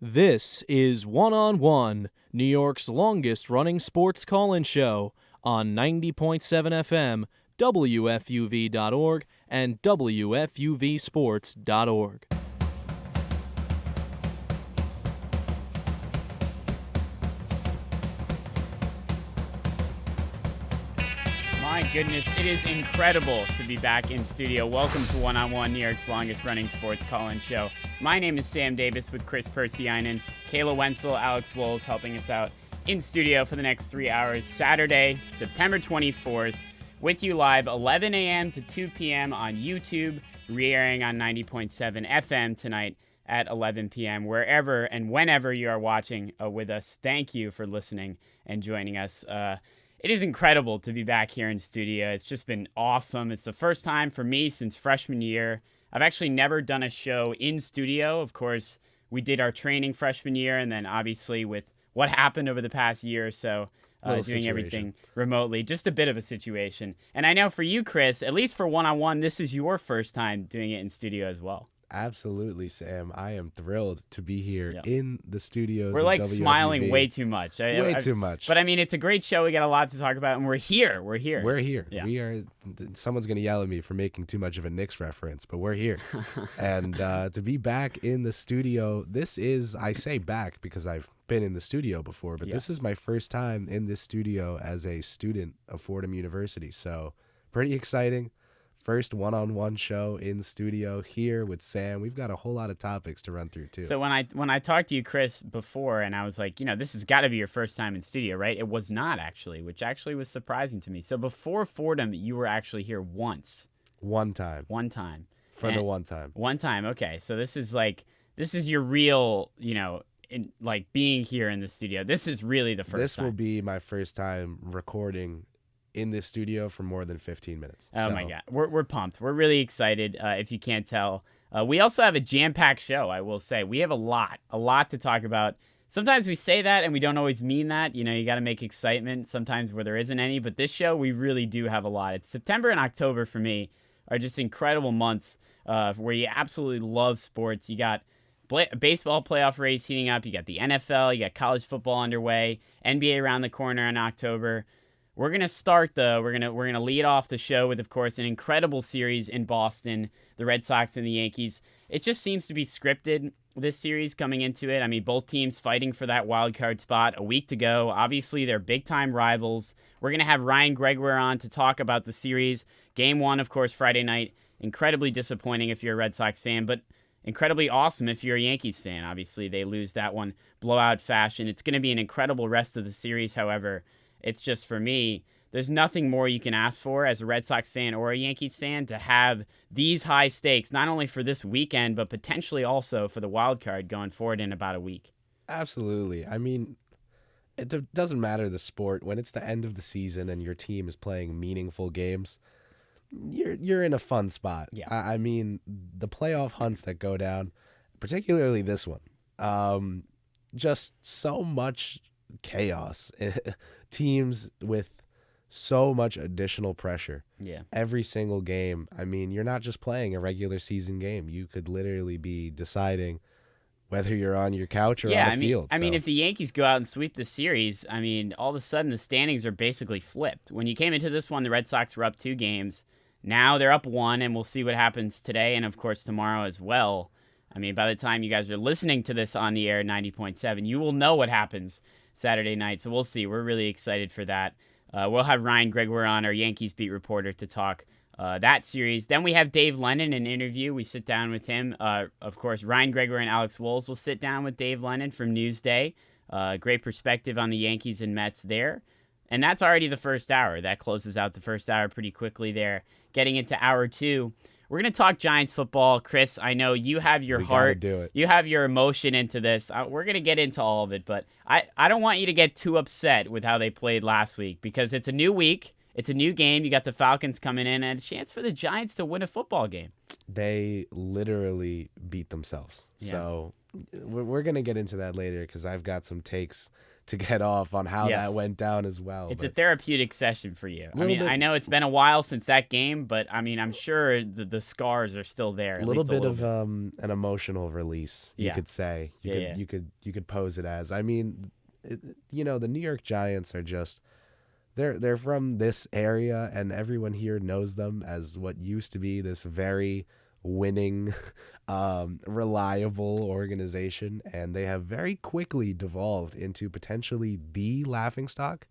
This is One on One, New York's longest running sports call-in show on 90.7 FM, WFUV.org, and WFUVsports.org. My goodness, it is incredible to be back in studio. Welcome to One on One, New York's longest running sports call-in show. My name is Sam Davis with Kris Pursiainen, Kayla Wenzel, Alex Wolves helping us out in studio for the next 3 hours. Saturday, September 24th, with you live 11 a.m. to 2 p.m. on YouTube, re-airing on 90.7 FM tonight at 11 p.m. Wherever and whenever you are watching with us, thank you for listening and joining us. It is incredible to be back here in studio. It's just been awesome. It's the first time for me since freshman year. I've actually never done a show in studio. Of course, we did our training freshman year, and then obviously with what happened over the past year or so, doing everything remotely, just a bit of a situation. And I know for you, Kris, at least for one-on-one, this is your first time doing it in studio as well. Absolutely, Sam. I am thrilled to be here in the studios. We're like WFUV. smiling way too much. Too much. But I mean, it's a great show. We got a lot to talk about, and we're here. We're here. Yeah. We are. Someone's going to yell at me for making too much of a Knicks reference, but we're here. And to be back in the studio, I say back because I've been in the studio before, but this is my first time in this studio as a student of Fordham University. So pretty exciting. First one-on-one show in studio here with Sam. We've got a whole lot of topics to run through, too. So when I talked to you, Kris, before, and I was like, this has got to be your first time in studio, right? It was not, actually, which actually was surprising to me. So before Fordham, you were actually here once. One time. One time. The one time. One time, okay. So this is your real, being here in the studio. This is really the first time. This will be my first time recording in this studio for more than 15 minutes. Oh, my God. We're pumped. We're really excited, if you can't tell. We also have a jam-packed show, I will say. We have a lot to talk about. Sometimes we say that, and we don't always mean that. You got to make excitement sometimes where there isn't any. But this show, we really do have a lot. It's September and October, for me, are just incredible months where you absolutely love sports. You got baseball playoff race heating up. You got the NFL. You got college football underway. NBA around the corner in October. We're gonna start we're gonna lead off the show with, of course, an incredible series in Boston, the Red Sox and the Yankees. It just seems to be scripted, this series coming into it. I mean, both teams fighting for that wild card spot a week to go. Obviously, they're big time rivals. We're gonna have Ryan Gregoire on to talk about the series. Game 1, of course, Friday night. Incredibly disappointing if you're a Red Sox fan, but incredibly awesome if you're a Yankees fan. Obviously, they lose that one blowout fashion. It's gonna be an incredible rest of the series, however. It's just, for me, there's nothing more you can ask for as a Red Sox fan or a Yankees fan to have these high stakes, not only for this weekend, but potentially also for the wild card going forward in about a week. Absolutely. I mean, it doesn't matter the sport. When it's the end of the season and your team is playing meaningful games, you're in a fun spot. Yeah. I mean, the playoff hunts that go down, particularly this one, just so much chaos. Teams with so much additional pressure. Yeah. Every single game. I mean, you're not just playing a regular season game. You could literally be deciding whether you're on your couch or on the field. I mean, if the Yankees go out and sweep the series, I mean, all of a sudden the standings are basically flipped. When you came into this one, the Red Sox were up 2 games. Now they're up 1, and we'll see what happens today and, of course, tomorrow as well. I mean, by the time you guys are listening to this on the air, 90.7, you will know what happens Saturday night. So we'll see. We're really excited for that. We'll have Ryan Gregoire on, our Yankees beat reporter, to talk that series. Then we have Dave Lennon, an interview. We sit down with him. Of course, Ryan Gregoire and Alex Wolves will sit down with Dave Lennon from Newsday. Great perspective on the Yankees and Mets there. And that's already the first hour. That closes out the first hour pretty quickly there. Getting into hour 2. We're going to talk Giants football. Kris, I know you have your heart. Do it. You have your emotion into this. We're going to get into all of it, but I don't want you to get too upset with how they played last week, because it's a new week. It's a new game. You got the Falcons coming in, and a chance for the Giants to win a football game. They literally beat themselves. Yeah. So we're going to get into that later, because I've got some takes to get off on how Yes. that went down as well. It's a but therapeutic session for you. I mean, bit- I know it's been a while since that game, but I mean, I'm sure the scars are still there. a little bit of an emotional release, you Yeah. could say. You could pose it as. I mean, the New York Giants are just they're from this area, and everyone here knows them as what used to be this very winning, reliable organization, and they have very quickly devolved into potentially the laughingstock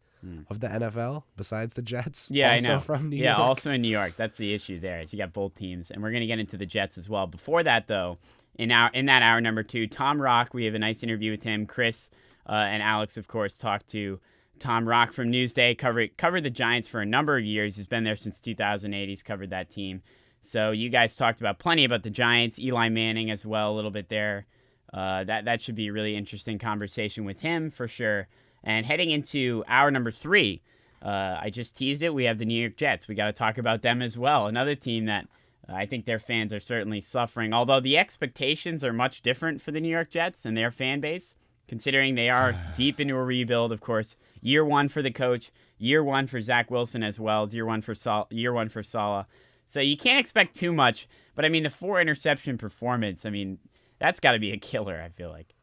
of the NFL besides the Jets. Yeah, also I know. From New Yeah, York. also in New York. That's the issue there. Is you got both teams, and we're gonna get into the Jets as well. Before that, though, in that hour number 2, Tom Rock. We have a nice interview with him. Chris and Alex, of course, talked to Tom Rock from Newsday. Covered the Giants for a number of years. He's been there since 2008. He's covered that team. So you guys talked plenty about the Giants, Eli Manning as well, a little bit there. That should be a really interesting conversation with him for sure. And heading into hour number 3, I just teased it. We have the New York Jets. We got to talk about them as well. Another team that I think their fans are certainly suffering, although the expectations are much different for the New York Jets and their fan base, considering they are deep into a rebuild, of course. Year 1 for the coach, year 1 for Zach Wilson as well as year 1 for Saleh. So you can't expect too much, but I mean, the 4 interception performance, I mean, that's got to be a killer, I feel like.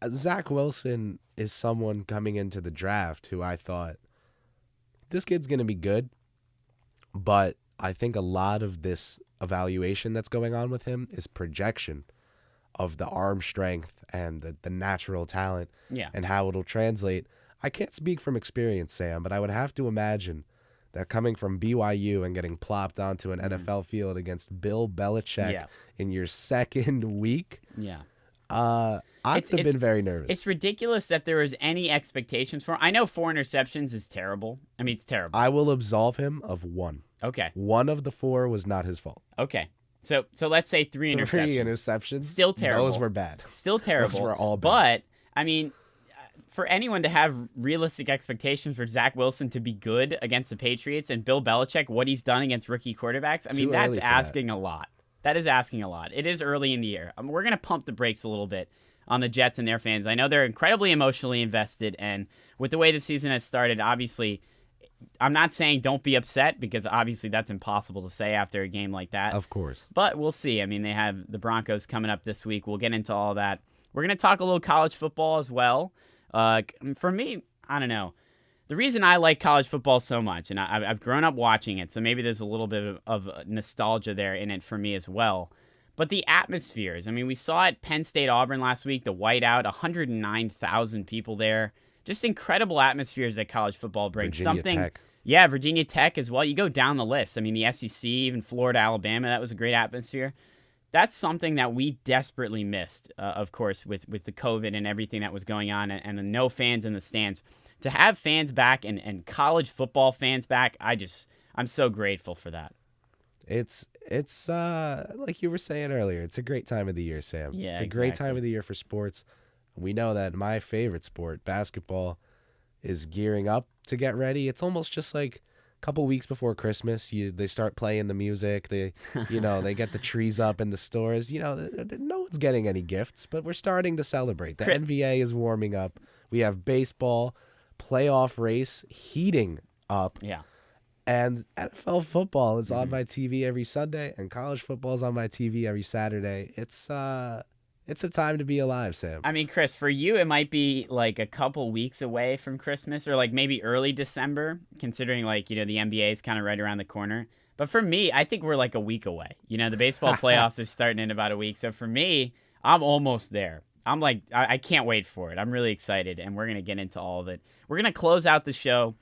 Zach Wilson is someone coming into the draft who I thought, this kid's going to be good, but I think a lot of this evaluation that's going on with him is projection of the arm strength and the natural talent and how it'll translate. I can't speak from experience, Sam, but I would have to imagine that coming from BYU and getting plopped onto an NFL field against Bill Belichick in your second week, I'd have been very nervous. It's ridiculous that there was any expectations for him. I know 4 interceptions is terrible. I mean, it's terrible. I will absolve him of 1. Okay. 1 of the 4 was not his fault. Okay. So let's say 3 interceptions. 3 interceptions. Still terrible. Those were bad. Still terrible. Those were all bad. But, I mean, for anyone to have realistic expectations for Zach Wilson to be good against the Patriots and Bill Belichick, what he's done against rookie quarterbacks, I mean, that's asking a lot. That is asking a lot. It is early in the year. We're going to pump the brakes a little bit on the Jets and their fans. I know they're incredibly emotionally invested, and with the way the season has started, obviously, I'm not saying don't be upset, because obviously that's impossible to say after a game like that. Of course. But we'll see. I mean, they have the Broncos coming up this week. We'll get into all that. We're going to talk a little college football as well. For me, I don't know. The reason I like college football so much, and I've grown up watching it, so maybe there's a little bit of nostalgia there in it for me as well. But the atmospheres. I mean, we saw it Penn State-Auburn last week, the whiteout, 109,000 people there. Just incredible atmospheres that college football brings. Virginia Tech. Yeah, Virginia Tech as well. You go down the list. I mean, the SEC, even Florida, Alabama, that was a great atmosphere. That's something that we desperately missed, of course, with the COVID and everything that was going on, and the no fans in the stands. To have fans back and college football fans back, I'm so grateful for that. It's like you were saying earlier, it's a great time of the year, Sam. Yeah, it's a great time of the year for sports. We know that my favorite sport, basketball, is gearing up to get ready. It's almost just like a couple weeks before Christmas. They start playing the music. They get the trees up in the stores. No one's getting any gifts, but we're starting to celebrate. The NBA is warming up. We have baseball, playoff race heating up. Yeah. And NFL football is on my TV every Sunday, and college football is on my TV every Saturday. It's a time to be alive, Sam. I mean, Chris, for you, it might be like a couple weeks away from Christmas, or like maybe early December, considering the NBA is kind of right around the corner. But for me, I think we're like a week away. The baseball playoffs are starting in about a week. So for me, I'm almost there. I'm like, I can't wait for it. I'm really excited, and we're going to get into all of it. We're going to close out the show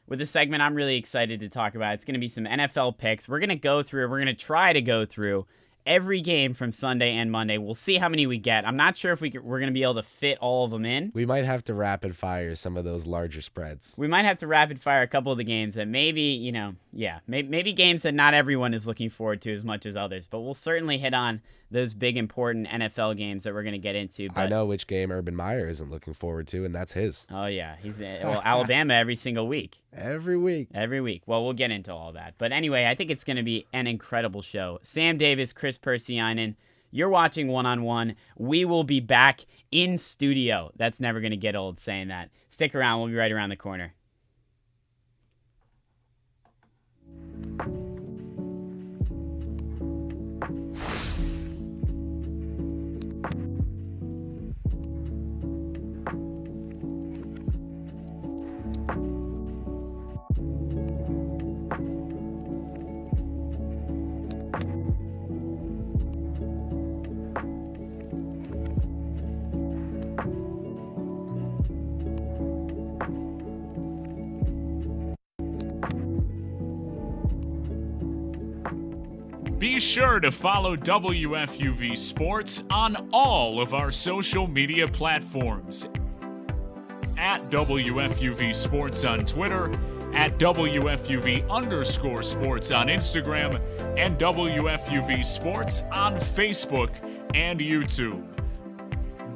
with a segment I'm really excited to talk about. It's going to be some NFL picks. We're going to try to go through every game from Sunday and Monday. We'll see how many we get. I'm not sure if we're going to be able to fit all of them in. We might have to rapid fire some of those larger spreads. We might have to rapid fire a couple of the games that maybe, maybe games that not everyone is looking forward to as much as others. But we'll certainly hit on those big, important NFL games that we're going to get into. But I know which game Urban Meyer isn't looking forward to, and that's his. Oh, yeah. He's Alabama every single week. Every week. Well, we'll get into all that. But anyway, I think it's going to be an incredible show. Sam Davis, Kris Pursiainen, you're watching One on One. We will be back in studio. That's never going to get old saying that. Stick around. We'll be right around the corner. Be sure to follow WFUV Sports on all of our social media platforms. At WFUV Sports on Twitter, at WFUV_sports on Instagram, and WFUV Sports on Facebook and YouTube.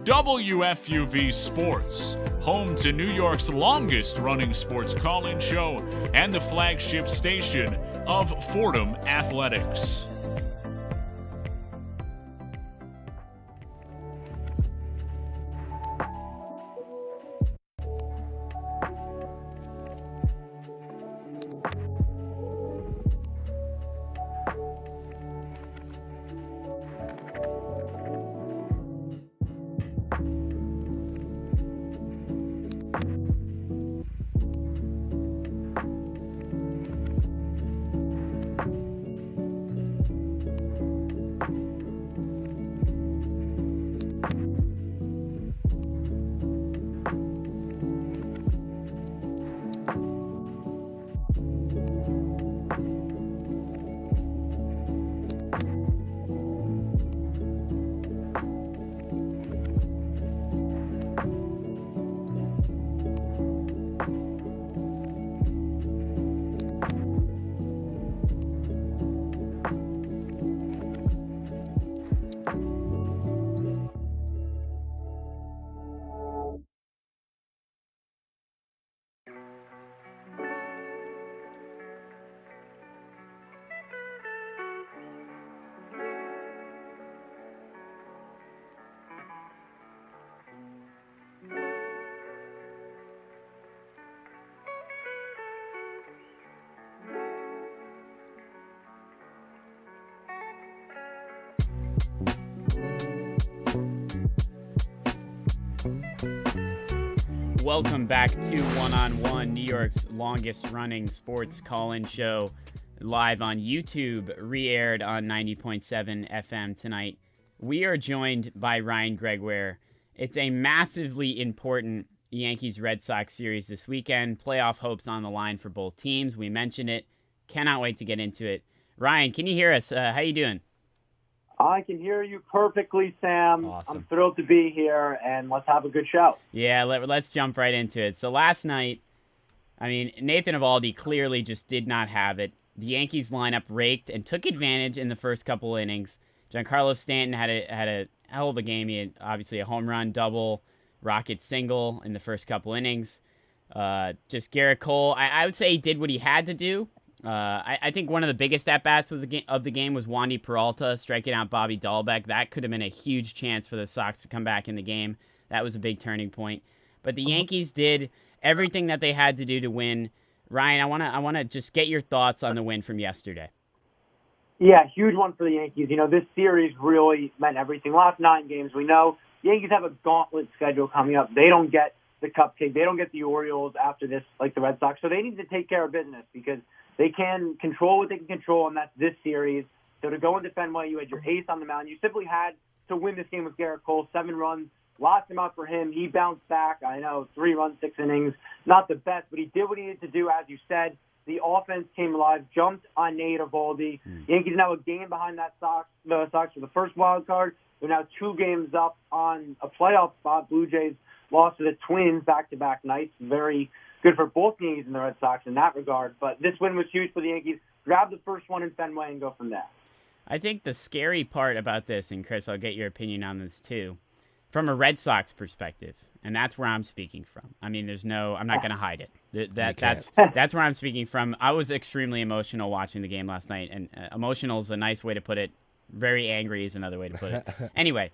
WFUV Sports, home to New York's longest-running sports call-in show and the flagship station of Fordham Athletics. Welcome back to One-on-One, New York's longest-running sports call-in show, live on YouTube, re-aired on 90.7 FM tonight. We are joined by Ryan Gregoire. It's a massively important Yankees-Red Sox series this weekend. Playoff hopes on the line for both teams. We mentioned it. Cannot wait to get into it. Ryan, can you hear us? How you doing? I can hear you perfectly, Sam. Awesome. I'm thrilled to be here, and let's have a good show. Yeah, let's jump right into it. So last night, I mean, Nathan Eovaldi clearly just did not have it. The Yankees lineup raked and took advantage in the first couple innings. Giancarlo Stanton had a hell of a game. He had obviously a home run, double, rocket single in the first couple innings. Just Garrett Cole, I would say he did what he had to do. I think one of the biggest at-bats of the game was Wandy Peralta striking out Bobby Dahlbeck. That could have been a huge chance for the Sox to come back in the game. That was a big turning point. But the Yankees did everything that they had to do to win. Ryan, I want to just get your thoughts on the win from yesterday. Yeah, huge one for the Yankees. You know, this series really meant everything. Last 9 games, we know the Yankees have a gauntlet schedule coming up. They don't get the cupcake. They don't get the Orioles after this like the Red Sox. So they need to take care of business because they can control what they can control, and that's this series. So to go into Fenway, you had your ace on the mound. You simply had to win this game with Garrett Cole. 7 runs, lots them out for him. He bounced back. I know, 3 runs, 6 innings. Not the best, but he did what he needed to do, as you said. The offense came alive, jumped on Nate Eovaldi. Yankees now a game behind the Sox for the first wild card. They're now 2 games up on a playoff spot. Blue Jays lost to the Twins back-to-back nights. Very good for both the Yankees and the Red Sox in that regard. But this win was huge for the Yankees. Grab the first one in Fenway and go from there. I think the scary part about this, and Chris, I'll get your opinion on this too, from a Red Sox perspective, and that's where I'm speaking from. I mean, I'm not going to hide it. That's where I'm speaking from. I was extremely emotional watching the game last night, and emotional is a nice way to put it. Very angry is another way to put it. Anyway,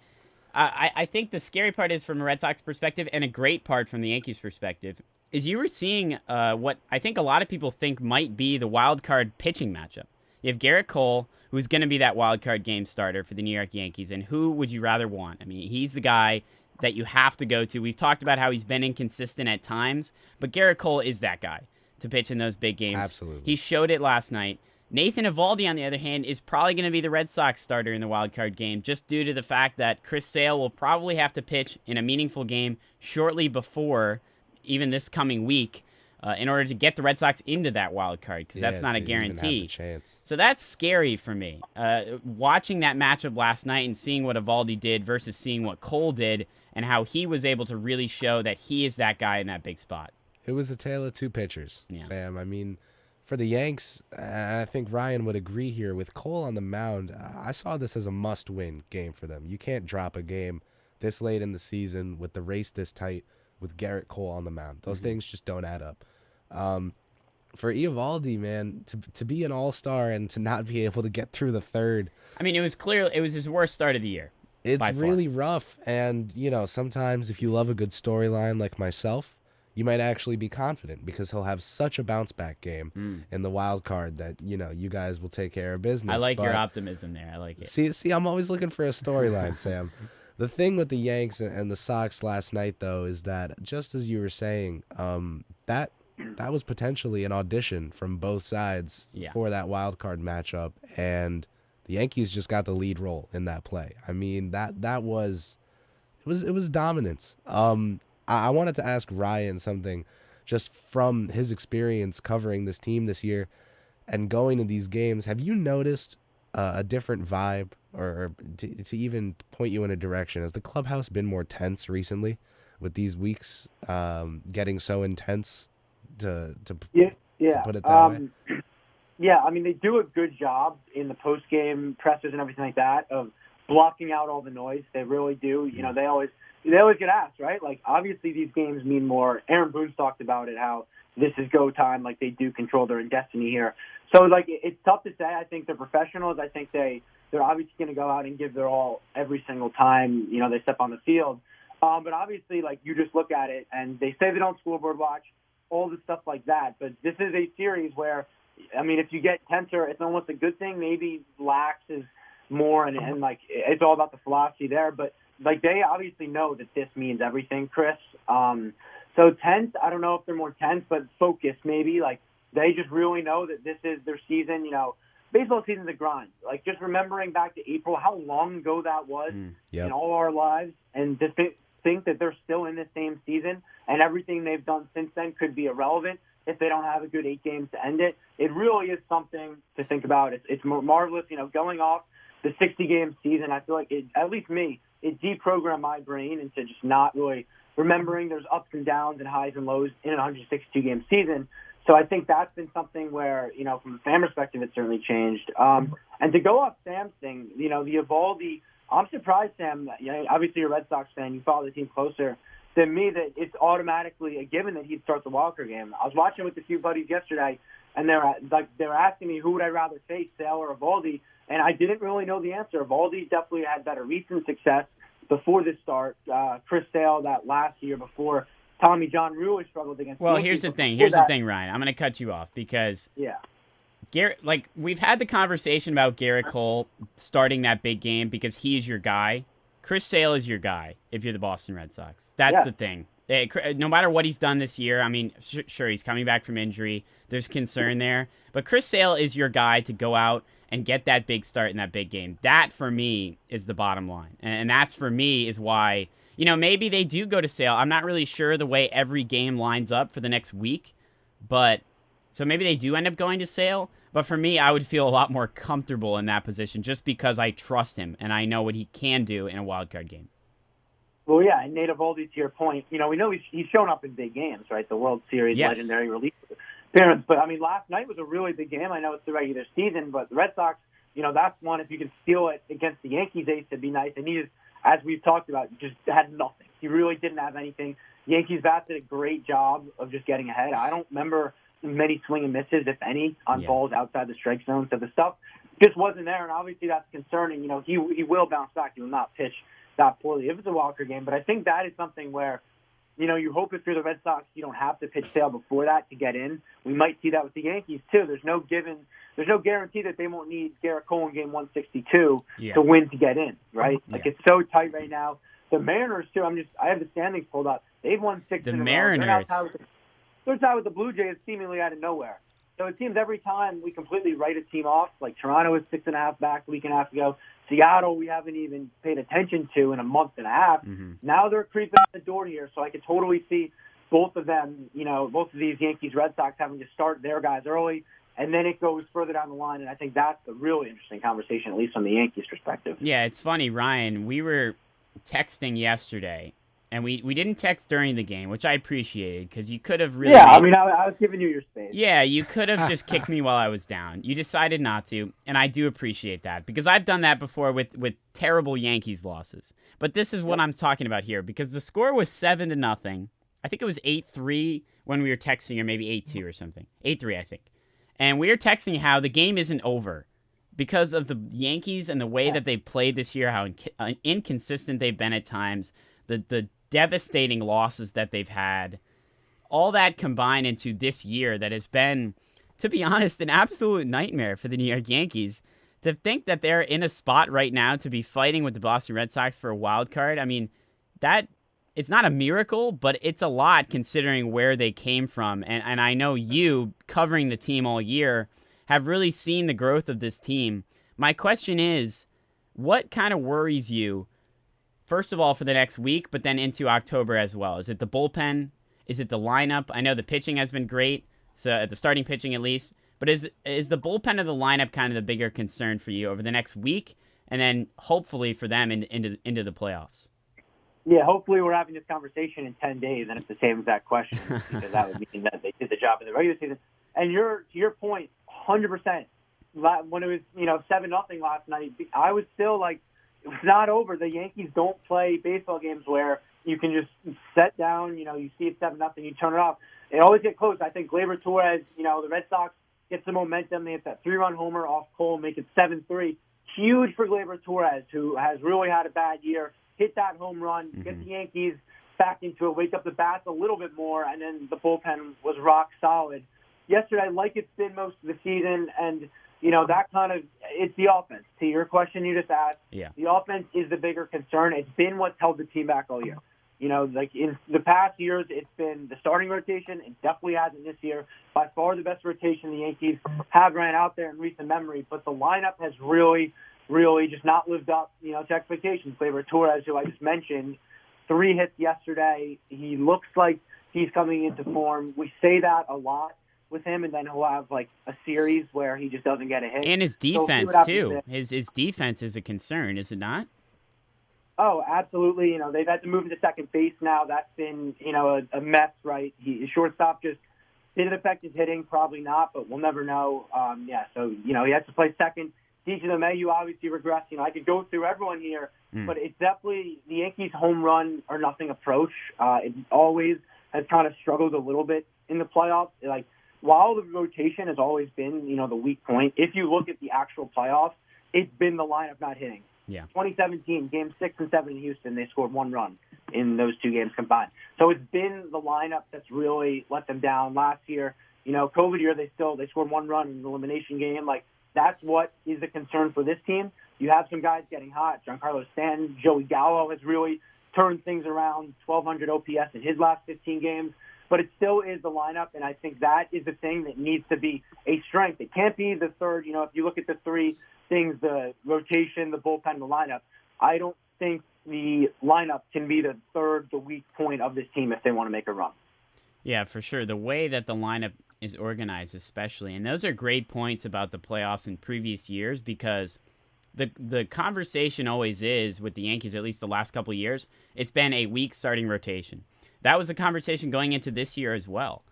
I think the scary part is from a Red Sox perspective, and a great part from the Yankees perspective, is you were seeing what I think a lot of people think might be the wild card pitching matchup. You have Garrett Cole, who's going to be that wild card game starter for the New York Yankees, and who would you rather want? I mean, he's the guy that you have to go to. We've talked about how he's been inconsistent at times, but Garrett Cole is that guy to pitch in those big games. Absolutely. He showed it last night. Nathan Eovaldi, on the other hand, is probably going to be the Red Sox starter in the wild card game, just due to the fact that Chris Sale will probably have to pitch in a meaningful game shortly before even this coming week in order to get the Red Sox into that wild card, because that's not a guarantee. So that's scary for me. Watching that matchup last night and seeing what Eovaldi did versus seeing what Cole did and how he was able to really show that he is that guy in that big spot. It was a tale of two pitchers, Sam. I mean, for the Yanks, I think Ryan would agree here, with Cole on the mound, I saw this as a must-win game for them. You can't drop a game this late in the season with the race this tight with Garrett Cole on the mound. Those things just don't add up. For Eovaldi, man, to be an all-star and to not be able to get through the third. I mean, it was his worst start of the year. It's really rough. And, sometimes if you love a good storyline like myself, you might actually be confident because he'll have such a bounce-back game in the wild card that, you guys will take care of business. I like your optimism there. I like it. See, I'm always looking for a storyline, Sam. The thing with the Yanks and the Sox last night, though, is that, just as you were saying, that was potentially an audition from both sides for that wild card matchup, and the Yankees just got the lead role in that play. I mean, it was dominance. I wanted to ask Ryan something, just from his experience covering this team this year and going to these games. Have you noticed a different vibe, or to even point you in a direction? Has the clubhouse been more tense recently with these weeks getting so intense? To put it that way? Yeah, I mean, they do a good job in the post-game pressers and everything like that of blocking out all the noise. They really do. They always get asked, right? Like, obviously these games mean more. Aaron Boone's talked about it, how this is go time, like they do control their own destiny here. So, like, it's tough to say. I think they're professionals. I think they're obviously going to go out and give their all every single time, they step on the field. But obviously, like, you just look at it, and they say they don't scoreboard watch, all the stuff like that. But this is a series where, I mean, if you get tenser, it's almost a good thing. Maybe lax is more, and like, it's all about the philosophy there. But, like, they obviously know that this means everything, Chris. So tense, I don't know if they're more tense, but focused maybe. Like, they just really know that this is their season. Baseball season's a grind. Like, just remembering back to April, how long ago that was in all our lives, and just think that they're still in the same season, and everything they've done since then could be irrelevant if they don't have a good 8 games to end it. It really is something to think about. It's marvelous, going off the 60-game season. I feel like at least me, it deprogrammed my brain into just not really remembering there's ups and downs and highs and lows in a 162-game season. So I think that's been something where, from a fan perspective, it certainly changed. And to go off Sam's thing, the Eovaldi, I'm surprised, Sam, obviously you're a Red Sox fan, you follow the team closer than me, that it's automatically a given that he'd start the wild card game. I was watching with a few buddies yesterday, and they were asking me who would I rather face, Sale or Eovaldi, and I didn't really know the answer. Eovaldi definitely had better recent success before this start. Chris Sale, that last year before Tommy John really struggled against. Well, here's the thing. Here's the thing, Ryan. I'm going to cut you off because Garrett, like, we've had the conversation about Garrett Cole starting that big game because he's your guy. Chris Sale is your guy if you're the Boston Red Sox. That's the thing. No matter what he's done this year, I mean, sure, he's coming back from injury. There's concern there. But Chris Sale is your guy to go out and get that big start in that big game. That, for me, is the bottom line. And that's, for me, is why, maybe they do go to Sale. I'm not really sure the way every game lines up for the next week. But, so maybe they do end up going to Sale. But for me, I would feel a lot more comfortable in that position just because I trust him and I know what he can do in a wild card game. Well, yeah, and Nate Eovaldi, to your point, we know he's shown up in big games, right? The World Series legendary relief appearance. But, I mean, last night was a really big game. I know it's the regular season, but the Red Sox, that's one. If you could steal it against the Yankees ace, it'd be nice. And he, as we've talked about, just had nothing. He really didn't have anything. Yankees bats did a great job of just getting ahead. I don't remember many swing and misses, if any, on balls outside the strike zone. So the stuff just wasn't there, and obviously that's concerning. He will bounce back. He will not pitch that poorly if it's a wild card game. But I think that is something where, you hope if you're the Red Sox, you don't have to pitch sale before that to get in. We might see that with the Yankees too. There's no guarantee that they won't need Garrett Cole in game 162 to win to get in, right? Like it's so tight right now. The Mariners too. I have the standings pulled up. They've won 6 in a row. Mariners. They're tied with the Blue Jays seemingly out of nowhere. So it seems every time we completely write a team off, like Toronto was 6.5 back a week and a half ago. Seattle, we haven't even paid attention to in a month and a half. Mm-hmm. Now they're creeping at the door here, so I could totally see both of them, both of these Yankees-Red Sox having to start their guys early, and then it goes further down the line, and I think that's the really interesting conversation, at least from the Yankees' perspective. Yeah, it's funny, Ryan. We were texting yesterday, and we didn't text during the game, which I appreciated because you could have really... Yeah, I was giving you your space. Yeah, you could have just kicked me while I was down. You decided not to, and I do appreciate that because I've done that before with terrible Yankees losses. But this is what I'm talking about here because the score was 7-0. I think it was 8-3 when we were texting, or maybe 8-2 or something. 8-3, I think. And we were texting how the game isn't over because of the Yankees and the way that they've played this year, how inconsistent they've been at times, the devastating losses that they've had, all that combined into this year that has been, to be honest, an absolute nightmare for the New York Yankees. To think that they're in a spot right now to be fighting with the Boston Red Sox for a wild card, I mean, it's not a miracle, but it's a lot considering where they came from. And I know you, covering the team all year, have really seen the growth of this team. My question is, what kind of worries you, first of all, for the next week, but then into October as well? Is it the bullpen? Is it the lineup? I know the pitching has been great, so the starting pitching at least. But is the bullpen or the lineup kind of the bigger concern for you over the next week, and then hopefully for them into the playoffs? Yeah, hopefully we're having this conversation in 10 days, and it's the same exact question, because that would mean that they did the job in the regular season. And to your point, 100%. When it was 7-0 last night, I was still like, it's not over. The Yankees don't play baseball games where you can just set down. You see it 7-0, you turn it off. They always get close. I think Gleyber Torres, the Red Sox get some momentum. They hit that 3-run homer off Cole, make it 7-3. Huge for Gleyber Torres, who has really had a bad year. Hit that home run, get the Yankees back into it, wake up the bats a little bit more, and then the bullpen was rock solid. Yesterday, like it's been most of the season, and, that kind of, it's the offense. To your question you just asked, the offense is the bigger concern. It's been what's held the team back all year. Like in the past years, it's been the starting rotation. It definitely hasn't this year. By far the best rotation the Yankees have ran out there in recent memory, but the lineup has really just not lived up, to expectations. Gleyber Torres, who I just mentioned, 3 hits yesterday. He looks like he's coming into form. We say that a lot with him, and then he'll have like a series where he just doesn't get a hit. And his defense too. His defense is a concern, is it not? Oh, absolutely. They've had to move him to second base now. That's been, a mess, right? His shortstop just did it affect his hitting? Probably not, but we'll never know. So, he has to play second. DJ LeMahieu obviously regressed. I could go through everyone here, but it's definitely the Yankees' home run or nothing approach. It always has kind of struggled a little bit in the playoffs. Like, while the rotation has always been, the weak point, if you look at the actual playoffs, it's been the lineup not hitting. Yeah. 2017, games 6 and 7 in Houston, they scored 1 run in those 2 games combined. So it's been the lineup that's really let them down. Last year, COVID year, they scored 1 run in the elimination game. Like, that's what is a concern for this team. You have some guys getting hot. Giancarlo Stanton, Joey Gallo has really turned things around, 1,200 OPS in his last 15 games. But it still is the lineup, and I think that is the thing that needs to be a strength. It can't be the third. If you look at the 3 things, the rotation, the bullpen, the lineup, I don't think the lineup can be the weak point of this team if they want to make a run. Yeah, for sure. The way that the lineup is organized especially, and those are great points about the playoffs in previous years because the conversation always is with the Yankees, at least the last couple of years, it's been a weak starting rotation. That was the conversation going into this year as well.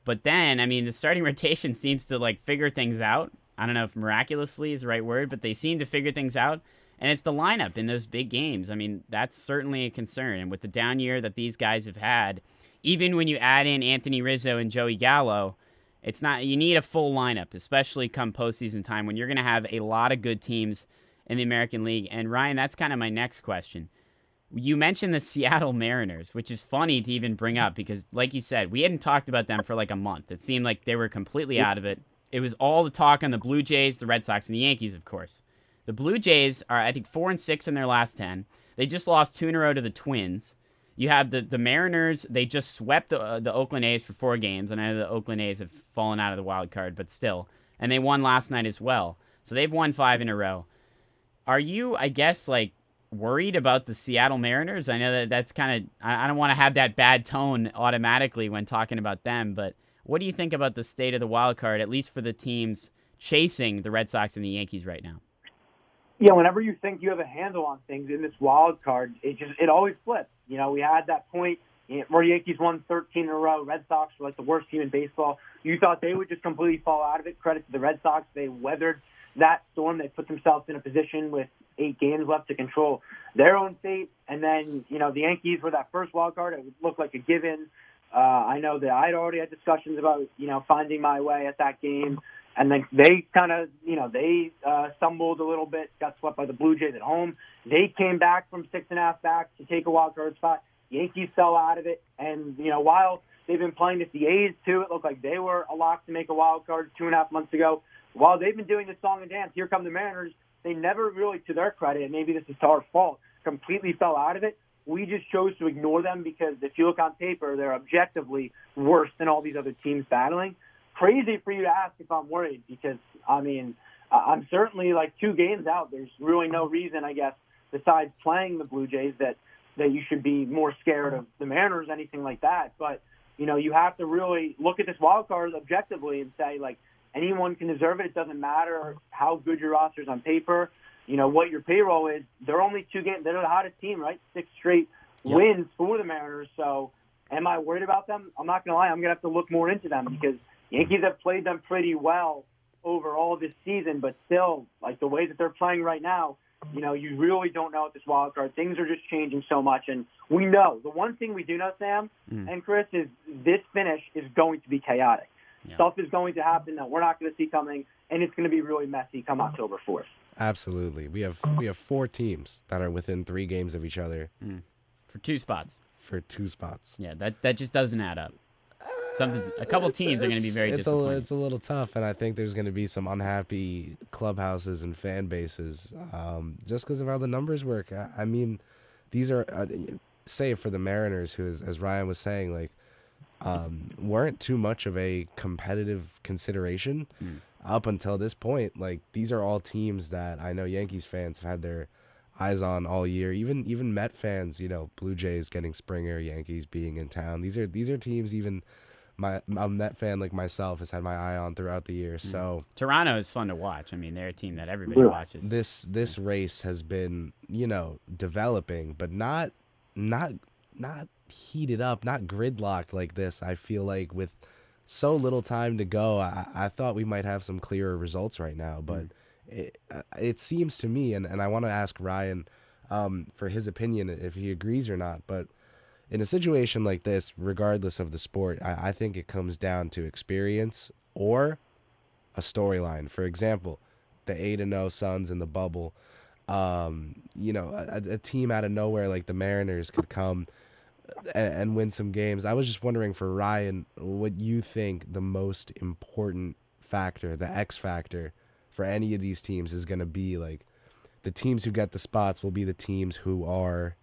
But then, the starting rotation seems to figure things out. I don't know if miraculously is the right word, but they seem to figure things out. And it's the lineup in those big games. That's certainly a concern. And with the down year that these guys have had, even when you add in Anthony Rizzo and Joey Gallo, it's not, you need a full lineup, especially come postseason time when you're going to have a lot of good teams in the American League. And Ryan, that's kind of my next question. You mentioned the Seattle Mariners, which is funny to even bring up because, like you said, we hadn't talked about them for like a month. It seemed like they were completely out of it. It was all the talk on the Blue Jays, the Red Sox, and the Yankees, of course. The Blue Jays are, I think, 4-6 in their last 10. They just lost 2 in a row to the Twins. You have the Mariners. They just swept the Oakland A's for 4 games. And I know the Oakland A's have fallen out of the wild card, but still. And they won last night as well. So they've won 5 in a row. Are you, I guess, like, worried about the Seattle Mariners? I know that's kind of, I don't want to have that bad tone automatically when talking about them, but what do you think about the state of the wild card, at least for the teams chasing the Red Sox and the Yankees right now? Yeah, whenever you think you have a handle on things in this wild card, it always flips. You know, we had that point where Yankees won 13 in a row. Red Sox were like the worst team in baseball. You thought they would just completely fall out of it. Credit to the Red Sox. They weathered that storm. They put themselves in a position with 8 games left to control their own fate. And then, you know, the Yankees were that first wild card. It looked like a given. I know that I'd already had discussions about, you know, finding my way at that game. And then they kind of, you know, they stumbled a little bit, got swept by the Blue Jays at home. They came back from 6.5 back to take a wild card spot. Yankees fell out of it. And, you know, while they've been playing with the A's too, it looked like they were a lock to make a wild card 2.5 months ago. While they've been doing this song and dance, here come the Mariners, they never really, to their credit, and maybe this is our fault, completely fell out of it. We just chose to ignore them because if you look on paper, they're objectively worse than all these other teams battling. Crazy for you to ask if I'm worried because, I mean, I'm certainly like 2 games out. There's really no reason, I guess, besides playing the Blue Jays that you should be more scared of the Mariners, anything like that. But, you know, you have to really look at this wild card objectively and say, like, anyone can deserve it. It doesn't matter how good your roster is on paper. You know, what your payroll is. They're only 2 games. They're the hottest team, right? 6 straight wins for the Mariners. So am I worried about them? I'm not going to lie. I'm going to have to look more into them because Yankees have played them pretty well overall this season. But still, like the way that they're playing right now, you know, you really don't know at this wild card. Things are just changing so much. And we know. The one thing we do know, Sam and Chris, is this finish is going to be chaotic. Yeah. Stuff is going to happen that we're not going to see coming, and it's going to be really messy come October 4th. Absolutely. We have 4 teams that are within 3 games of each other. For 2 spots. For 2 spots. Yeah, that just doesn't add up. A couple teams are going to be very disappointed. It's a little tough, and I think there's going to be some unhappy clubhouses and fan bases just because of how the numbers work. I mean, these are, say for the Mariners, who, as Ryan was saying, like, weren't too much of a competitive consideration up until this point. Like, these are all teams that I know Yankees fans have had their eyes on all year. Even Met fans, you know, Blue Jays getting Springer, Yankees being in town. These are teams even a Met fan like myself has had my eye on throughout the year. So Toronto is fun to watch. I mean, they're a team that everybody watches. This race has been, you know, developing, but not heated up, not gridlocked like this. I feel like with so little time to go, I thought we might have some clearer results right now, but it seems to me, and I want to ask Ryan for his opinion if he agrees or not, but in a situation like this, regardless of the sport, I think it comes down to experience or a storyline. For example, the 8-0 Suns in the bubble, you know, a team out of nowhere like the Mariners could come and win some games. I was just wondering for Ryan, what you think the most important factor, the X factor for any of these teams is going to be. Like, the teams who get the spots will be the teams who are.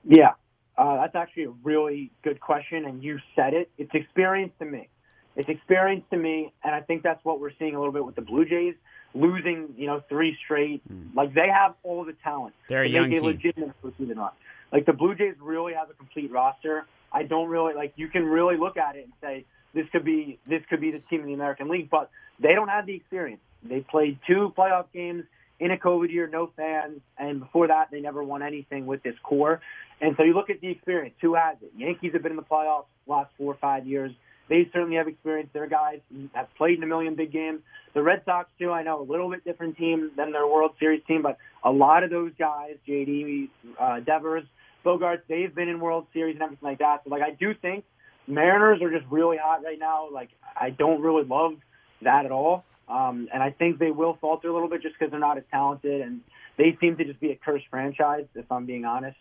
Yeah, that's actually a really good question, and you said it. It's experience to me. It's experience to me, and I think that's what we're seeing a little bit with the Blue Jays, losing, you know, 3 straight. Like, they have all the talent. They're a young team. Legitimate postseason run. Like, the Blue Jays really have a complete roster. I don't really, like, you can really look at it and say this could be the team in the American League, but they don't have the experience. They played 2 playoff games in a COVID year, no fans, and before that, they never won anything with this core. And so you look at the experience. Who has it? Yankees have been in the playoffs last 4 or 5 years. They certainly have experience. Their guys have played in a million big games. The Red Sox, too, I know, a little bit different team than their World Series team, but a lot of those guys, JD, Devers, Bogarts, they've been in World Series and everything like that. So, like, I do think Mariners are just really hot right now. Like, I don't really love that at all. And I think they will falter a little bit just because they're not as talented. And they seem to just be a cursed franchise, if I'm being honest.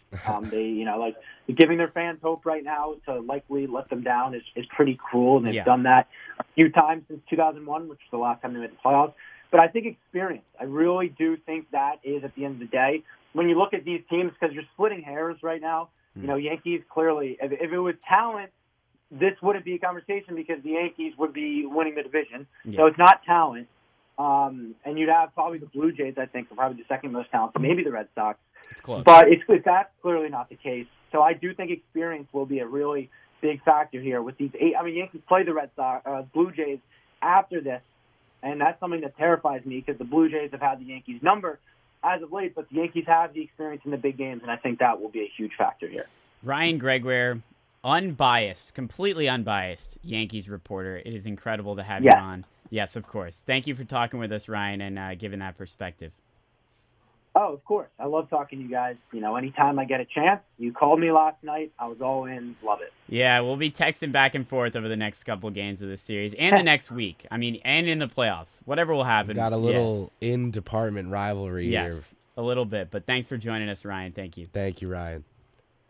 They, like giving their fans hope right now to likely let them down is pretty cruel, and they've done that a few times since 2001, which was the last time they made the playoffs. But I think experience. I really do think that is, at the end of the day, when you look at these teams, because you're splitting hairs right now, Yankees clearly, if it was talent, this wouldn't be a conversation because the Yankees would be winning the division. Yeah. So it's not talent. And you'd have probably the Blue Jays, I think, are probably the second most talented, maybe the Red Sox. It's close. But that's clearly not the case. So I do think experience will be a really big factor here with these eight. I mean, Yankees play the Red Sox, Blue Jays after this, and that's something that terrifies me because the Blue Jays have had the Yankees number as of late, but the Yankees have the experience in the big games, and I think that will be a huge factor here. Ryan Gregoire, unbiased, completely unbiased Yankees reporter. It is incredible to have you on. Yes, of course. Thank you for talking with us, Ryan, and giving that perspective. Oh, of course. I love talking to you guys. Anytime I get a chance, you called me last night. I was all in. Love it. Yeah, we'll be texting back and forth over the next couple games of the series and the next week. I mean, and in the playoffs. Whatever will happen. Got a little in-department rivalry here. Yes, a little bit. But thanks for joining us, Ryan. Thank you. Thank you, Ryan.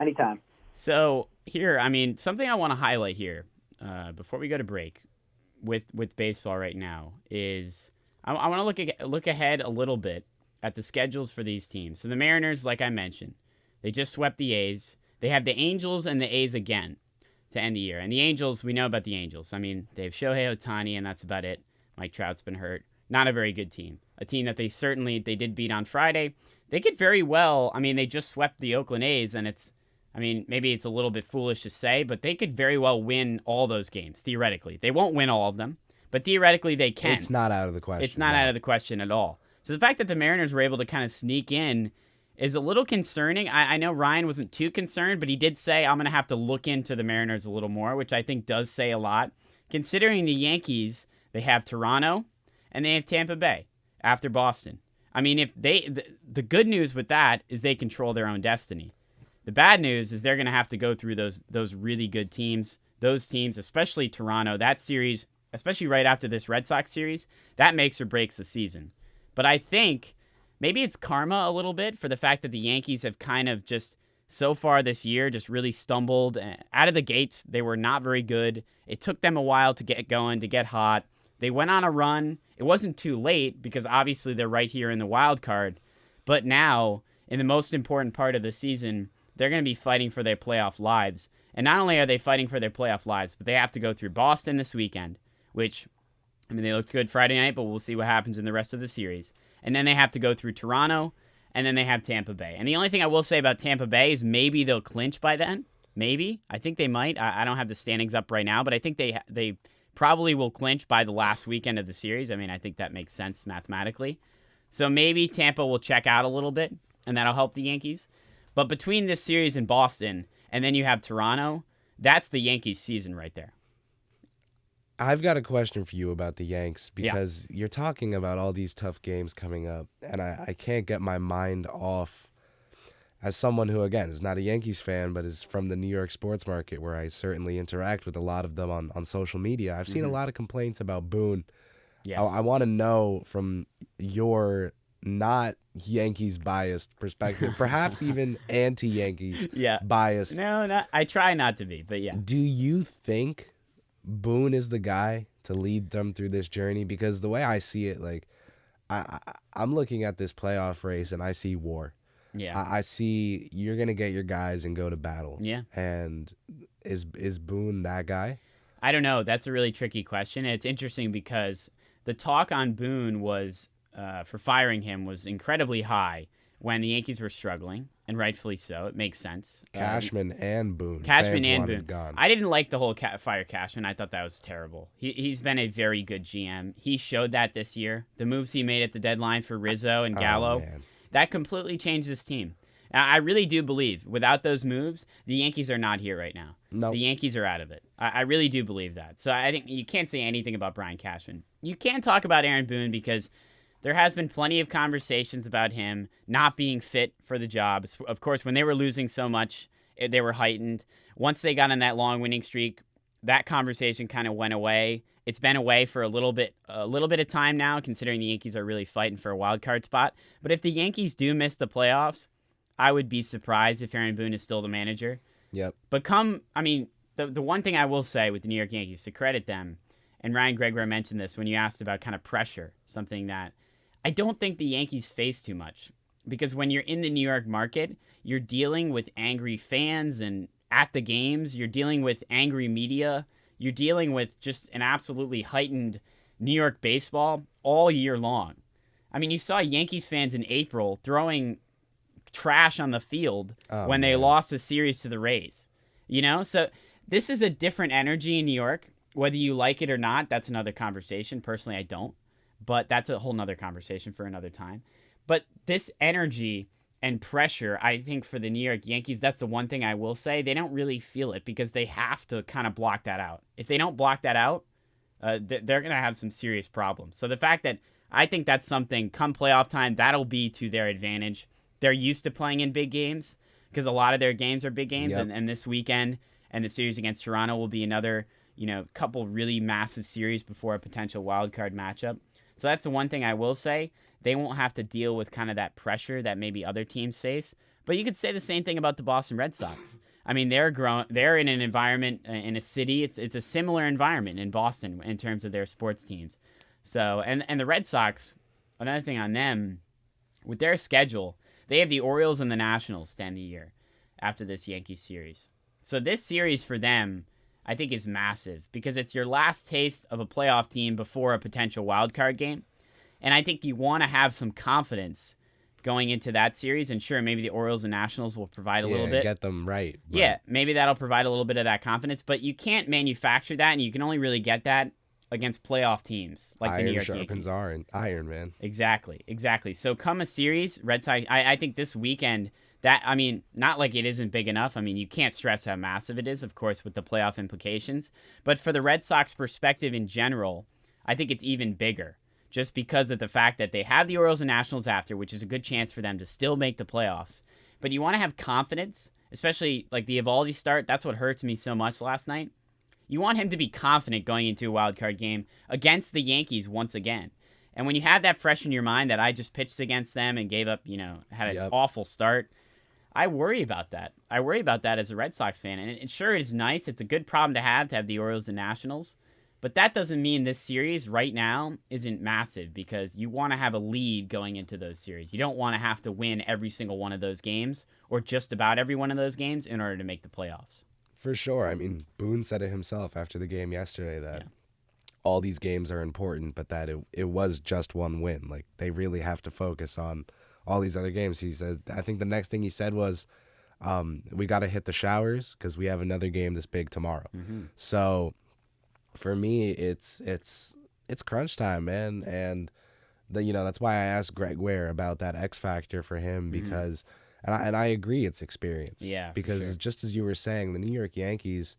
Anytime. So here, something I want to highlight here before we go to break with baseball right now is I want to look ahead a little bit at the schedules for these teams. So the Mariners, like I mentioned, they just swept the A's. They have the Angels and the A's again to end the year. And the Angels, we know about the Angels. I mean, they have Shohei Ohtani, and that's about it. Mike Trout's been hurt. Not a very good team. A team that they did beat on Friday. They could very well, they just swept the Oakland A's, and maybe it's a little bit foolish to say, but they could very well win all those games, theoretically. They won't win all of them, but theoretically they can. It's not out of the question. It's not out of the question at all. So the fact that the Mariners were able to kind of sneak in is a little concerning. I know Ryan wasn't too concerned, but he did say, I'm going to have to look into the Mariners a little more, which I think does say a lot. Considering the Yankees, they have Toronto, and they have Tampa Bay after Boston. If the good news with that is they control their own destiny. The bad news is they're going to have to go through those really good teams. Those teams, especially Toronto, that series, especially right after this Red Sox series, that makes or breaks the season. But I think maybe it's karma a little bit for the fact that the Yankees have kind of just so far this year just really stumbled. Out of the gates, they were not very good. It took them a while to get going, to get hot. They went on a run. It wasn't too late because obviously they're right here in the wild card. But now, in the most important part of the season, they're going to be fighting for their playoff lives. And not only are they fighting for their playoff lives, but they have to go through Boston this weekend, which, they looked good Friday night, but we'll see what happens in the rest of the series. And then they have to go through Toronto, and then they have Tampa Bay. And the only thing I will say about Tampa Bay is maybe they'll clinch by then. Maybe. I think they might. I don't have the standings up right now, but I think they probably will clinch by the last weekend of the series. I think that makes sense mathematically. So maybe Tampa will check out a little bit, and that'll help the Yankees. But between this series in Boston, and then you have Toronto, that's the Yankees season right there. I've got a question for you about the Yanks because you're talking about all these tough games coming up, and I can't get my mind off as someone who, again, is not a Yankees fan, but is from the New York sports market where I certainly interact with a lot of them on social media. I've seen a lot of complaints about Boone. Yes. I want to know from your not Yankees biased perspective, perhaps even anti-Yankees biased. No, I try not to be, but yeah. Do you think Boone is the guy to lead them through this journey? Because the way I see it, I'm looking at this playoff race and I see war. Yeah. I see you're going to get your guys and go to battle. Yeah. And is Boone that guy? I don't know. That's a really tricky question. It's interesting because the talk on Boone was for firing him was incredibly high when the Yankees were struggling, and rightfully so. It makes sense. Cashman and Boone. Cashman Fans and wanted Boone. Gone. I didn't like the whole fire Cashman. I thought that was terrible. He's been a very good GM. He showed that this year. The moves he made at the deadline for Rizzo and Gallo, that completely changed this team. And I really do believe without those moves, the Yankees are not here right now. Nope. The Yankees are out of it. I really do believe that. So I think you can't say anything about Brian Cashman. You can talk about Aaron Boone because there has been plenty of conversations about him not being fit for the job. Of course, when they were losing so much, they were heightened. Once they got on that long winning streak, that conversation kind of went away. It's been away for a little bit of time now, considering the Yankees are really fighting for a wild card spot. But if the Yankees do miss the playoffs, I would be surprised if Aaron Boone is still the manager. Yep. But the one thing I will say with the New York Yankees, to credit them, and Ryan Gregoire mentioned this when you asked about kind of pressure, something that I don't think the Yankees face too much. Because when you're in the New York market, you're dealing with angry fans, and at the games, you're dealing with angry media. You're dealing with just an absolutely heightened New York baseball all year long. I mean, you saw Yankees fans in April throwing trash on the field when they lost a series to the Rays. So this is a different energy in New York. Whether you like it or not, that's another conversation. Personally, I don't. But that's a whole nother conversation for another time. But this energy and pressure, I think for the New York Yankees, that's the one thing I will say. They don't really feel it because they have to kind of block that out. If they don't block that out, they're going to have some serious problems. So the fact that I think that's something, come playoff time, that'll be to their advantage. They're used to playing in big games because a lot of their games are big games. Yep. And this weekend and the series against Toronto will be another, couple really massive series before a potential wild card matchup. So that's the one thing I will say. They won't have to deal with kind of that pressure that maybe other teams face. But you could say the same thing about the Boston Red Sox. I mean, they're in an environment, in a city. It's a similar environment in Boston in terms of their sports teams. So, and the Red Sox, another thing on them, with their schedule, they have the Orioles and the Nationals to end the year after this Yankees series. So this series for them, I think, is massive because it's your last taste of a playoff team before a potential wild card game. And I think you want to have some confidence going into that series. And sure, maybe the Orioles and Nationals will provide a little bit. Get them right. Yeah, maybe that'll provide a little bit of that confidence. But you can't manufacture that, and you can only really get that against playoff teams like the New York Yankees. Iron sharpens iron, man. Exactly. So come a series, Red Sox, I think this weekend, not like it isn't big enough. I mean, you can't stress how massive it is, of course, with the playoff implications. But for the Red Sox perspective in general, I think it's even bigger. Just because of the fact that they have the Orioles and Nationals after, which is a good chance for them to still make the playoffs. But you want to have confidence, especially like the Eovaldi start. That's what hurts me so much last night. You want him to be confident going into a wild card game against the Yankees once again. And when you have that fresh in your mind that I just pitched against them and gave up, had an awful start, I worry about that. I worry about that as a Red Sox fan. And sure, it is nice. It's a good problem to have the Orioles and Nationals. But that doesn't mean this series right now isn't massive because you want to have a lead going into those series. You don't want to have to win every single one of those games or just about every one of those games in order to make the playoffs. For sure. I mean, Boone said it himself after the game yesterday that all these games are important, but that it was just one win. Like, they really have to focus on all these other games. He said, I think the next thing he said was, we got to hit the showers because we have another game this big tomorrow. Mm-hmm. So for me, it's crunch time, man, and that's why I asked Greg Ware about that X factor for him because, and I agree, it's experience. Yeah, because just as you were saying, the New York Yankees,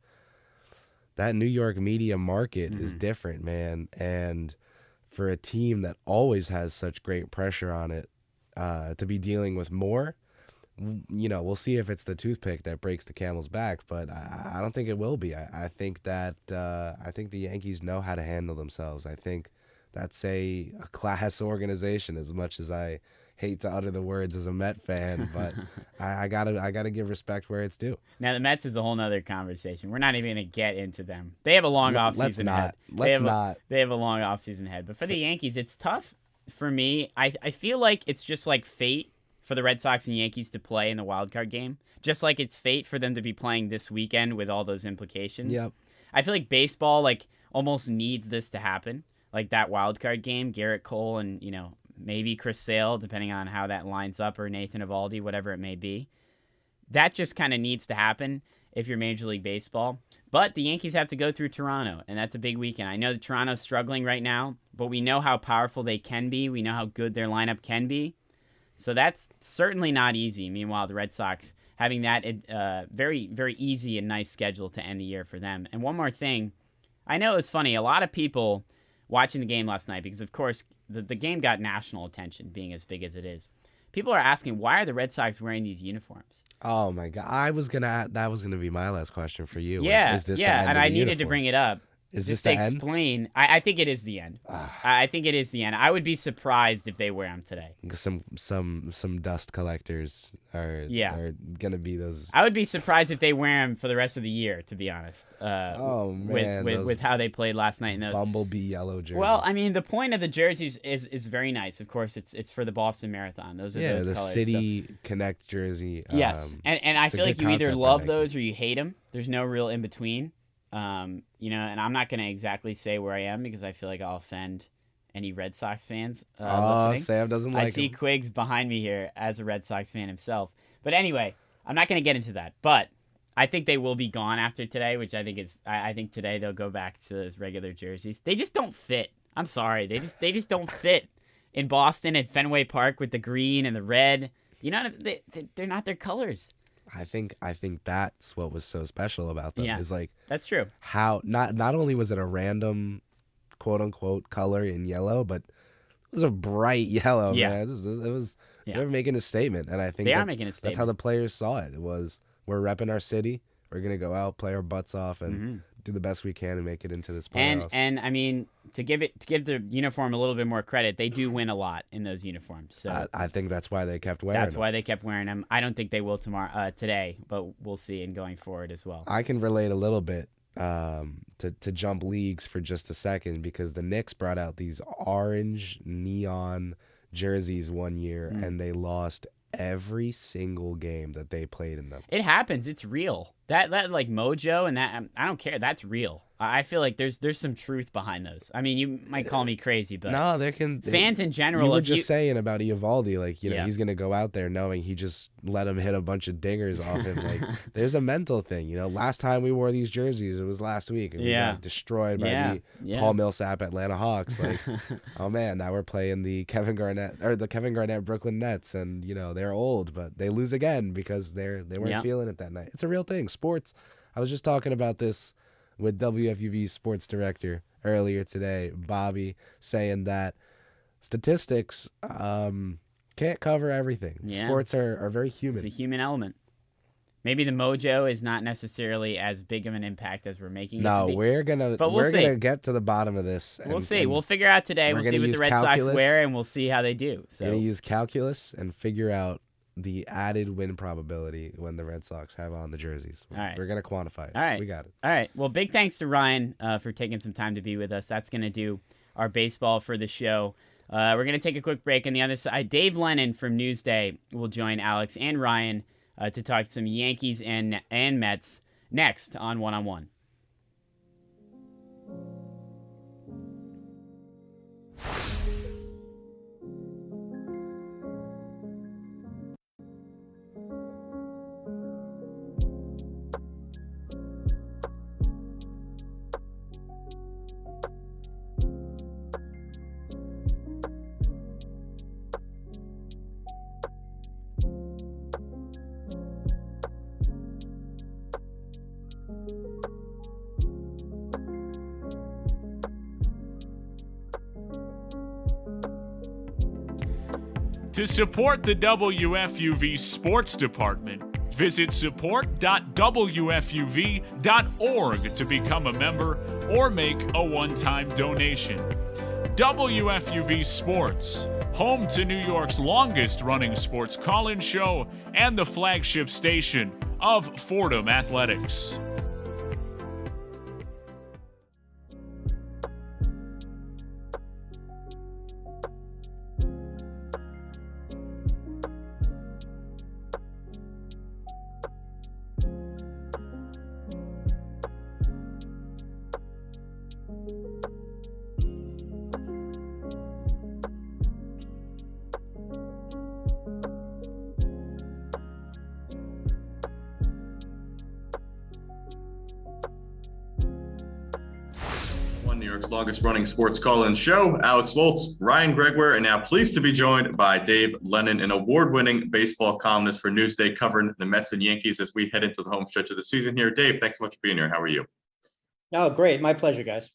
that New York media market is different, man, and for a team that always has such great pressure on it, to be dealing with more. We'll see if it's the toothpick that breaks the camel's back, but I don't think it will be. I think that I think the Yankees know how to handle themselves. I think that's a class organization. As much as I hate to utter the words as a Met fan, but I gotta give respect where it's due. Now the Mets is a whole nother conversation. We're not even gonna get into them. They have a long offseason ahead. They have a long offseason ahead. But for the Yankees, it's tough for me. I feel like it's just like fate for the Red Sox and Yankees to play in the wild card game, just like it's fate for them to be playing this weekend with all those implications. Yep. I feel like baseball almost needs this to happen, like that wild card game, Garrett Cole and maybe Chris Sale, depending on how that lines up, or Nathan Eovaldi, whatever it may be. That just kind of needs to happen if you're Major League Baseball. But the Yankees have to go through Toronto, and that's a big weekend. I know that Toronto's struggling right now, but we know how powerful they can be. We know how good their lineup can be. So that's certainly not easy. Meanwhile, the Red Sox having that very, very easy and nice schedule to end the year for them. And one more thing. I know it's funny. A lot of people watching the game last night, because, of course, the game got national attention, being as big as it is. People are asking, why are the Red Sox wearing these uniforms? Oh my God! That was gonna be my last question for you. Yeah, Is this yeah, the end and of I the needed to bring it uniforms? up. Is Just this to the end? explain. I think it is the end. I think it is the end. I would be surprised if they wear them today. Some dust collectors are gonna be those. I would be surprised if they wear them for the rest of the year, to be honest. Oh man, with how they played last night in those bumblebee yellow jerseys. Well, I mean, the point of the jerseys is very nice. Of course, it's for the Boston Marathon. Those are those the colors. City Connect jersey. Yes, and I it's a feel like good you either concept, love I think. those or you hate them. There's no real in between. And I'm not gonna exactly say where I am because I feel like I'll offend any Red Sox fans listening. Sam doesn't like I see them. Quiggs behind me here as a Red Sox fan himself. But anyway, I'm not gonna get into that. But I think they will be gone after today, which I think is. I think today they'll go back to those regular jerseys. They just don't fit. I'm sorry, they just don't fit in Boston at Fenway Park with the green and the red. You know, they're not their colors. I think that's what was so special about them. Yeah, is like that's true. how not only was it a random quote unquote color in yellow, but it was a bright yellow. Yeah. Man. It was they were making a statement, and I think they are making a statement. That's how the players saw it. It was, we're repping our city. We're gonna go out, play our butts off, and do the best we can and make it into this playoffs. And I mean, to give the uniform a little bit more credit, they do win a lot in those uniforms. So I think that's why they kept wearing them. that's why they kept wearing them. I don't think they will today, but we'll see and going forward as well. I can relate a little bit to jump leagues for just a second, because the Knicks brought out these orange neon jerseys one year, and they lost every single game that they played in them. It happens. It's real. That like mojo and that, I don't care. That's real. I feel like there's some truth behind those. I mean, you might call me crazy, but no, fans in general. You were just saying about Eovaldi, like, Yeah. he's gonna go out there knowing he just let him hit a bunch of dingers off him. Like, there's a mental thing. Last time we wore these jerseys, it was last week, and we got destroyed by the Paul Millsap Atlanta Hawks. Like, oh man, now we're playing the Kevin Garnett Brooklyn Nets, and they're old, but they lose again because they weren't feeling it that night. It's a real thing. Sports. I was just talking about this with WFUV sports director earlier today, Bobby, saying that statistics can't cover everything. Yeah. Sports are very human. It's a human element. Maybe the mojo is not necessarily as big of an impact as we're making it to be. we're gonna get to the bottom of this. We'll see. We'll figure out today. We'll see what the Red Sox wear, and we'll see how they do. So we're gonna use calculus and figure out the added win probability when the Red Sox have on the jerseys. All right. We're going to quantify it. All right. We got it. All right. Well, big thanks to Ryan for taking some time to be with us. That's going to do our baseball for the show. We're going to take a quick break. On the other side, Dave Lennon from Newsday will join Alex and Ryan to talk some Yankees and Mets next on One on One. To support the WFUV Sports Department, visit support.wfuv.org to become a member or make a one-time donation. WFUV Sports, home to New York's longest-running sports call-in show and the flagship station of Fordham Athletics. New York's longest running sports call-in show. Alex Volz, Ryan Gregware, and now pleased to be joined by Dave Lennon, an award-winning baseball columnist for Newsday, covering the Mets and Yankees as we head into the home stretch of the season here. Dave, thanks so much for being here. How are you? Oh, great. My pleasure, guys.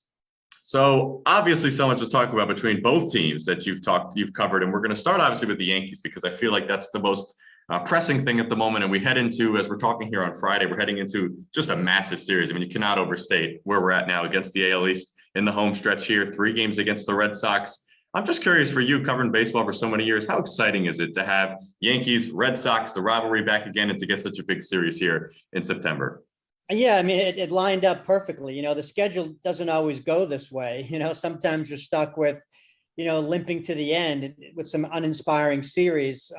So obviously so much to talk about between both teams that you've covered. And we're going to start obviously with the Yankees because I feel like that's the most pressing thing at the moment. And we head into, as we're talking here on Friday, we're heading into just a massive series. I mean, you cannot overstate where we're at now against the AL East in the home stretch here, 3 games against the Red Sox. I'm just curious, for you covering baseball for so many years, how exciting is it to have Yankees, Red Sox, the rivalry back again, and to get such a big series here in September? Yeah, I mean, it lined up perfectly. The schedule doesn't always go this way. Sometimes you're stuck with, limping to the end with some uninspiring series.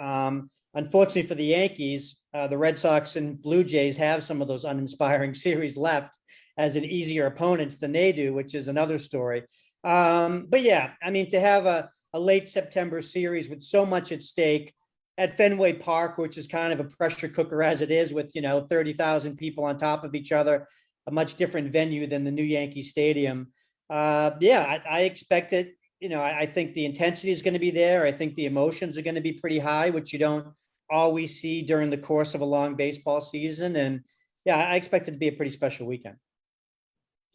Unfortunately for the Yankees, the Red Sox and Blue Jays have some of those uninspiring series left as an easier opponents than they do, which is another story. But yeah, I mean, to have a late September series with so much at stake at Fenway Park, which is kind of a pressure cooker as it is, with 30,000 people on top of each other, a much different venue than the new Yankee Stadium. I expect it. I think the intensity is going to be there. I think the emotions are going to be pretty high, which you don't always see during the course of a long baseball season. And yeah, I expect it to be a pretty special weekend.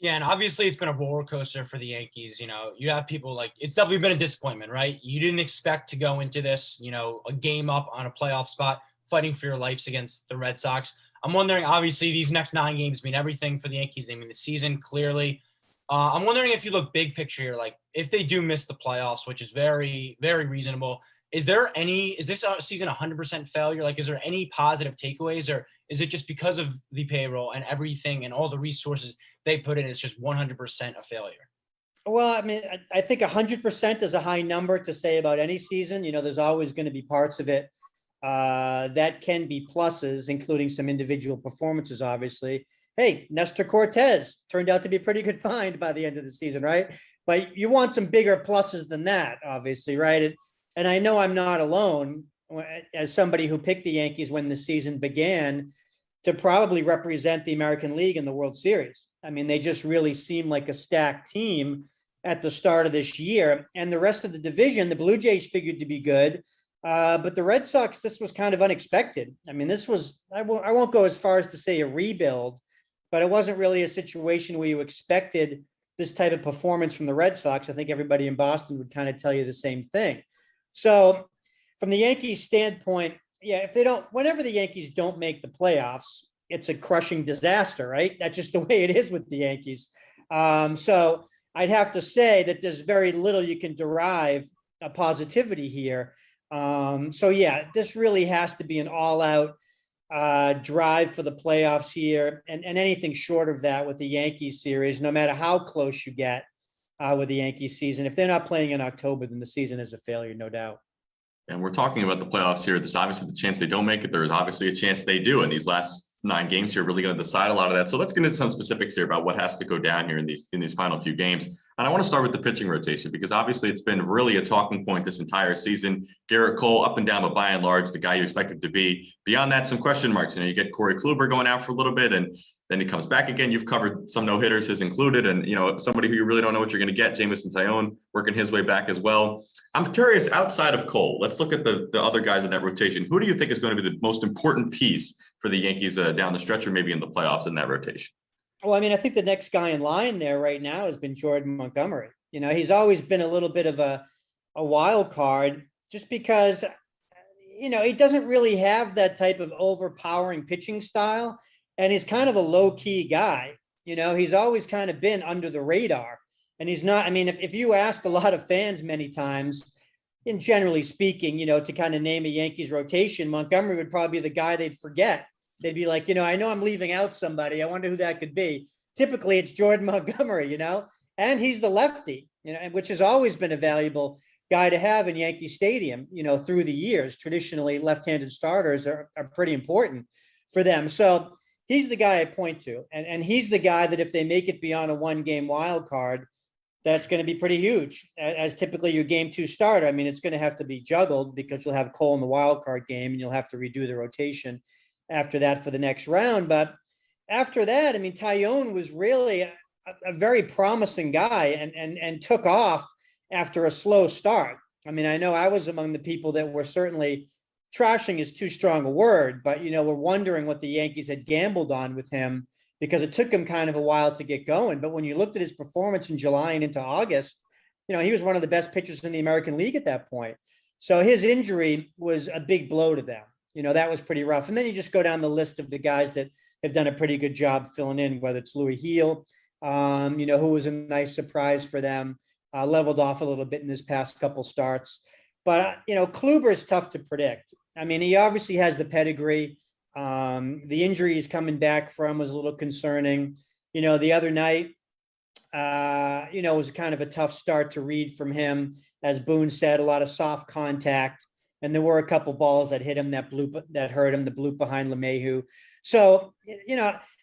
Yeah, and obviously it's been a roller coaster for the Yankees. You have people it's definitely been a disappointment, right? You didn't expect to go into this, a game up on a playoff spot, fighting for your lives against the Red Sox. I'm wondering, obviously, these next 9 games mean everything for the Yankees. They mean the season, clearly. I'm wondering if you look big picture here, if they do miss the playoffs, which is very, very reasonable, is this season 100% failure? Is there any positive takeaways, or is it just because of the payroll and everything and all the resources they put in, it's just 100% a failure? Well, I mean, I think 100% is a high number to say about any season. There's always going to be parts of it that can be pluses, including some individual performances, obviously. Hey, Nestor Cortez turned out to be a pretty good find by the end of the season, right? But you want some bigger pluses than that, obviously, right? And I know I'm not alone, as somebody who picked the Yankees when the season began, to probably represent the American League in the World Series. I mean, they just really seem like a stacked team at the start of this year. And the rest of the division, the Blue Jays figured to be good. But the Red Sox, this was kind of unexpected. I mean, this was, I won't go as far as to say a rebuild, but it wasn't really a situation where you expected this type of performance from the Red Sox. I think everybody in Boston would kind of tell you the same thing. So from the Yankees standpoint, yeah, whenever the Yankees don't make the playoffs, it's a crushing disaster, right? That's just the way it is with the Yankees. So I'd have to say that there's very little you can derive a positivity here. So yeah, this really has to be an all-out drive for the playoffs here, and anything short of that with the Yankees series, no matter how close you get with the Yankees season. If they're not playing in October, then the season is a failure, no doubt. And we're talking about the playoffs here. There's obviously the chance they don't make it. There's obviously a chance they do. And these last 9 games here are really going to decide a lot of that. So let's get into some specifics here about what has to go down here in these final few games. And I want to start with the pitching rotation, because obviously it's been really a talking point this entire season. Garrett Cole up and down, but by and large, the guy you expected to be. Beyond that, some question marks. You get Corey Kluber going out for a little bit, and then he comes back again. You've covered some no-hitters, his included, and somebody who you really don't know what you're going to get, Jameson Taillon, working his way back as well. I'm curious, outside of Cole, let's look at the other guys in that rotation. Who do you think is going to be the most important piece for the Yankees down the stretch, or maybe in the playoffs in that rotation? Well, I mean, I think the next guy in line there right now has been Jordan Montgomery. He's always been a little bit of a wild card, just because, he doesn't really have that type of overpowering pitching style. And he's kind of a low-key guy. He's always kind of been under the radar. And he's not, I mean, if you asked a lot of fans many times, in generally speaking, to kind of name a Yankees rotation, Montgomery would probably be the guy they'd forget. They'd be like, I know I'm leaving out somebody. I wonder who that could be. Typically, it's Jordan Montgomery, and he's the lefty, which has always been a valuable guy to have in Yankee Stadium, through the years. Traditionally, left-handed starters are pretty important for them. So he's the guy I point to. And he's the guy that if they make it beyond a 1-game wild card, that's going to be pretty huge. As typically your game 2 starter, I mean, it's going to have to be juggled, because you'll have Cole in the wild card game, and you'll have to redo the rotation after that for the next round. But after that, I mean, Taillon was really a very promising guy, and took off after a slow start. I mean, I know I was among the people that were certainly, trashing is too strong a word, but, we're wondering what the Yankees had gambled on with him, because it took him kind of a while to get going. But when you looked at his performance in July and into August, he was one of the best pitchers in the American League at that point. So his injury was a big blow to them. That was pretty rough. And then you just go down the list of the guys that have done a pretty good job filling in, whether it's Louis Heel, who was a nice surprise for them, leveled off a little bit in his past couple starts. But, Kluber is tough to predict. I mean, he obviously has the pedigree. The injury he's coming back from was a little concerning. The other night, it was kind of a tough start to read from him. As Boone said, a lot of soft contact. And there were a couple balls that hit him that hurt him, the bloop behind LeMahieu. So,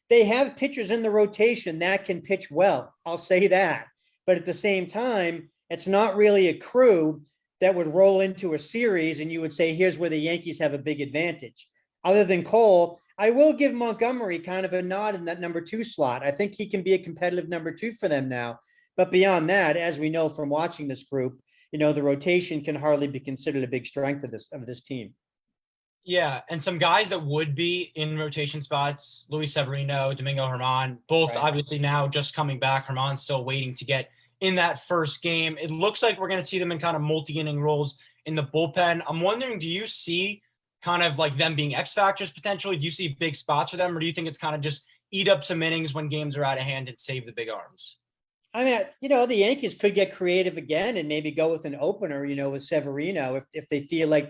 they have pitchers in the rotation that can pitch well. I'll say that. But at the same time, it's not really a crew that would roll into a series and you would say, here's where the Yankees have a big advantage. Other than Cole, I will give Montgomery kind of a nod in that number 2 slot. I think he can be a competitive number 2 for them now. But beyond that, as we know from watching this group, the rotation can hardly be considered a big strength of this team. Yeah, and some guys that would be in rotation spots, Luis Severino, Domingo Germán, both obviously now just coming back. Germán's still waiting to get in that first game. It looks like we're going to see them in kind of multi-inning roles in the bullpen. I'm wondering, do you see kind of like them being X factors potentially? Do you see big spots for them, or do you think it's kind of just eat up some innings when games are out of hand and save the big arms? I mean, the Yankees could get creative again and maybe go with an opener, with Severino if they feel like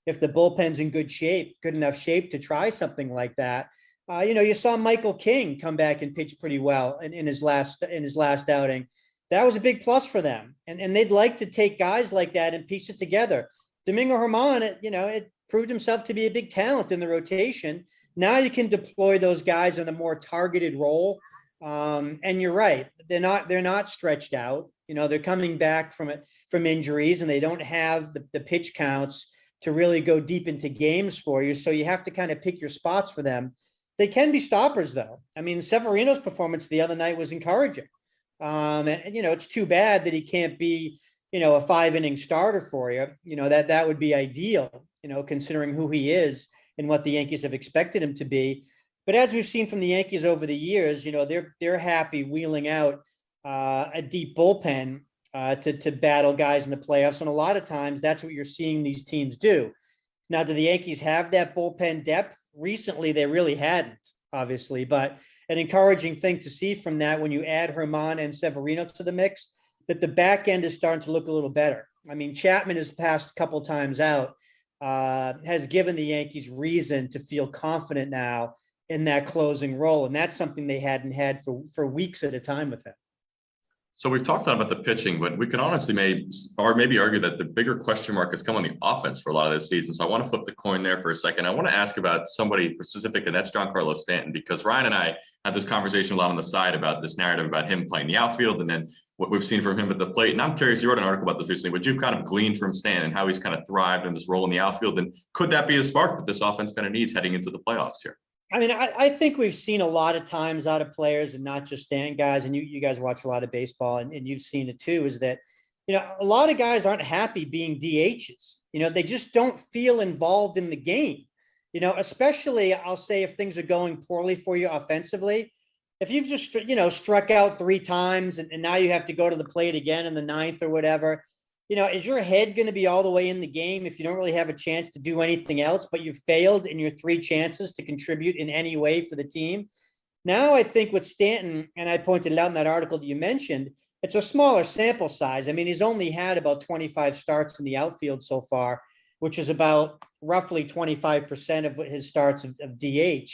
if the bullpen's in good enough shape to try something like that. You saw Michael King come back and pitch pretty well in his last outing. That was a big plus for them. And they'd like to take guys like that and piece it together. Domingo Germán, it proved himself to be a big talent in the rotation. Now you can deploy those guys in a more targeted role. And you're right. They're not stretched out. They're coming back from injuries and they don't have the pitch counts to really go deep into games for you. So you have to kind of pick your spots for them. They can be stoppers though. I mean, Severino's performance the other night was encouraging. And it's too bad that he can't be, a 5-inning starter for you. That would be ideal, considering who he is and what the Yankees have expected him to be. But as we've seen from the Yankees over the years, they're happy wheeling out a deep bullpen to battle guys in the playoffs. And a lot of times that's what you're seeing these teams do. Now, do the Yankees have that bullpen depth? Recently, they really hadn't, obviously, but an encouraging thing to see from that when you add Germán and Severino to the mix, that the back end is starting to look a little better. I mean, Chapman has passed a couple times out, has given the Yankees reason to feel confident now in that closing role. And that's something they hadn't had for weeks at a time with him. So we've talked a lot about the pitching, but we can honestly maybe argue that the bigger question mark has come on the offense for a lot of this season. So I want to flip the coin there for a second. I want to ask about somebody specific, and that's Giancarlo Stanton, because Ryan and I had this conversation a lot on the side about this narrative about him playing the outfield and then what we've seen from him at the plate. And I'm curious, you wrote an article about this recently, but you've kind of gleaned from Stanton and how he's kind of thrived in this role in the outfield. And could that be a spark that this offense kind of needs heading into the playoffs here? I mean, I think we've seen a lot of times out of players, and not just Stanton guys, and you guys watch a lot of baseball and you've seen it too, is that, a lot of guys aren't happy being DHs. They just don't feel involved in the game, especially I'll say if things are going poorly for you offensively. If you've just, struck out 3 times and now you have to go to the plate again in the 9th or whatever, is your head going to be all the way in the game if you don't really have a chance to do anything else, but you've failed in your 3 chances to contribute in any way for the team? Now, I think with Stanton, and I pointed it out in that article that you mentioned, it's a smaller sample size. I mean, he's only had about 25 starts in the outfield so far, which is about roughly 25% of his starts of DH.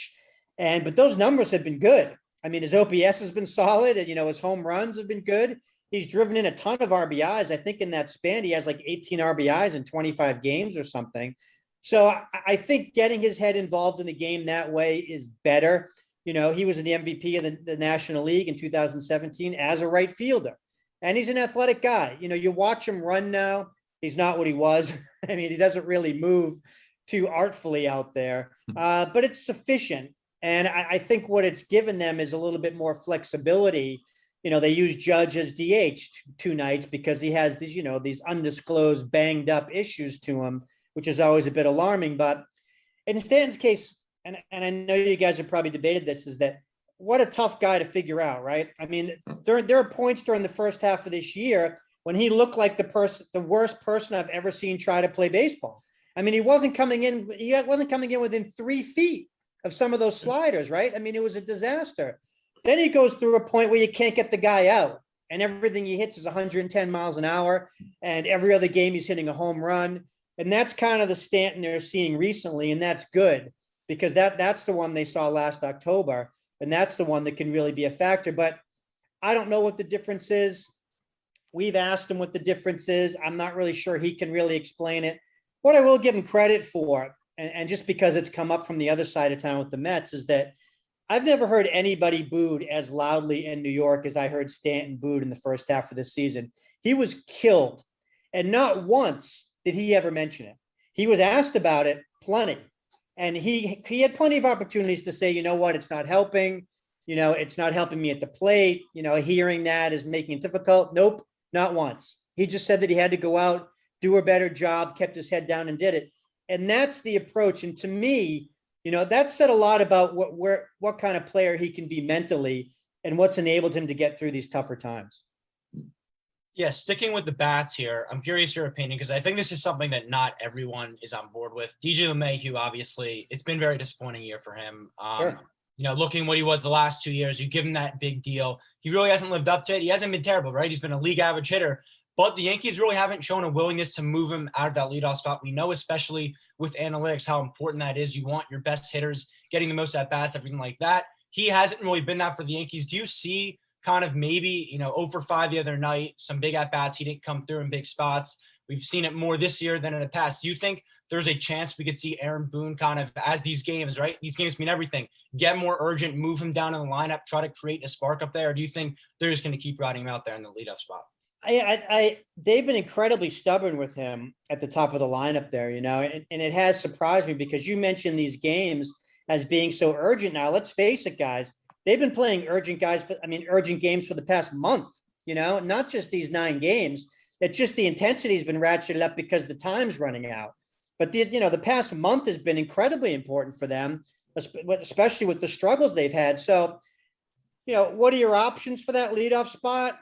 But those numbers have been good. I mean, his OPS has been solid, and, his home runs have been good. He's driven in a ton of RBIs. I think in that span, he has like 18 RBIs in 25 games or something. So I think getting his head involved in the game that way is better. He was in the MVP of the National League in 2017 as a right fielder. And he's an athletic guy. You watch him run now. He's not what he was. I mean, he doesn't really move too artfully out there, but it's sufficient. And I think what it's given them is a little bit more flexibility. They use Judge as DH 2 nights because he has these, these undisclosed banged up issues to him, which is always a bit alarming. But in Stanton's case, and I know you guys have probably debated this, is that what a tough guy to figure out, right? I mean, there are points during the first half of this year when he looked like the worst person I've ever seen try to play baseball. I mean, he wasn't coming in within 3 feet of some of those sliders, right? I mean, it was a disaster. Then he goes through a point where you can't get the guy out, and everything he hits is 110 miles an hour, and every other game he's hitting a home run. And that's kind of the Stanton they're seeing recently, and that's good because that's the one they saw last October, and that's the one that can really be a factor. But I don't know what the difference is. We've asked him what the difference is. I'm not really sure he can really explain it. What I will give him credit for, and just because it's come up from the other side of town with the Mets, is that I've never heard anybody booed as loudly in New York as I heard Stanton booed in the first half of the season. He was killed, and not once did he ever mention it. He was asked about it plenty, and he had plenty of opportunities to say, you know what, it's not helping. You know, it's not helping me at the plate. You know, hearing that is making it difficult. Nope, not once. He just said that he had to go out, do a better job, kept his head down and did it. And that's the approach. And to me, you know, that said a lot about what kind of player he can be mentally and what's enabled him to get through these tougher times. Yeah, sticking with the bats here, I'm curious your opinion because I think this is something that not everyone is on board with. DJ LeMahieu, obviously, it's been a very disappointing year for him. Sure. You know, looking what he was the last 2 years, you give him that big deal. He really hasn't lived up to it. He hasn't been terrible, right? He's been a league average hitter. But the Yankees really haven't shown a willingness to move him out of that leadoff spot. We know, especially with analytics, how important that is. You want your best hitters getting the most at-bats, everything like that. He hasn't really been that for the Yankees. Do you see kind of maybe, 0 for 5 the other night, some big at-bats, he didn't come through in big spots. We've seen it more this year than in the past. Do you think there's a chance we could see Aaron Boone kind of, as these games, right? These games mean everything. Get more urgent, move him down in the lineup, try to create a spark up there? Or do you think they're just going to keep riding him out there in the leadoff spot? They've been incredibly stubborn with him at the top of the lineup there, and it has surprised me because you mentioned these games as being so urgent. Now, let's face it, guys, they've been playing urgent games for the past month, not just these 9 games. It's just the intensity has been ratcheted up because the time's running out. But the past month has been incredibly important for them, especially with the struggles they've had. So, what are your options for that leadoff spot?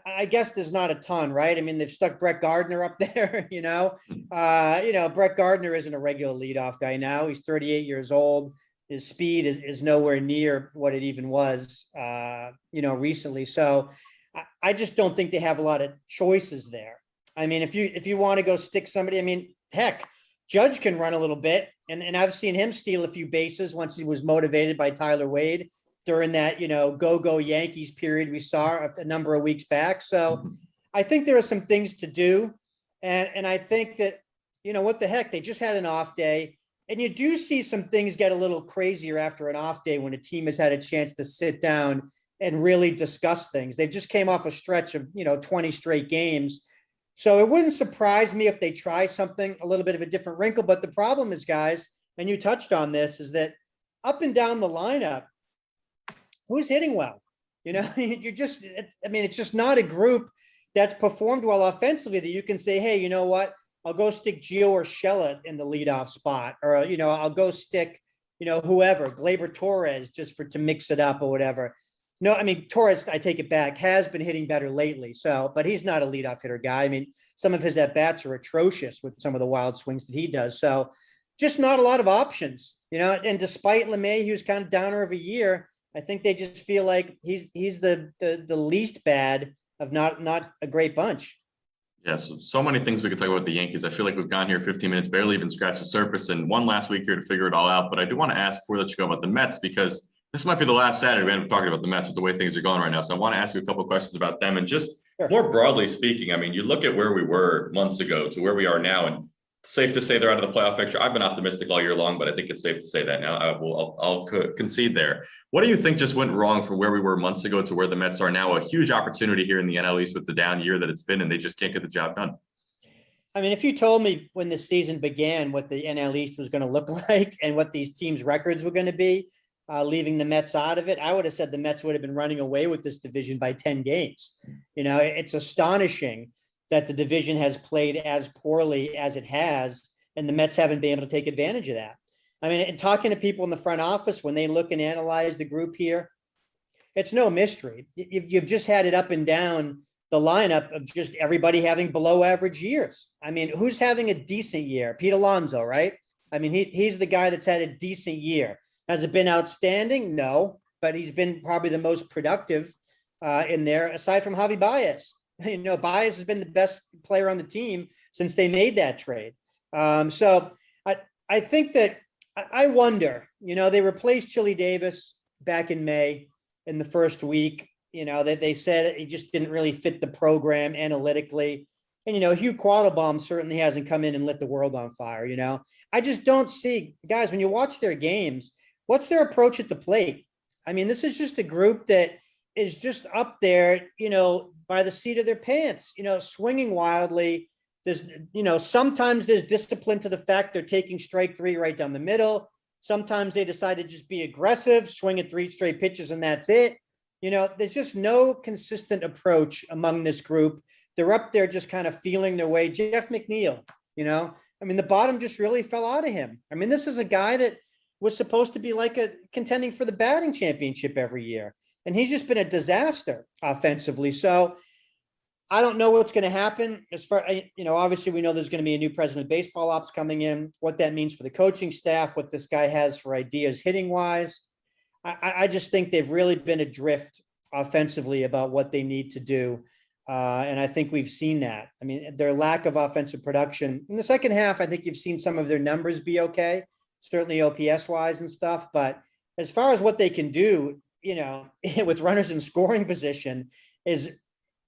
I guess there's not a ton, right? I mean, they've stuck Brett Gardner up there, Brett Gardner isn't a regular leadoff guy now. He's 38 years old. His speed is nowhere near what it even was, recently. So I just don't think they have a lot of choices there. I mean, if you want to go stick somebody, heck, Judge can run a little bit. And I've seen him steal a few bases once he was motivated by Tyler Wade during that, go Yankees period we saw a number of weeks back. So I think there are some things to do. And I think that, what the heck, they just had an off day. And you do see some things get a little crazier after an off day when a team has had a chance to sit down and really discuss things. They just came off a stretch of, 20 straight games. So it wouldn't surprise me if they try something, a little bit of a different wrinkle. But the problem is, guys, and you touched on this, is that up and down the lineup, who's hitting well? It's just not a group that's performed well offensively that you can say, hey, you know what? I'll go stick Gio Urshela in the leadoff spot, or, I'll go stick, whoever, Gleyber Torres, just to mix it up or whatever. No, Torres, I take it back, has been hitting better lately. So, but he's not a leadoff hitter guy. Some of his at-bats are atrocious with some of the wild swings that he does. So just not a lot of options, and despite LeMahieu's kind of downer of a year, I think they just feel like he's the least bad of not a great bunch. Yeah, so many things we could talk about with the Yankees. I feel like we've gone here 15 minutes, barely even scratched the surface, and one last week here to figure it all out. But I do want to ask before we let you go about the Mets, because this might be the last Saturday we end up talking about the Mets with the way things are going right now. So I want to ask you a couple of questions about them. And just more broadly speaking, you look at where we were months ago to where we are now, and it's safe to say they're out of the playoff picture. I've been optimistic all year long, but I think it's safe to say that now. I'll concede there. What do you think just went wrong from where we were months ago to where the Mets are now? A huge opportunity here in the NL East with the down year that it's been, and they just can't get the job done. If you told me when the season began what the NL East was going to look like and what these teams' records were going to be, leaving the Mets out of it, I would have said the Mets would have been running away with this division by 10 games. It's astonishing that the division has played as poorly as it has, and the Mets haven't been able to take advantage of that. And talking to people in the front office, when they look and analyze the group here, it's no mystery. You've just had it up and down the lineup of just everybody having below average years. I mean, who's having a decent year? Pete Alonso, right? I mean, he's the guy that's had a decent year. Has it been outstanding? No, but he's been probably the most productive in there, aside from Javi Baez. Baez has been the best player on the team since they made that trade. So I think that I wonder, they replaced Chili Davis back in May in the first week, that they said he just didn't really fit the program analytically. And, Hugh Quattlebaum certainly hasn't come in and lit the world on fire. I just don't see, guys, when you watch their games, what's their approach at the plate? I mean, this is just a group that is just up there, by the seat of their pants, swinging wildly. There's, sometimes there's discipline to the fact they're taking strike three right down the middle. Sometimes they decide to just be aggressive, swing at 3 straight pitches, and that's it. There's just no consistent approach among this group. They're up there just kind of feeling their way. Jeff McNeil, the bottom just really fell out of him. I mean, this is a guy that was supposed to be like contending for the batting championship every year. And he's just been a disaster offensively. So I don't know what's going to happen as far, obviously we know there's going to be a new president of baseball ops coming in, what that means for the coaching staff, what this guy has for ideas hitting wise. I just think they've really been adrift offensively about what they need to do. And I think we've seen that. I mean, their lack of offensive production in the second half, I think you've seen some of their numbers be okay, certainly OPS wise and stuff. But as far as what they can do, with runners in scoring position is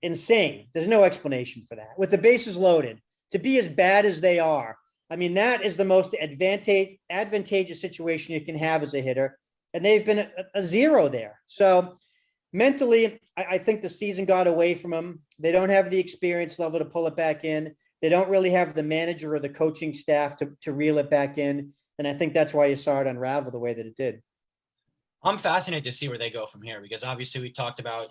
insane. There's no explanation for that. With the bases loaded, to be as bad as they are, I mean, that is the most advantageous situation you can have as a hitter. And they've been a zero there. So mentally, I think the season got away from them. They don't have the experience level to pull it back in. They don't really have the manager or the coaching staff to reel it back in. And I think that's why you saw it unravel the way that it did. I'm fascinated to see where they go from here, because obviously we talked about,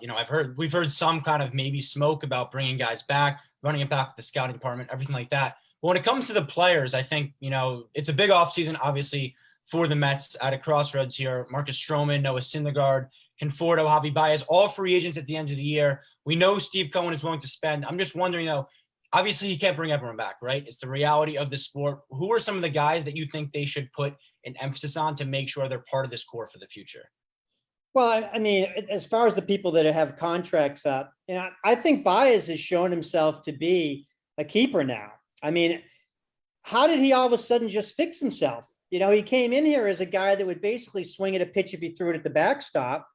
we've heard some kind of maybe smoke about bringing guys back, running it back with the scouting department, everything like that. But when it comes to the players, I think, it's a big offseason, obviously, for the Mets at a crossroads here. Marcus Stroman, Noah Syndergaard, Conforto, Javi Baez, all free agents at the end of the year. We know Steve Cohen is willing to spend. I'm just wondering, though, obviously he can't bring everyone back, right? It's the reality of the sport. Who are some of the guys that you think they should put an emphasis on to make sure they're part of this core for the future? Well, I mean, as far as the people that have contracts up, I think Baez has shown himself to be a keeper now. I mean, how did he all of a sudden just fix himself? He came in here as a guy that would basically swing at a pitch if he threw it at the backstop.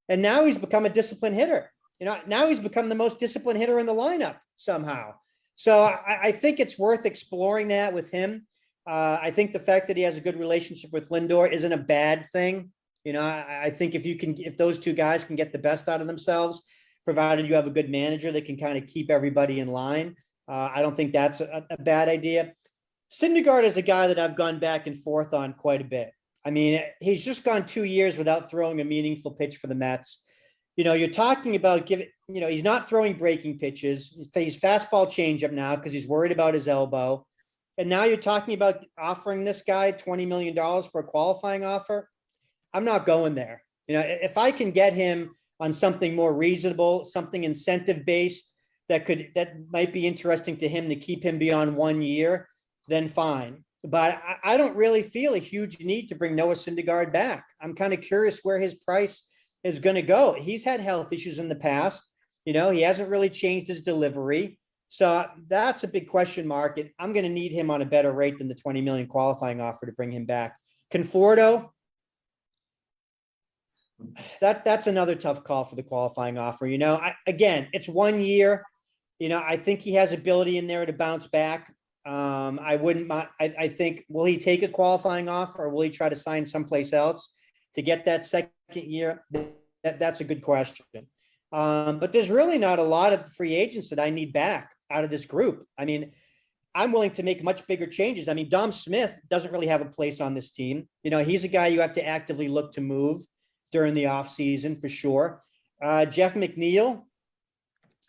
And now he's become a disciplined hitter. Now he's become the most disciplined hitter in the lineup somehow. So I think it's worth exploring that with him. I think the fact that he has a good relationship with Lindor isn't a bad thing. I think if those two guys can get the best out of themselves, provided you have a good manager that can kind of keep everybody in line, I don't think that's a bad idea. Syndergaard is a guy that I've gone back and forth on quite a bit. I mean, he's just gone 2 years without throwing a meaningful pitch for the Mets. You're talking about he's not throwing breaking pitches. He's fastball changeup now because he's worried about his elbow. And now you're talking about offering this guy $20 million for a qualifying offer. I'm not going there. If I can get him on something more reasonable, something incentive based that might be interesting to him to keep him beyond 1 year, then fine. But I don't really feel a huge need to bring Noah Syndergaard back. I'm kind of curious where his price is going to go. He's had health issues in the past. He hasn't really changed his delivery. So that's a big question mark. And I'm going to need him on a better rate than the $20 million qualifying offer to bring him back. Conforto, that's another tough call for the qualifying offer. Again, it's 1 year. I think he has ability in there to bounce back. I wouldn't mind. I think, will he take a qualifying offer or will he try to sign someplace else to get that second year? That's a good question. But there's really not a lot of free agents that I need back out of this group. I mean, I'm willing to make much bigger changes. I mean, Dom Smith doesn't really have a place on this team. He's a guy you have to actively look to move during the offseason for sure. Jeff McNeil,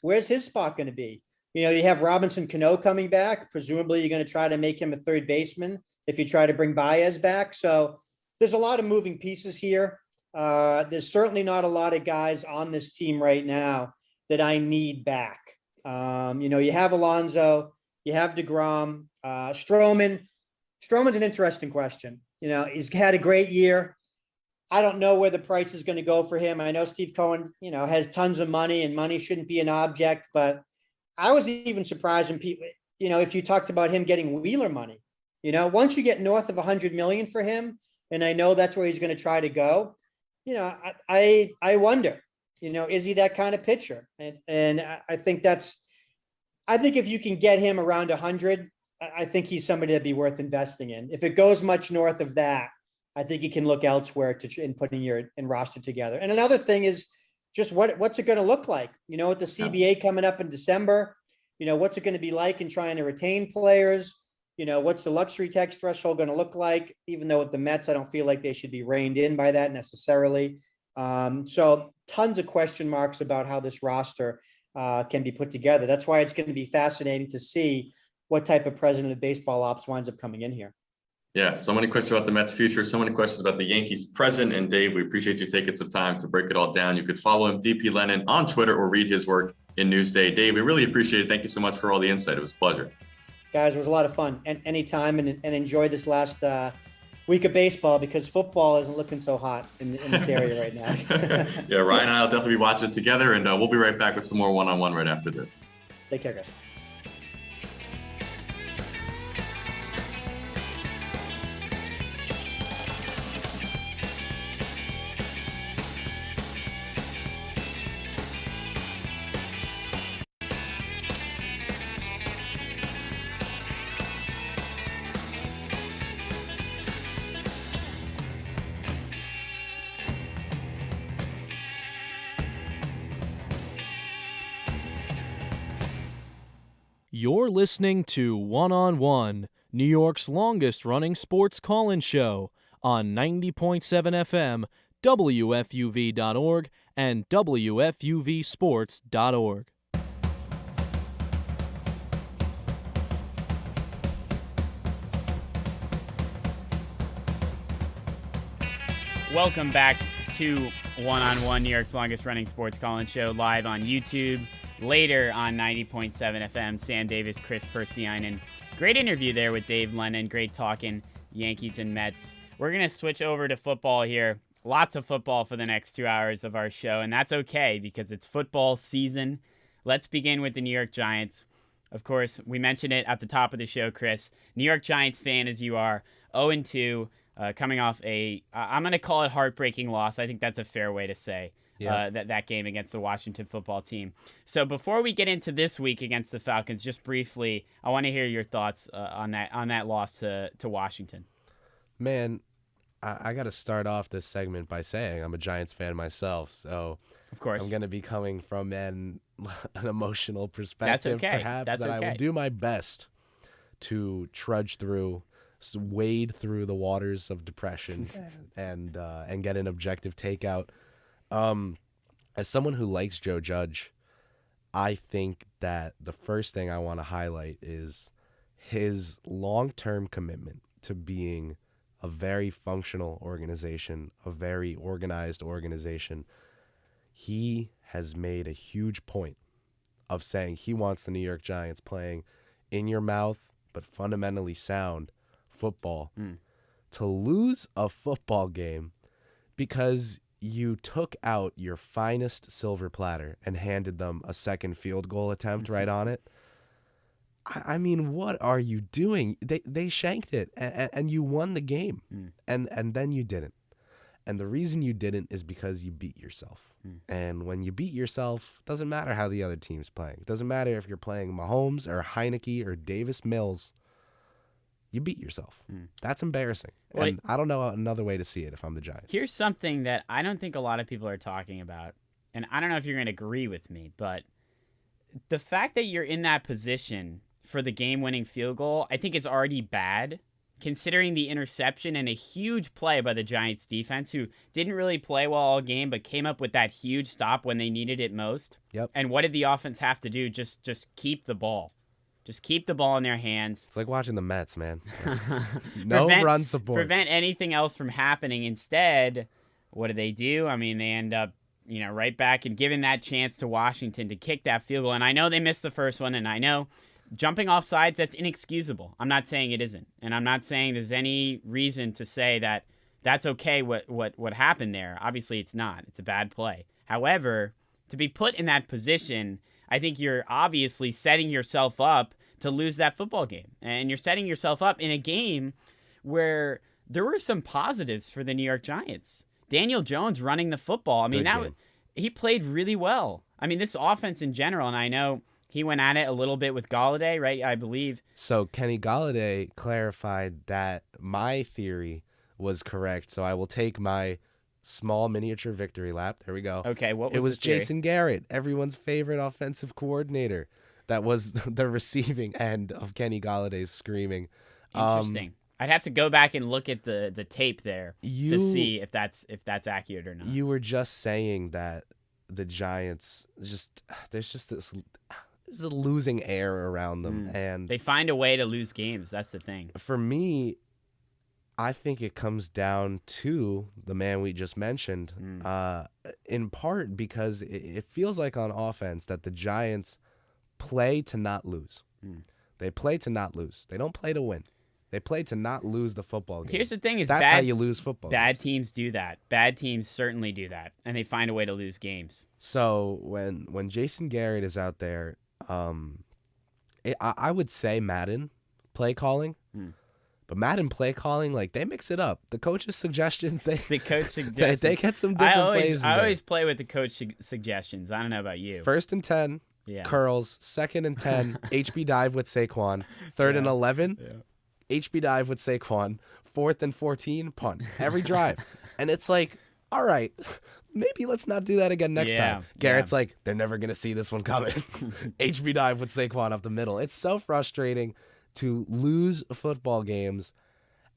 where's his spot going to be? You have Robinson Cano coming back. Presumably you're going to try to make him a third baseman if you try to bring Baez back. So there's a lot of moving pieces here. There's certainly not a lot of guys on this team right now that I need back. You have Alonso, you have DeGrom, Stroman's an interesting question. He's had a great year. I don't know where the price is going to go for him. I know Steve Cohen, has tons of money, and money shouldn't be an object, but I was even surprised when people, if you talked about him getting Wheeler money, once you get north of 100 million for him, and I know that's where he's going to try to go, I wonder, is he that kind of pitcher? And I think if you can get him around 100, I think he's somebody that'd be worth investing in. If it goes much north of that, I think you can look elsewhere in putting your roster together. And another thing is just what's it going to look like? With the CBA coming up in December, what's it going to be like in trying to retain players? What's the luxury tax threshold going to look like? Even though with the Mets, I don't feel like they should be reined in by that necessarily. So tons of question marks about how this roster can be put together. That's why it's going to be fascinating to see what type of president of baseball ops winds up coming in here. Yeah, so many questions about the Mets' future, so many questions about the Yankees' present. And Dave, we appreciate you taking some time to break it all down. You could follow him, DP Lennon, on Twitter or read his work in Newsday. Dave, we really appreciate it. Thank you so much for all the insight. It was a pleasure. Guys, it was a lot of fun. And anytime, and enjoy this last week of baseball, because football isn't looking so hot in this area right now. Yeah, Ryan and I will definitely be watching it together, and we'll be right back with some more one-on-one right after this. Take care, guys. You're listening to One on One, New York's longest-running sports call-in show on 90.7 FM, WFUV.org, and WFUVSports.org. Welcome back to One on One, New York's longest-running sports call-in show, live on YouTube. Later on 90.7 FM, Sam Davis, Kris Pursiainen. Great interview there with Dave Lennon. Great talking Yankees and Mets. We're going to switch over to football here. Lots of football for the next 2 hours of our show, and that's okay because it's football season. Let's begin with the New York Giants. Of course, we mentioned it at the top of the show, Kris. New York Giants fan as you are, 0-2, coming off I'm going to call it heartbreaking loss. I think that's a fair way to say. Yeah. That game against the Washington football team. So before we get into this week against the Falcons, just briefly, I want to hear your thoughts on that loss to Washington. Man, I got to start off this segment by saying I'm a Giants fan myself, so of course I'm going to be coming from an emotional perspective. That's okay. Perhaps I will do my best to trudge through, wade through the waters of depression, and get an objective takeout. As someone who likes Joe Judge, I think that the first thing I want to highlight is his long-term commitment to being a very functional organization, a very organized organization. He has made a huge point of saying he wants the New York Giants playing in your mouth, but fundamentally sound football. To lose a football game because you took out your finest silver platter and handed them a second field goal attempt right on it. I mean, what are you doing? They shanked it, and you won the game, and then you didn't. And the reason you didn't is because you beat yourself. And when you beat yourself, it doesn't matter how the other team's playing. It doesn't matter if you're playing Mahomes or Heineke or Davis Mills. You beat yourself. That's embarrassing. Well, and I don't know another way to see it if I'm the Giants. Here's something that I don't think a lot of people are talking about, and I don't know if you're going to agree with me, but the fact that you're in that position for the game-winning field goal, I think is already bad, considering the interception and a huge play by the Giants defense, who didn't really play well all game, but came up with that huge stop when they needed it most. Yep. And what did the offense have to do? Just keep the ball. Just keep the ball in their hands. It's like watching the Mets, man. No run support. Prevent anything else from happening. Instead, what do? I mean, they end up right back and giving that chance to Washington to kick that field goal. And I know they missed the first one, and I know jumping off sides, that's inexcusable. I'm not saying it isn't. And I'm not saying there's any reason to say that that's okay what happened there. Obviously, it's not. It's a bad play. However, to be put in that position, I think you're obviously setting yourself up to lose that football game. And you're setting yourself up in a game where there were some positives for the New York Giants. Daniel Jones running the football. I mean, he played really well. I mean, this offense in general, and I know he went at it a little bit with Galladay, right? I believe. So Kenny Galladay clarified that my theory was correct. So I will take my small miniature victory lap. There we go. Okay, what was it? Was the theory? Jason Garrett, everyone's favorite offensive coordinator. That was the receiving end of Kenny Galladay's screaming. Interesting. I'd have to go back and look at the tape there to see if that's accurate or not. You were just saying that the Giants there's a losing air around them, and they find a way to lose games. That's the thing. For me, I think it comes down to the man we just mentioned, in part because it feels like on offense that the Giants play to not lose. They play to not lose. They don't play to win. They play to not lose the football game. Here's the thing: that's how you lose football. Bad teams do that. Bad teams certainly do that, and they find a way to lose games. So when Jason Garrett is out there, I would say Madden play calling, but Madden play calling, like, they mix it up. The coach's suggestions, they get some different plays. I always play with the coach suggestions. I don't know about you. 1st and 10, curls. 2nd and 10, HB dive with Saquon. 3rd and 11. HB dive with Saquon. 4th and 14, punt. Every drive. And it's like, all right, maybe let's not do that again next time. Garrett's like, they're never going to see this one coming. HB dive with Saquon up the middle. It's so frustrating to lose football games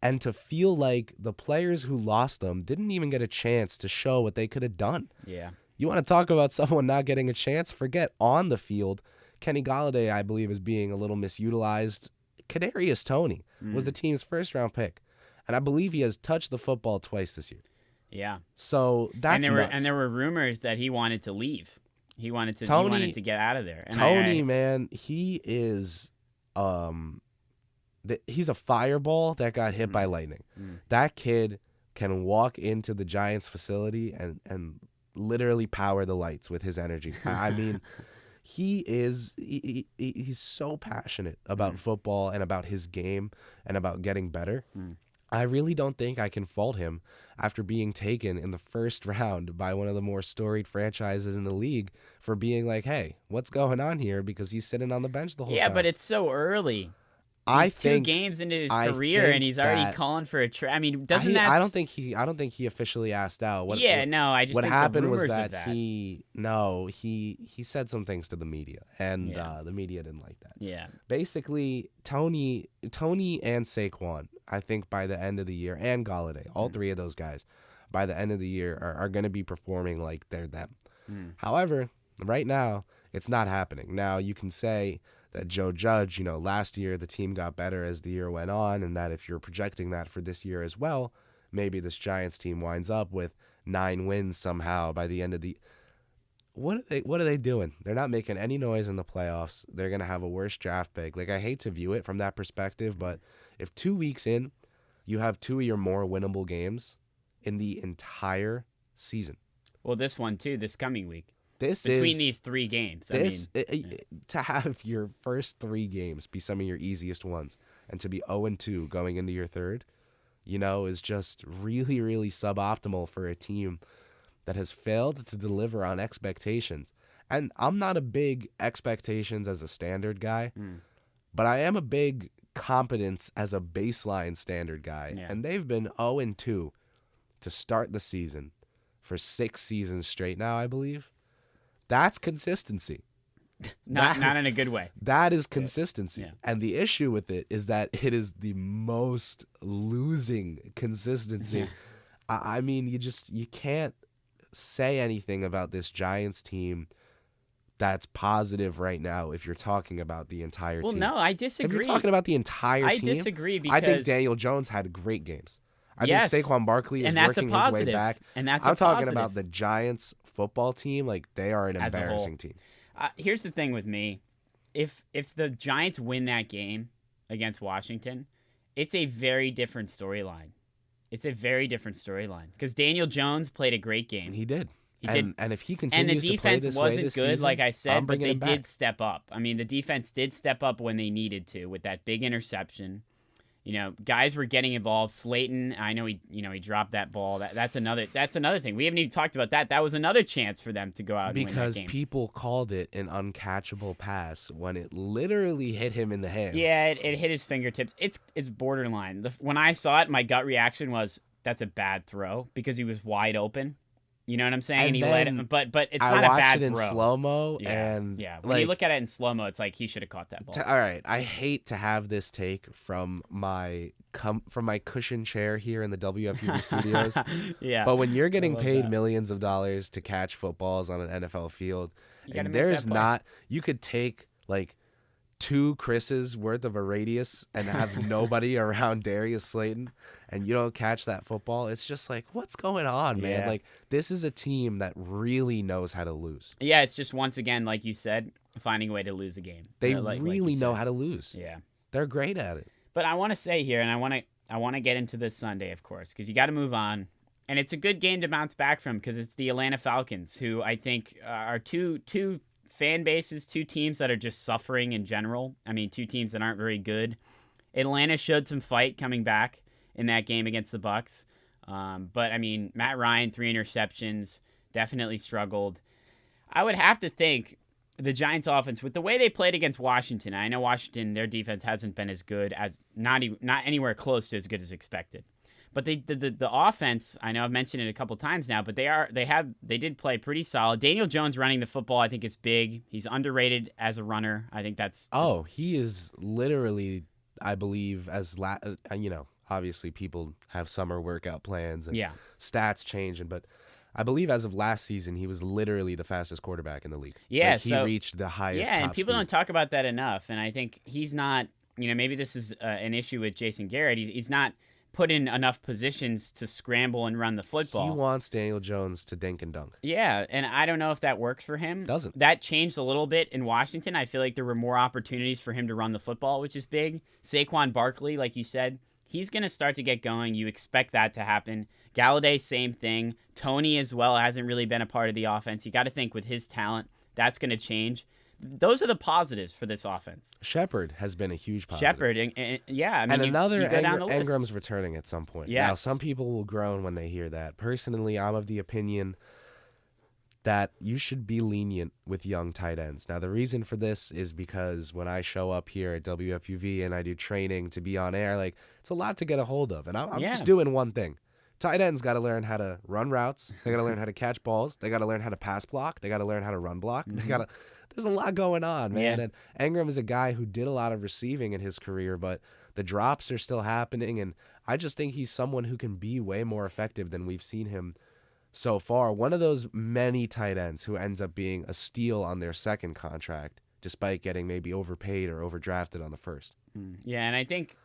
and to feel like the players who lost them didn't even get a chance to show what they could have done. Yeah. You want to talk about someone not getting a chance? Forget on the field. Kenny Galladay, I believe, is being a little misutilized. Kadarius Toney was the team's first-round pick, and I believe he has touched the football twice this year. Yeah. So that's nuts. And there were rumors that he wanted to leave. He wanted to get out of there. And Toney, man, he is he's a fireball that got hit by lightning. That kid can walk into the Giants facility and literally power the lights with his energy. I mean, he's so passionate about football and about his game and about getting better. I really don't think I can fault him after being taken in the first round by one of the more storied franchises in the league for being like, hey, what's going on here? Because he's sitting on the bench the whole time. Yeah, but it's so early. He's 2 games into his career, and he's already calling for a trade. I mean, doesn't that? I don't think he officially asked out. I just what think happened the was rumors that, of he said some things to the media, and the media didn't like that. Yeah. Basically, Toney and Saquon, I think by the end of the year, and Galladay, all 3 of those guys, by the end of the year are going to be performing like they're them. However, right now, it's not happening. Now, you can say that Joe Judge, last year the team got better as the year went on, and that if you're projecting that for this year as well, maybe this Giants team winds up with 9 wins somehow by the end of the. What are they doing? They're not making any noise in the playoffs. They're gonna have a worse draft pick. Like, I hate to view it from that perspective, but if 2 weeks in, you have 2 of your more winnable games in the entire season. Well, this one too, this coming week. Between these 3 games. To have your first 3 games be some of your easiest ones, and to be 0-2 going into your third, is just really, really suboptimal for a team that has failed to deliver on expectations. And I'm not a big expectations as a standard guy, but I am a big competence as a baseline standard guy. Yeah. And they've been 0-2 to start the season for 6 seasons straight now, I believe. That's consistency. Not in a good way. That is consistency. Yeah. And the issue with it is that it is the most losing consistency. Yeah. I mean, you can't say anything about this Giants team that's positive right now if you're talking about the entire team. Well, no, I disagree. If you're talking about the entire team, I disagree because I think Daniel Jones had great games. I think Saquon Barkley is working his way back. And that's I'm talking about the Giants football team, like they are an As a whole. embarrassing team. Here's the thing with me. If the Giants win that game against Washington, it's a very different storyline. It's a very different storyline because Daniel Jones played a great game. He did. He did. And if he And continues the to play defense this way wasn't this good, season, like I said, I'm but bringing they him back. did step up. I mean, the defense did step up when they needed to with that big interception. You know, guys were getting involved. Slayton, I know he dropped that ball. That's another thing. We haven't even talked about that. That was another chance for them to go out and win that because game. people called it an uncatchable pass when it literally hit him in the hands. Yeah, it hit his fingertips. It's borderline. When I saw it, my gut reaction was that's a bad throw because he was wide open. You know what I'm saying? And he then let it, but it's I not a watched bad it in throw. slow-mo, Yeah, and yeah. When like, you look at it in slow mo, it's like he should have caught that ball. all right, I hate to have this take from my cushion chair here in the WFUV studios. Yeah. But when you're getting love paid that. millions of dollars to catch footballs on an NFL field, You gotta and make there's that play. not, you could take like 2 Chris's worth of a radius and have nobody around Darius Slayton, and you don't catch that football. It's just like, what's going on, man? Yeah. Like, this is a team that really knows how to lose. Yeah, it's just once again, like you said, finding a way to lose a game. They Like really you know said. how to lose. Yeah. They're great at it. But I want to say here, and I want to get into this Sunday, of course, because you got to move on. And it's a good game to bounce back from because it's the Atlanta Falcons, who I think are two fan bases, 2 teams that are just suffering in general. I mean, 2 teams that aren't very good. Atlanta showed some fight coming back in that game against the Bucs. But, I mean, Matt Ryan, 3 interceptions, definitely struggled. I would have to think the Giants offense, with the way they played against Washington, I know Washington, their defense hasn't been as good as, not anywhere close to as good as expected. But the offense, I know I've mentioned it a couple times now, but they did play pretty solid. Daniel Jones running the football, I think, is big. He's underrated as a runner. I think that's He is literally, I believe, obviously people have summer workout plans and stats changing, but I believe as of last season, he was literally the fastest quarterback in the league. Yeah, like, he reached the highest. Yeah, and top people speed. don't talk about that enough. And I think he's not. Maybe this is an issue with Jason Garrett. He's not put in enough positions to scramble and run the football. He wants Daniel Jones to dink and dunk. Yeah, and I don't know if that works for him. Doesn't. That changed a little bit in Washington. I feel like there were more opportunities for him to run the football, which is big. Saquon Barkley, like you said, he's going to start to get going. You expect that to happen. Galladay, same thing. Tony as well hasn't really been a part of the offense. You got to think with his talent, that's going to change. Those are the positives for this offense. Shepard has been a huge positive. Shepard, and yeah. I mean, and another you go down the list. Engram's returning at some point. Yes. Now, some people will groan when they hear that. Personally, I'm of the opinion that you should be lenient with young tight ends. Now, the reason for this is because when I show up here at WFUV and I do training to be on air, like, it's a lot to get a hold of. And I'm just doing one thing. Tight ends got to learn how to run routes. They got to learn how to catch balls. They got to learn how to pass block. They got to learn how to run block. Mm-hmm. They got to. There's a lot going on, man. Yeah. And Engram is a guy who did a lot of receiving in his career, but the drops are still happening. And I just think he's someone who can be way more effective than we've seen him so far. One of those many tight ends who ends up being a steal on their second contract, despite getting maybe overpaid or overdrafted on the first. Yeah, and I think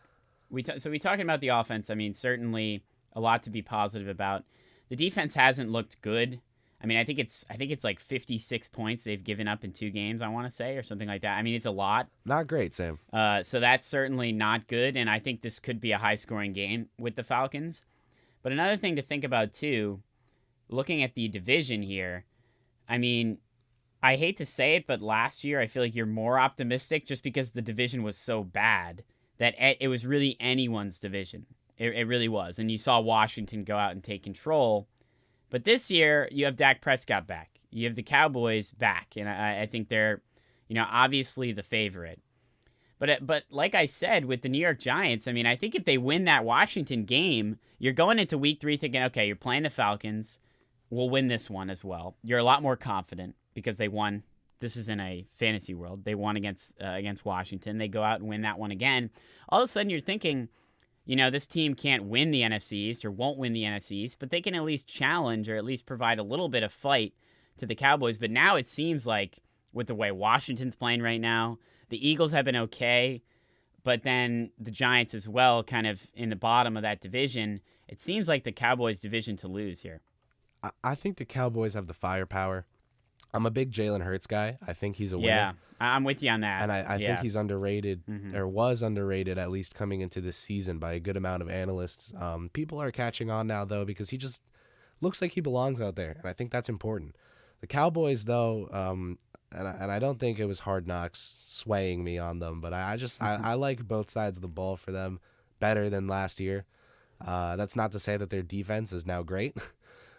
we're talking about the offense. I mean, certainly a lot to be positive about. The defense hasn't looked good. I mean, I think it's like 56 points they've given up in 2 games, I want to say, or something like that. I mean, it's a lot. Not great, Sam. So that's certainly not good, and I think this could be a high-scoring game with the Falcons. But another thing to think about, too, looking at the division here, I mean, I hate to say it, but last year I feel like you're more optimistic just because the division was so bad that it was really anyone's division. It really was. And you saw Washington go out and take control. But this year, you have Dak Prescott back. You have the Cowboys back. And I think they're, obviously the favorite. But like I said, with the New York Giants, I mean, I think if they win that Washington game, you're going into week 3 thinking, okay, you're playing the Falcons. We'll win this one as well. You're a lot more confident because they won. This is in a fantasy world. They won against Washington. They go out and win that one again. All of a sudden, you're thinking, this team can't win the NFC East or won't win the NFC East, but they can at least challenge or at least provide a little bit of fight to the Cowboys. But now it seems like with the way Washington's playing right now, the Eagles have been okay, but then the Giants as well, kind of in the bottom of that division. It seems like the Cowboys' division to lose here. I think the Cowboys have the firepower. I'm a big Jalen Hurts guy. I think he's a winner. Yeah, I'm with you on that. And I think he's underrated, or was underrated, at least coming into this season by a good amount of analysts. People are catching on now, though, because he just looks like he belongs out there, and I think that's important. The Cowboys, though, and I don't think it was Hard Knocks swaying me on them, but I like both sides of the ball for them better than last year. That's not to say that their defense is now great,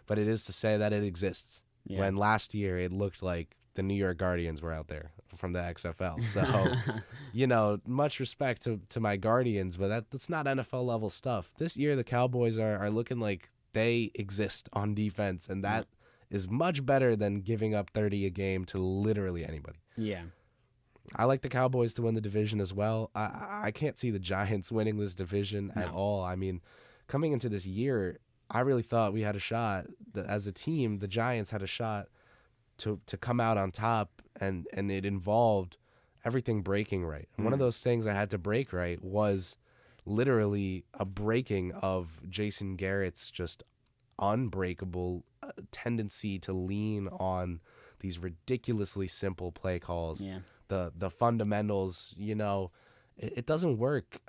but it is to say that it exists. Yeah. When last year it looked like the New York Guardians were out there from the XFL. So, much respect to my Guardians, but that's not NFL level stuff. This year the Cowboys are looking like they exist on defense, and that is much better than giving up 30 a game to literally anybody. Yeah. I like the Cowboys to win the division as well. I can't see the Giants winning this division at all. I mean, coming into this year, I really thought we had a shot. As a team, the Giants had a shot to come out on top, and it involved everything breaking right. And one of those things that had to break right was literally a breaking of Jason Garrett's just unbreakable tendency to lean on these ridiculously simple play calls. Yeah. The fundamentals, it doesn't work.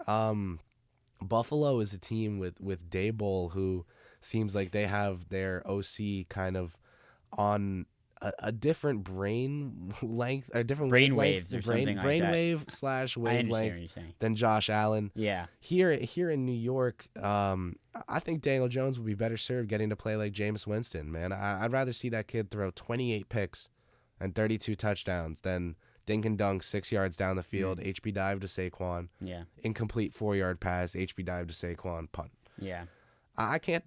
Buffalo is a team with Daboll, who seems like they have their OC kind of on a different brain length, or different brain waves or something like that. Brainwave / wavelength than Josh Allen. Yeah. Here in New York, I think Daniel Jones would be better served getting to play like Jameis Winston, man. I'd rather see that kid throw 28 picks and 32 touchdowns than dink and dunk 6 yards down the field, HB dive to Saquon. Yeah. Incomplete 4-yard pass, HB dive to Saquon, punt. Yeah. I can't,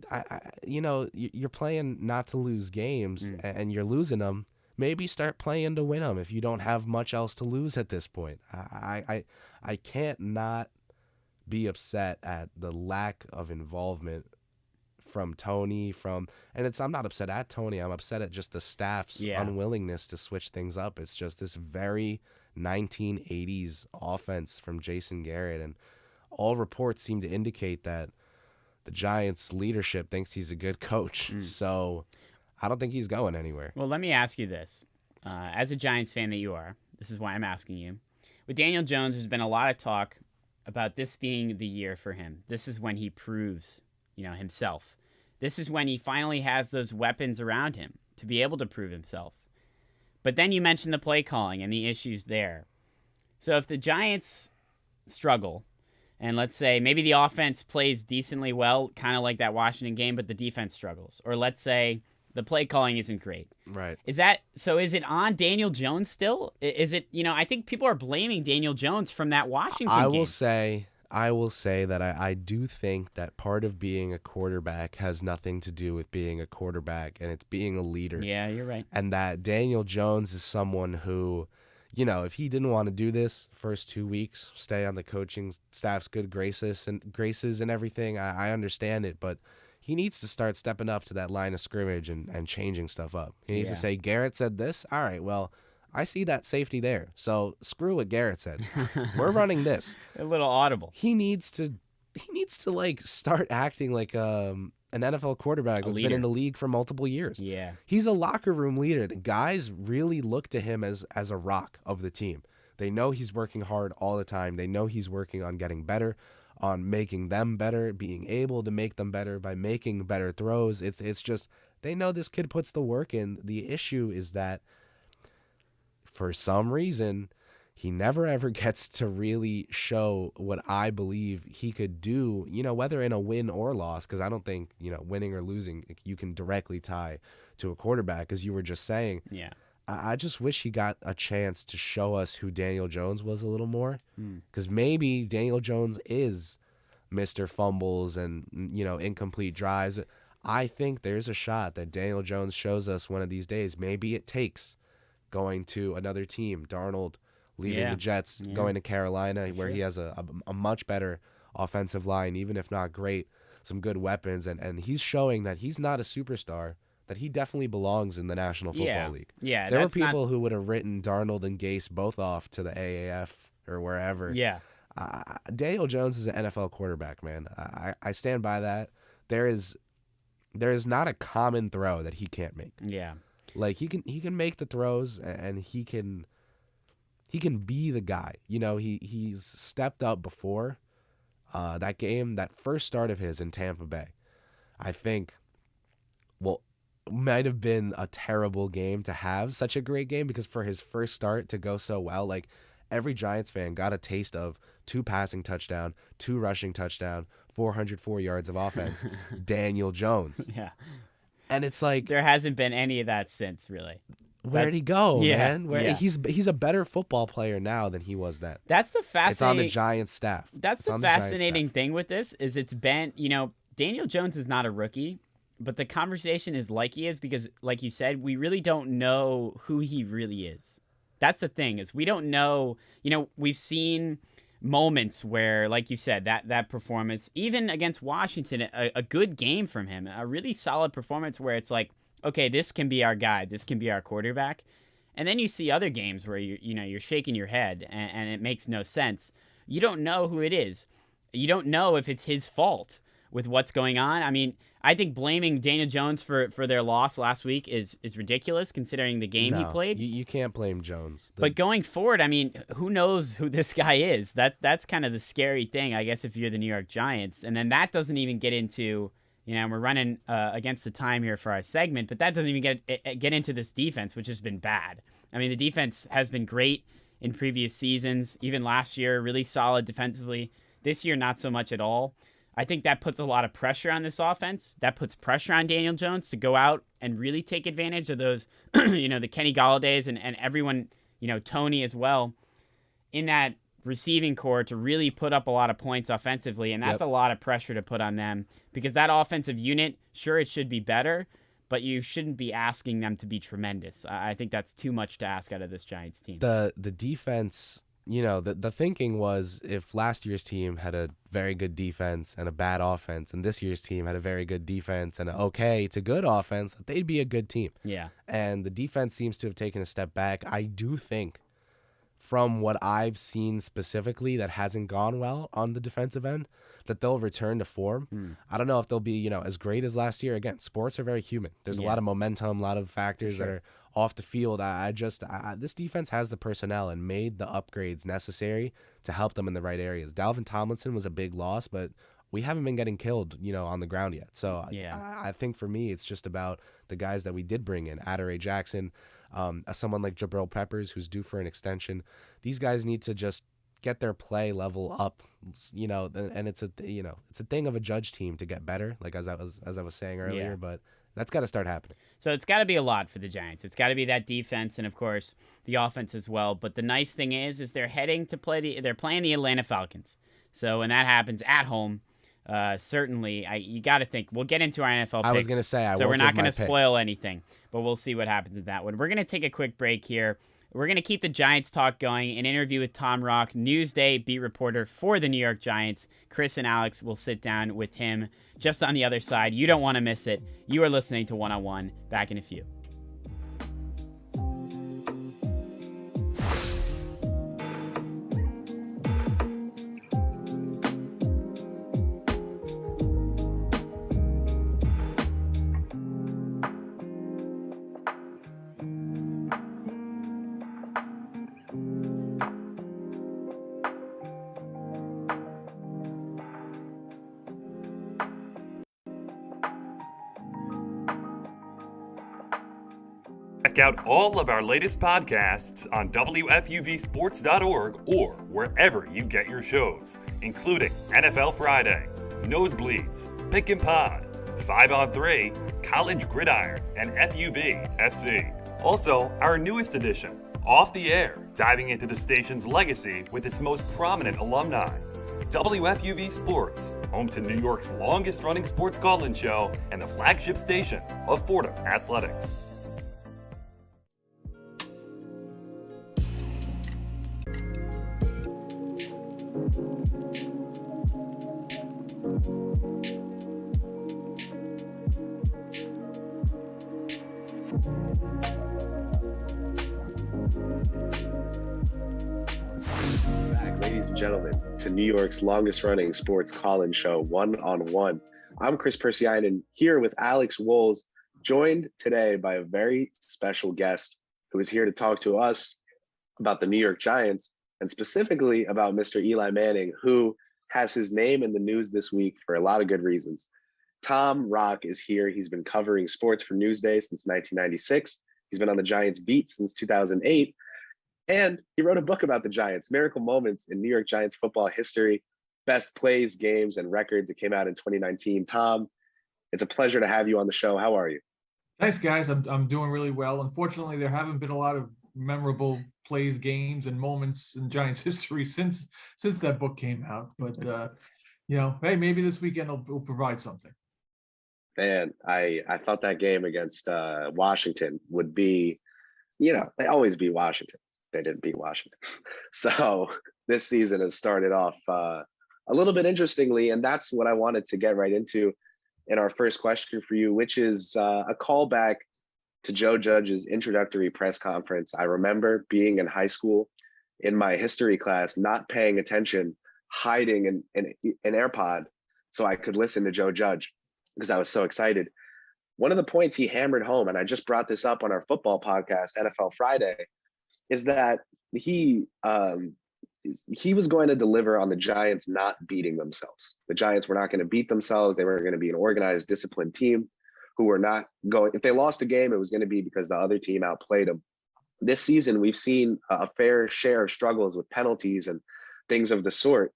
you're playing not to lose games, and you're losing them. Maybe start playing to win them if you don't have much else to lose at this point. I can't not be upset at the lack of involvement from Tony, and I'm not upset at Tony. I'm upset at just the staff's unwillingness to switch things up. It's just this very 1980s offense from Jason Garrett, and all reports seem to indicate that the Giants' leadership thinks he's a good coach. So I don't think he's going anywhere. Well, let me ask you this. As a Giants fan that you are, this is why I'm asking you. With Daniel Jones, there's been a lot of talk about this being the year for him. This is when he proves, himself. This is when he finally has those weapons around him to be able to prove himself. But then you mentioned the play calling and the issues there. So if the Giants struggle, and let's say maybe the offense plays decently well, kind of like that Washington game, but the defense struggles. Or let's say the play calling isn't great. Right. Is it on Daniel Jones still? Is it, I think people are blaming Daniel Jones from that Washington game. I will say that I do think that part of being a quarterback has nothing to do with being a quarterback, and it's being a leader. Yeah, you're right. And that Daniel Jones is someone who, if he didn't want to do this first 2 weeks, stay on the coaching staff's good graces and everything, I understand it, but he needs to start stepping up to that line of scrimmage and changing stuff up. He needs to say, Garrett said this? All right, well, I see that safety there, so screw what Garrett said. We're running this. A little audible. He needs to start acting like an NFL quarterback that's been in the league for multiple years. Yeah. He's a locker room leader. The guys really look to him as a rock of the team. They know he's working hard all the time. They know he's working on getting better, on making them better, being able to make them better by making better throws. It's just, they know this kid puts the work in. The issue is that for some reason, he never ever gets to really show what I believe he could do, whether in a win or loss, because I don't think, winning or losing, you can directly tie to a quarterback, as you were just saying. Yeah. I just wish he got a chance to show us who Daniel Jones was a little more, because maybe Daniel Jones is Mr. Fumbles and, incomplete drives. I think there's a shot that Daniel Jones shows us one of these days. Maybe it takes going to another team, Darnold leaving the Jets, going to Carolina, where he has a much better offensive line, even if not great, some good weapons. And he's showing that he's not a superstar, that he definitely belongs in the National Football League. Yeah, there were people who would have written Darnold and Gase both off to the AAF or wherever. Yeah. Daniel Jones is an NFL quarterback, man. I stand by that. There is there is not a common throw that he can't make. Yeah. Like he can make the throws, and he can be the guy. You know, he's stepped up before that game, that first start of his in Tampa Bay. I think, well, might have been a terrible game to have such a great game, because for his first start to go so well, like every Giants fan got a taste of 2 passing touchdown, 2 rushing touchdown, 404 yards of offense, Daniel Jones. Yeah. And it's like, there hasn't been any of that since, really. Where'd he go, Yeah, man? He's a better football player now than he was then. That's the fascinating. It's on the Giants staff. That's the fascinating thing with this is it's been, you know, Daniel Jones is not a rookie, but the conversation is like he is because, like you said, we really don't know who he really is. That's the thing is we don't know. You know, we've seen moments where, like you said, that performance, even against Washington, a good game from him, a really solid performance where it's like, okay, this can be our guy, this can be our quarterback. And then you see other games where you're shaking your head and it makes no sense. You don't know who it is. You don't know if it's his fault with what's going on. I mean, I think blaming Daniel Jones for their loss last week is ridiculous considering the game he played. You can't blame Jones. But going forward, I mean, who knows who this guy is? That's kind of the scary thing, I guess, if you're the New York Giants. And then that doesn't even get into, you know, we're running against the time here for our segment, but that doesn't even get into this defense, which has been bad. I mean, the defense has been great in previous seasons, even last year, really solid defensively. This year, not so much at all. I think that puts a lot of pressure on this offense. That puts pressure on Daniel Jones to go out and really take advantage of those, you know, the Kenny Galladays and everyone, you know, Tony as well, in that receiving core to really put up a lot of points offensively. And that's a lot of pressure to put on them because that offensive unit, sure, it should be better, but you shouldn't be asking them to be tremendous. I think that's too much to ask out of this Giants team. The defense, you know, the thinking was if last year's team had a very good defense and a bad offense, and this year's team had a very good defense and an okay to good offense, that they'd be a good team. Yeah. And the defense seems to have taken a step back. I do think, from what I've seen specifically that hasn't gone well on the defensive end, that they'll return to form. I don't know if they'll be, you know, as great as last year. Again, sports are very human. There's a lot of momentum, a lot of factors that are off the field. This defense has the personnel and made the upgrades necessary to help them in the right areas. Dalvin Tomlinson was a big loss, but we haven't been getting killed, you know, on the ground yet. So I think for me, it's just about the guys that we did bring in, Adoree Jackson, someone like Jabril Peppers, who's due for an extension. These guys need to just get their play level up, you know, and it's a thing of a judge team to get better, like as I was saying earlier, but that's got to start happening. So it's got to be a lot for the Giants. It's got to be that defense and, of course, the offense as well. But the nice thing is they're heading to they're playing the Atlanta Falcons. So when that happens at home, certainly you got to think. We'll get into our NFL picks. I was going to say, so we're not going to spoil anything, but we'll see what happens with that one. We're going to take a quick break here. We're going to keep the Giants talk going. An interview with Tom Rock, Newsday beat reporter for the New York Giants. Chris and Alex will sit down with him just on the other side. You don't want to miss it. You are listening to One on One. Back in a few. Check out all of our latest podcasts on WFUVSports.org or wherever you get your shows, including NFL Friday, Nosebleeds, Pick and Pod, 5 on 3, College Gridiron, and FUV FC. Also, our newest edition, Off the Air, diving into the station's legacy with its most prominent alumni. WFUV Sports, home to New York's longest-running sports call-in show and the flagship station of Fordham Athletics. Back, ladies and gentlemen, to New York's longest running sports call-in show, One on One. I'm Kris Pursiainen here with Alex Woles, joined today by a very special guest who is here to talk to us about the New York Giants and specifically about Mr. Eli Manning, who has his name in the news this week for a lot of good reasons. Tom Rock is here. He's been covering sports for Newsday since 1996. He's been on the Giants beat since 2008. And he wrote a book about the Giants, Miracle Moments in New York Giants football history, best plays, games, and records. It came out in 2019. Tom, it's a pleasure to have you on the show. How are you? Thanks, guys. I'm doing really well. Unfortunately, there haven't been a lot of memorable plays, games, and moments in Giants history since that book came out. But hey, maybe this weekend will provide something. Man, I thought that game against Washington would be, they always beat Washington. They didn't beat Washington. So this season has started off a little bit interestingly, and that's what I wanted to get right into in our first question for you, which is a callback to Joe Judge's introductory press conference. I remember being in high school in my history class, not paying attention, hiding an AirPod so I could listen to Joe Judge because I was so excited. One of the points he hammered home, and I just brought this up on our football podcast, NFL Friday, is that he was going to deliver on the Giants not beating themselves. The Giants were not going to beat themselves. They were going to be an organized, disciplined team who were not going, if they lost a game, it was going to be because the other team outplayed them. This season, we've seen a fair share of struggles with penalties and things of the sort.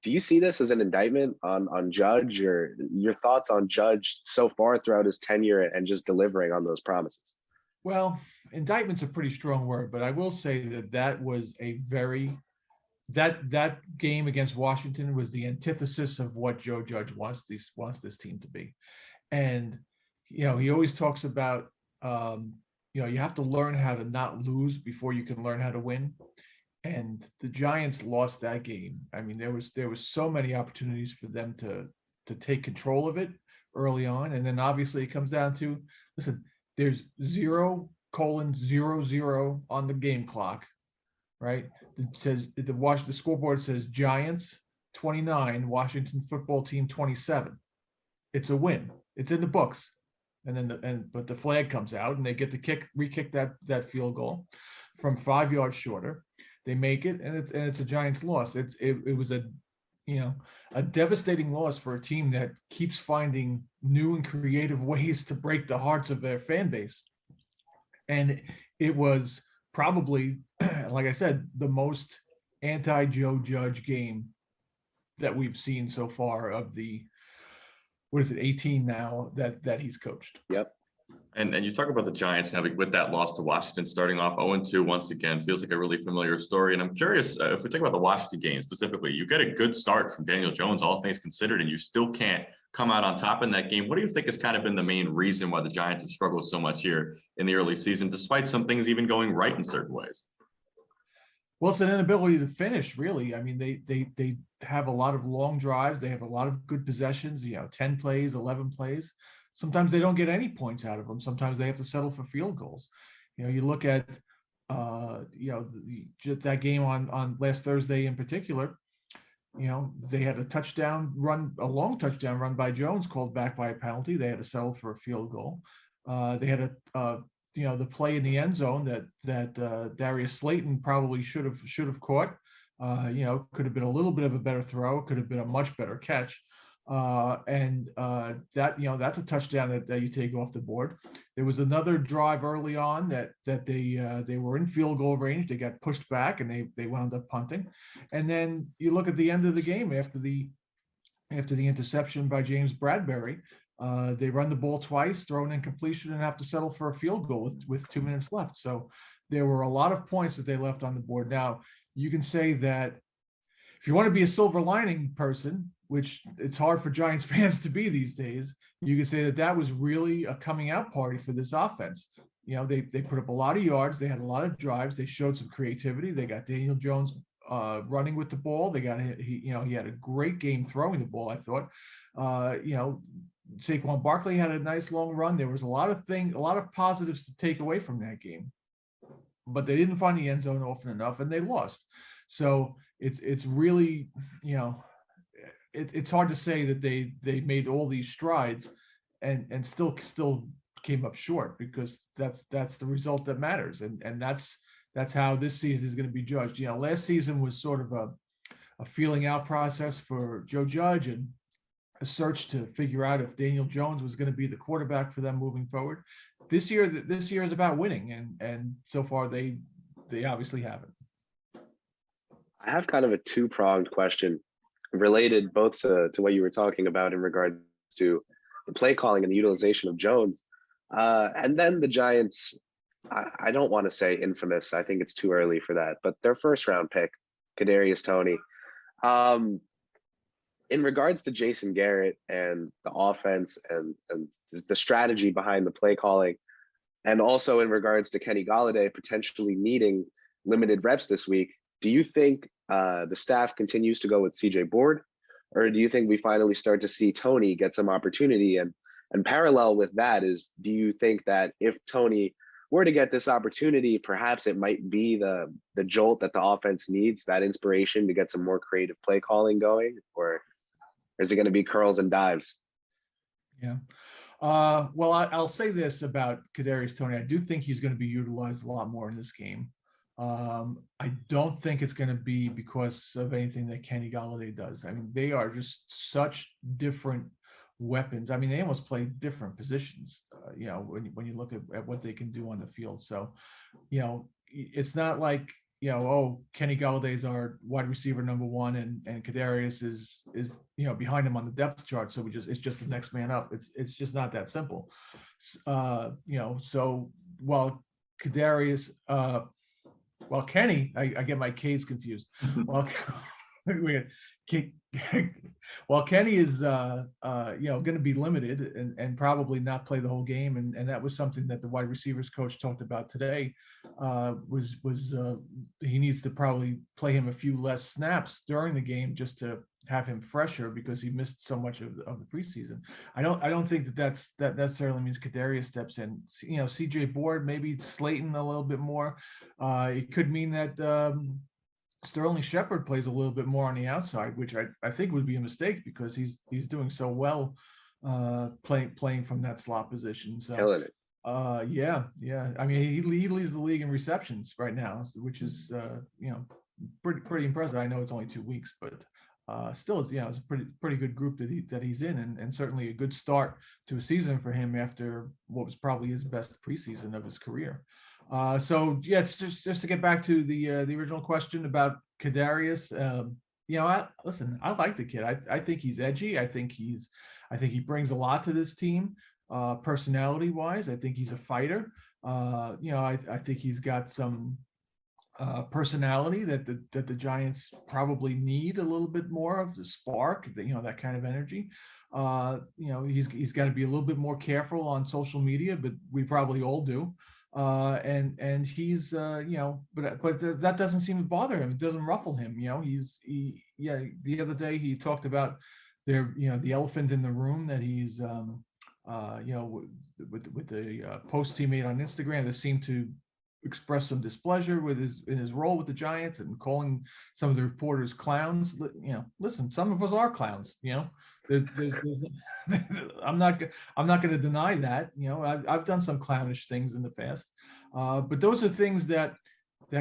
Do you see this as an indictment on Judge, or your thoughts on Judge so far throughout his tenure and just delivering on those promises? Well, indictment's a pretty strong word, but I will say that was that game against Washington was the antithesis of what Joe Judge wants this team to be. And, he always talks about, you have to learn how to not lose before you can learn how to win. And the Giants lost that game. I mean, there was so many opportunities for them to take control of it early on. And then obviously it comes down to, listen, there's 0:00 on the game clock, right? It says the scoreboard says Giants 29, Washington football team 27. It's a win. It's in the books. And then but the flag comes out and they get to re-kick that field goal from 5 yards shorter. They make it, and it's a Giants loss. It was a devastating loss for a team that keeps finding new and creative ways to break the hearts of their fan base. And it was probably, like I said, the most anti-Joe Judge game that we've seen so far of the, 18 now that he's coached. Yep. And you talk about the Giants now with that loss to Washington, starting off 0-2 once again, feels like a really familiar story. And I'm curious, if we talk about the Washington game specifically, you get a good start from Daniel Jones, all things considered, and you still can't come out on top in that game. What do you think has kind of been the main reason why the Giants have struggled so much here in the early season, despite some things even going right in certain ways? Well, it's an inability to finish, really. I mean, they have a lot of long drives. They have a lot of good possessions, 10 plays, 11 plays. Sometimes they don't get any points out of them. Sometimes they have to settle for field goals. You look at, that game on last Thursday in particular. They had a long touchdown run by Jones called back by a penalty. They had to settle for a field goal. They had the play in the end zone that Darius Slayton probably should have caught. Could have been a little bit of a better throw. Could have been a much better catch. That's a touchdown that you take off the board. There was another drive early on that they were in field goal range. They got pushed back and they wound up punting. And then you look at the end of the game after the interception by James Bradbury. They run the ball twice, throw an incompletion, and have to settle for a field goal with 2 minutes left. So there were a lot of points that they left on the board. Now, you can say that if you want to be a silver lining person, which it's hard for Giants fans to be these days, you can say that was really a coming out party for this offense. They put up a lot of yards. They had a lot of drives. They showed some creativity. They got Daniel Jones running with the ball. They got he had a great game throwing the ball, I thought. Saquon Barkley had a nice long run. There was a lot of positives to take away from that game, but they didn't find the end zone often enough, and they lost. So it's really, it's hard to say that they made all these strides and still came up short, because that's the result that matters, and that's how this season is going to be judged. You know, last season was sort of a feeling out process for Joe Judge and a search to figure out if Daniel Jones was going to be the quarterback for them moving forward. This year is about winning, and so far they obviously haven't. I have kind of a two-pronged question related both to what you were talking about in regards to the play calling and the utilization of Jones. And then the Giants, I don't want to say infamous. I think it's too early for that, but their first round pick, Kadarius Toney. In regards to Jason Garrett and the offense and the strategy behind the play calling, and also in regards to Kenny Golladay potentially needing limited reps this week, do you think the staff continues to go with CJ Board, or do you think we finally start to see Toney get some opportunity? And parallel with that is, do you think that if Toney were to get this opportunity, perhaps it might be the jolt that the offense needs, that inspiration to get some more creative play calling going, or is it going to be curls and dives? Yeah. Well, I'll say this about Kadarius Toney. I do think he's going to be utilized a lot more in this game. I don't think it's going to be because of anything that Kenny Golladay does. I mean, they are just such different weapons. I mean, they almost play different positions, you know, when you look at what they can do on the field. So, you know, it's not like, you know, oh, Kenny Golladay is our wide receiver number one, and Kadarius is you know, behind him on the depth chart. So it's just the next man up. It's just not that simple. You know, so while Kadarius, well, Kenny, I get my K's confused. Well, Well, Kenny is, you know, going to be limited and probably not play the whole game, and that was something that the wide receivers coach talked about today. Was he needs to probably play him a few less snaps during the game just to have him fresher, because he missed so much of the preseason. I don't think that necessarily means Kadarius steps in. You know, CJ Board, maybe Slayton a little bit more. It could mean that Sterling Shepard plays a little bit more on the outside, which I think would be a mistake, because he's doing so well playing from that slot position. So killing it. Yeah. I mean, he leads the league in receptions right now, which is you know, pretty impressive. I know it's only 2 weeks, but still, it's, you know, it's a pretty good group that he's in, and certainly a good start to a season for him after what was probably his best preseason of his career. So yes, just to get back to the original question about Kadarius, you know, I like the kid. I think he's edgy. I think he brings a lot to this team, personality wise. I think he's a fighter. You know, I think he's got some personality that the Giants probably need a little bit more of, the spark, you know, that kind of energy. You know, he's got to be a little bit more careful on social media, but we probably all do. And he's you know, but that doesn't seem to bother him. It doesn't ruffle him. You know, yeah. The other day he talked about you know, the elephant in the room that he's you know, with the posts he made on Instagram that seemed to express some displeasure in his role with the Giants, and calling some of the reporters clowns. You know, listen, some of us are clowns. You know, there's I'm not going to deny that. You know, I've done some clownish things in the past, but those are things that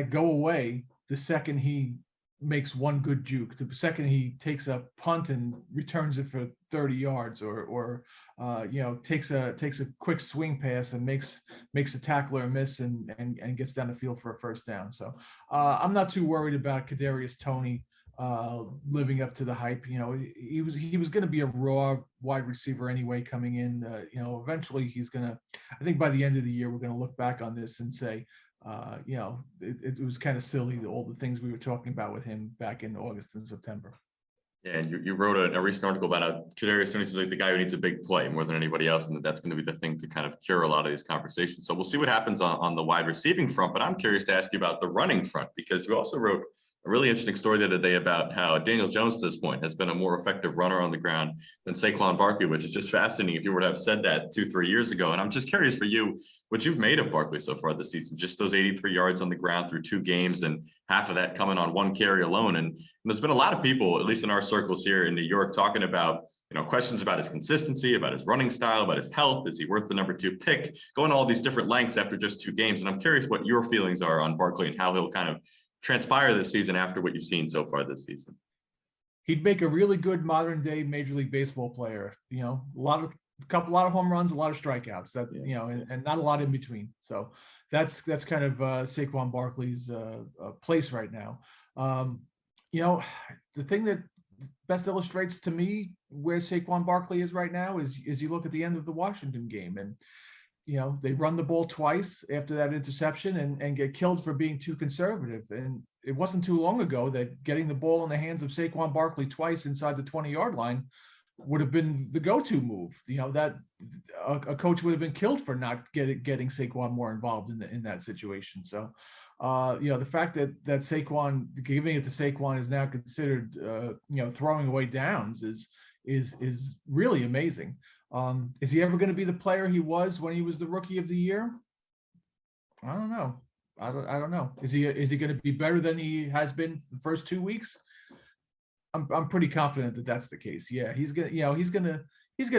go away the second he makes one good juke, the second he takes a punt and returns it for 30 yards, or you know, takes a quick swing pass and makes a tackler miss and gets down the field for a first down. So I'm not too worried about Kadarius Toney living up to the hype. You know, he was going to be a raw wide receiver anyway coming in. You know, eventually he's going to, I think by the end of the year, we're going to look back on this and say, you know, it was kind of silly, all the things we were talking about with him back in August and September. Yeah, and you wrote a recent article about how Kadarius Toney is like the guy who needs a big play more than anybody else, and that's going to be the thing to kind of cure a lot of these conversations. So we'll see what happens on the wide receiving front, but I'm curious to ask you about the running front, because you also wrote a really interesting story the other day about how Daniel Jones to this point has been a more effective runner on the ground than Saquon Barkley, which is just fascinating if you were to have said that 2-3 years ago. And I'm just curious for you, what you've made of Barkley so far this season, just those 83 yards on the ground through 2 games, and half of that coming on one carry alone. And there's been a lot of people, at least in our circles here in New York, talking about, questions about his consistency, about his running style, about his health. Is he worth the number 2 pick? Going all these different lengths after just 2 games. And I'm curious what your feelings are on Barkley and how he'll kind of transpire this season after what you've seen so far this season. He'd make a really good modern day Major League Baseball player. A lot of home runs, a lot of strikeouts. That and not a lot in between. So that's kind of Saquon Barkley's place right now. The thing that best illustrates to me where Saquon Barkley is right now is you look at the end of the Washington game, and they run the ball twice after that interception and get killed for being too conservative. And it wasn't too long ago that getting the ball in the hands of Saquon Barkley twice inside the 20-yard line would have been the go-to move. That a coach would have been killed for not getting Saquon more involved in that situation. So, the fact that Saquon, giving it to Saquon, is now considered throwing away downs is really amazing. Is he ever going to be the player he was when he was the Rookie of the Year? I don't know. I don't know. Is he going to be better than he has been the first 2 weeks? I'm pretty confident that that's the case. Yeah, he's gonna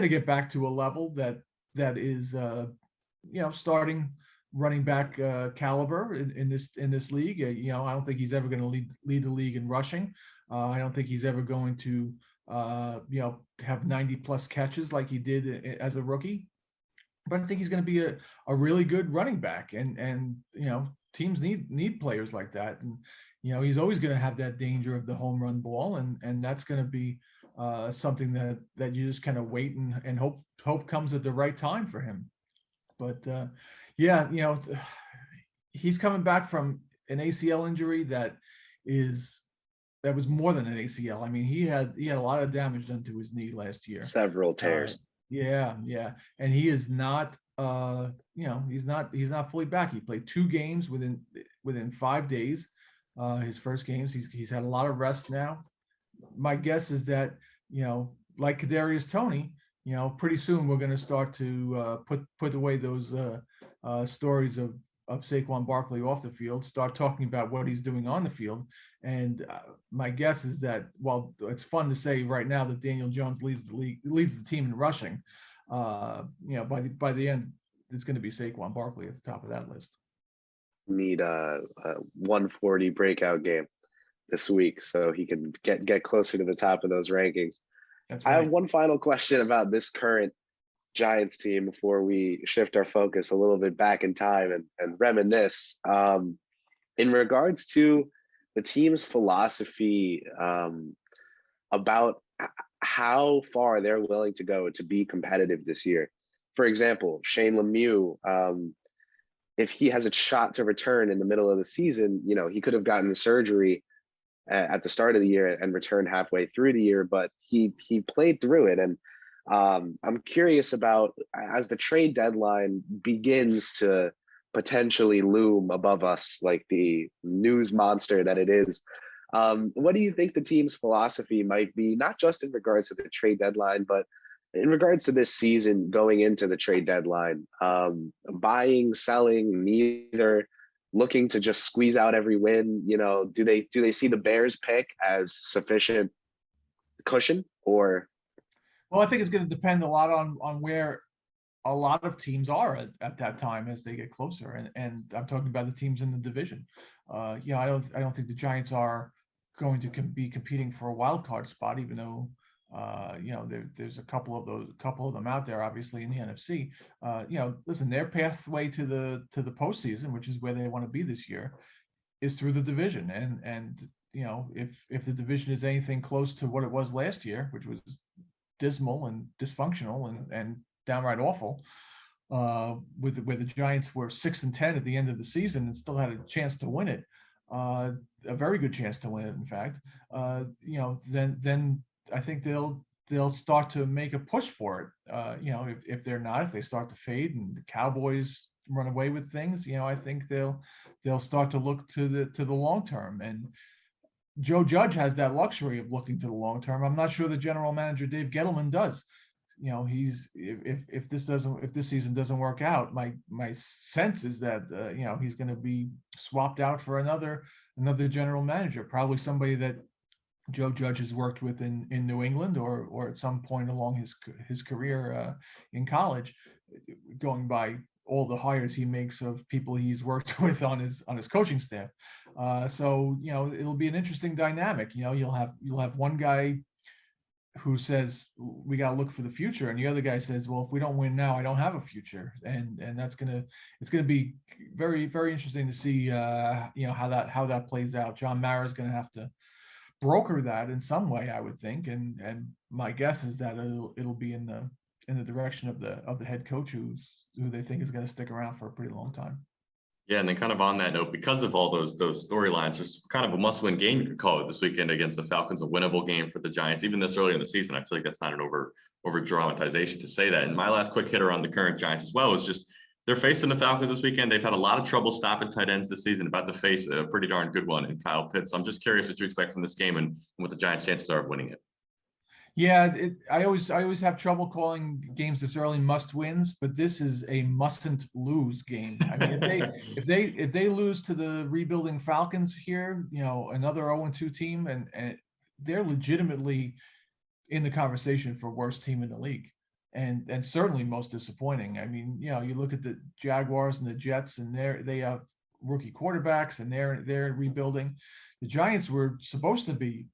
get back to a level that is starting running back caliber in this league. I don't think he's ever going to lead the league in rushing. I don't think he's ever going to have 90 plus catches like he did as a rookie. But I think he's going to be a really good running back, and teams need players like that. And he's always going to have that danger of the home run ball, and that's going to be something that you just kind of wait and hope comes at the right time for him. But he's coming back from an ACL injury that was more than an ACL. I mean, he had a lot of damage done to his knee last year. Several tears. Yeah. And he is not he's not fully back. He played 2 games within 5 days. His first games. He's had a lot of rest now. My guess is that, like Kadarius Toney, pretty soon we're going to start to put away those stories of Saquon Barkley off the field, start talking about what he's doing on the field. And my guess is that, while it's fun to say right now that Daniel Jones leads the team in rushing, by the end, it's going to be Saquon Barkley at the top of that list. Need a 140 breakout game this week so he can get closer to the top of those rankings. That's right. I have one final question about this current Giants team before we shift our focus a little bit back in time and reminisce. In regards to the team's philosophy about how far they're willing to go to be competitive this year. For example, Shane Lemieux, if he has a shot to return in the middle of the season, he could have gotten the surgery at the start of the year and returned halfway through the year, but he played through it. And I'm curious about, as the trade deadline begins to potentially loom above us like the news monster that it is, what do you think the team's philosophy might be, not just in regards to the trade deadline, but in regards to this season going into the trade deadline? Buying, selling, neither, looking to just squeeze out every win? Do they see the Bears pick as sufficient cushion? Or well, I think it's going to depend a lot on where a lot of teams are at that time as they get closer, and I'm talking about the teams in the division. I don't think the Giants are going to be competing for a wild card spot, even though there's a couple of them out there, obviously, in the NFC. Listen, their pathway to the postseason, which is where they want to be this year, is through the division. And if the division is anything close to what it was last year, which was dismal and dysfunctional and downright awful, where the Giants were 6-10 at the end of the season and still had a chance to win it, a very good chance to win it, in fact, then I think they'll start to make a push for it. If they start to fade and the Cowboys run away with things, I think they'll start to look to the long term. And Joe Judge has that luxury of looking to the long term. I'm not sure the general manager Dave Gettleman does. he's if this season doesn't work out, my sense is that he's going to be swapped out for another general manager, probably somebody that Joe Judge has worked with in New England or at some point along his career in college, going by all the hires he makes of people he's worked with on his coaching staff. So it'll be an interesting dynamic. You'll have one guy who says we got to look for the future, and the other guy says, well, if we don't win now, I don't have a future, and it's gonna be very, very interesting to see how that plays out. John Mara is gonna have to broker that in some way, I would think, and my guess is that it'll be in the direction of the head coach who they think is going to stick around for a pretty long time. Yeah, and then kind of on that note, because of all those storylines, there's kind of a must-win game, you could call it, this weekend against the Falcons, a winnable game for the Giants. Even this early in the season, I feel like that's not an over dramatization to say that. And my last quick hitter on the current Giants as well is just they're facing the Falcons this weekend. They've had a lot of trouble stopping tight ends this season, about to face a pretty darn good one in Kyle Pitts. I'm just curious what you expect from this game and what the Giants' chances are of winning it. Yeah, I always have trouble calling games this early must wins, but this is a mustn't lose game. I mean, if they lose to the rebuilding Falcons here, another 0-2 team, and they're legitimately in the conversation for worst team in the league, and certainly most disappointing. I mean, you look at the Jaguars and the Jets, and they have rookie quarterbacks, and they're rebuilding. The Giants were supposed to be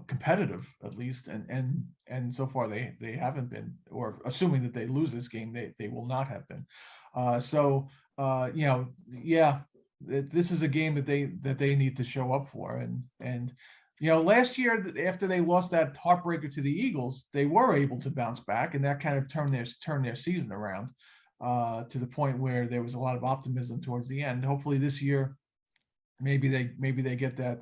competitive at least, and so far they haven't been, or assuming that they lose this game, they will not have been. This is a game that they need to show up for, and last year after they lost that heartbreaker to the Eagles, they were able to bounce back, and that kind of turned their season around to the point where there was a lot of optimism towards the end. Hopefully this year, maybe they get that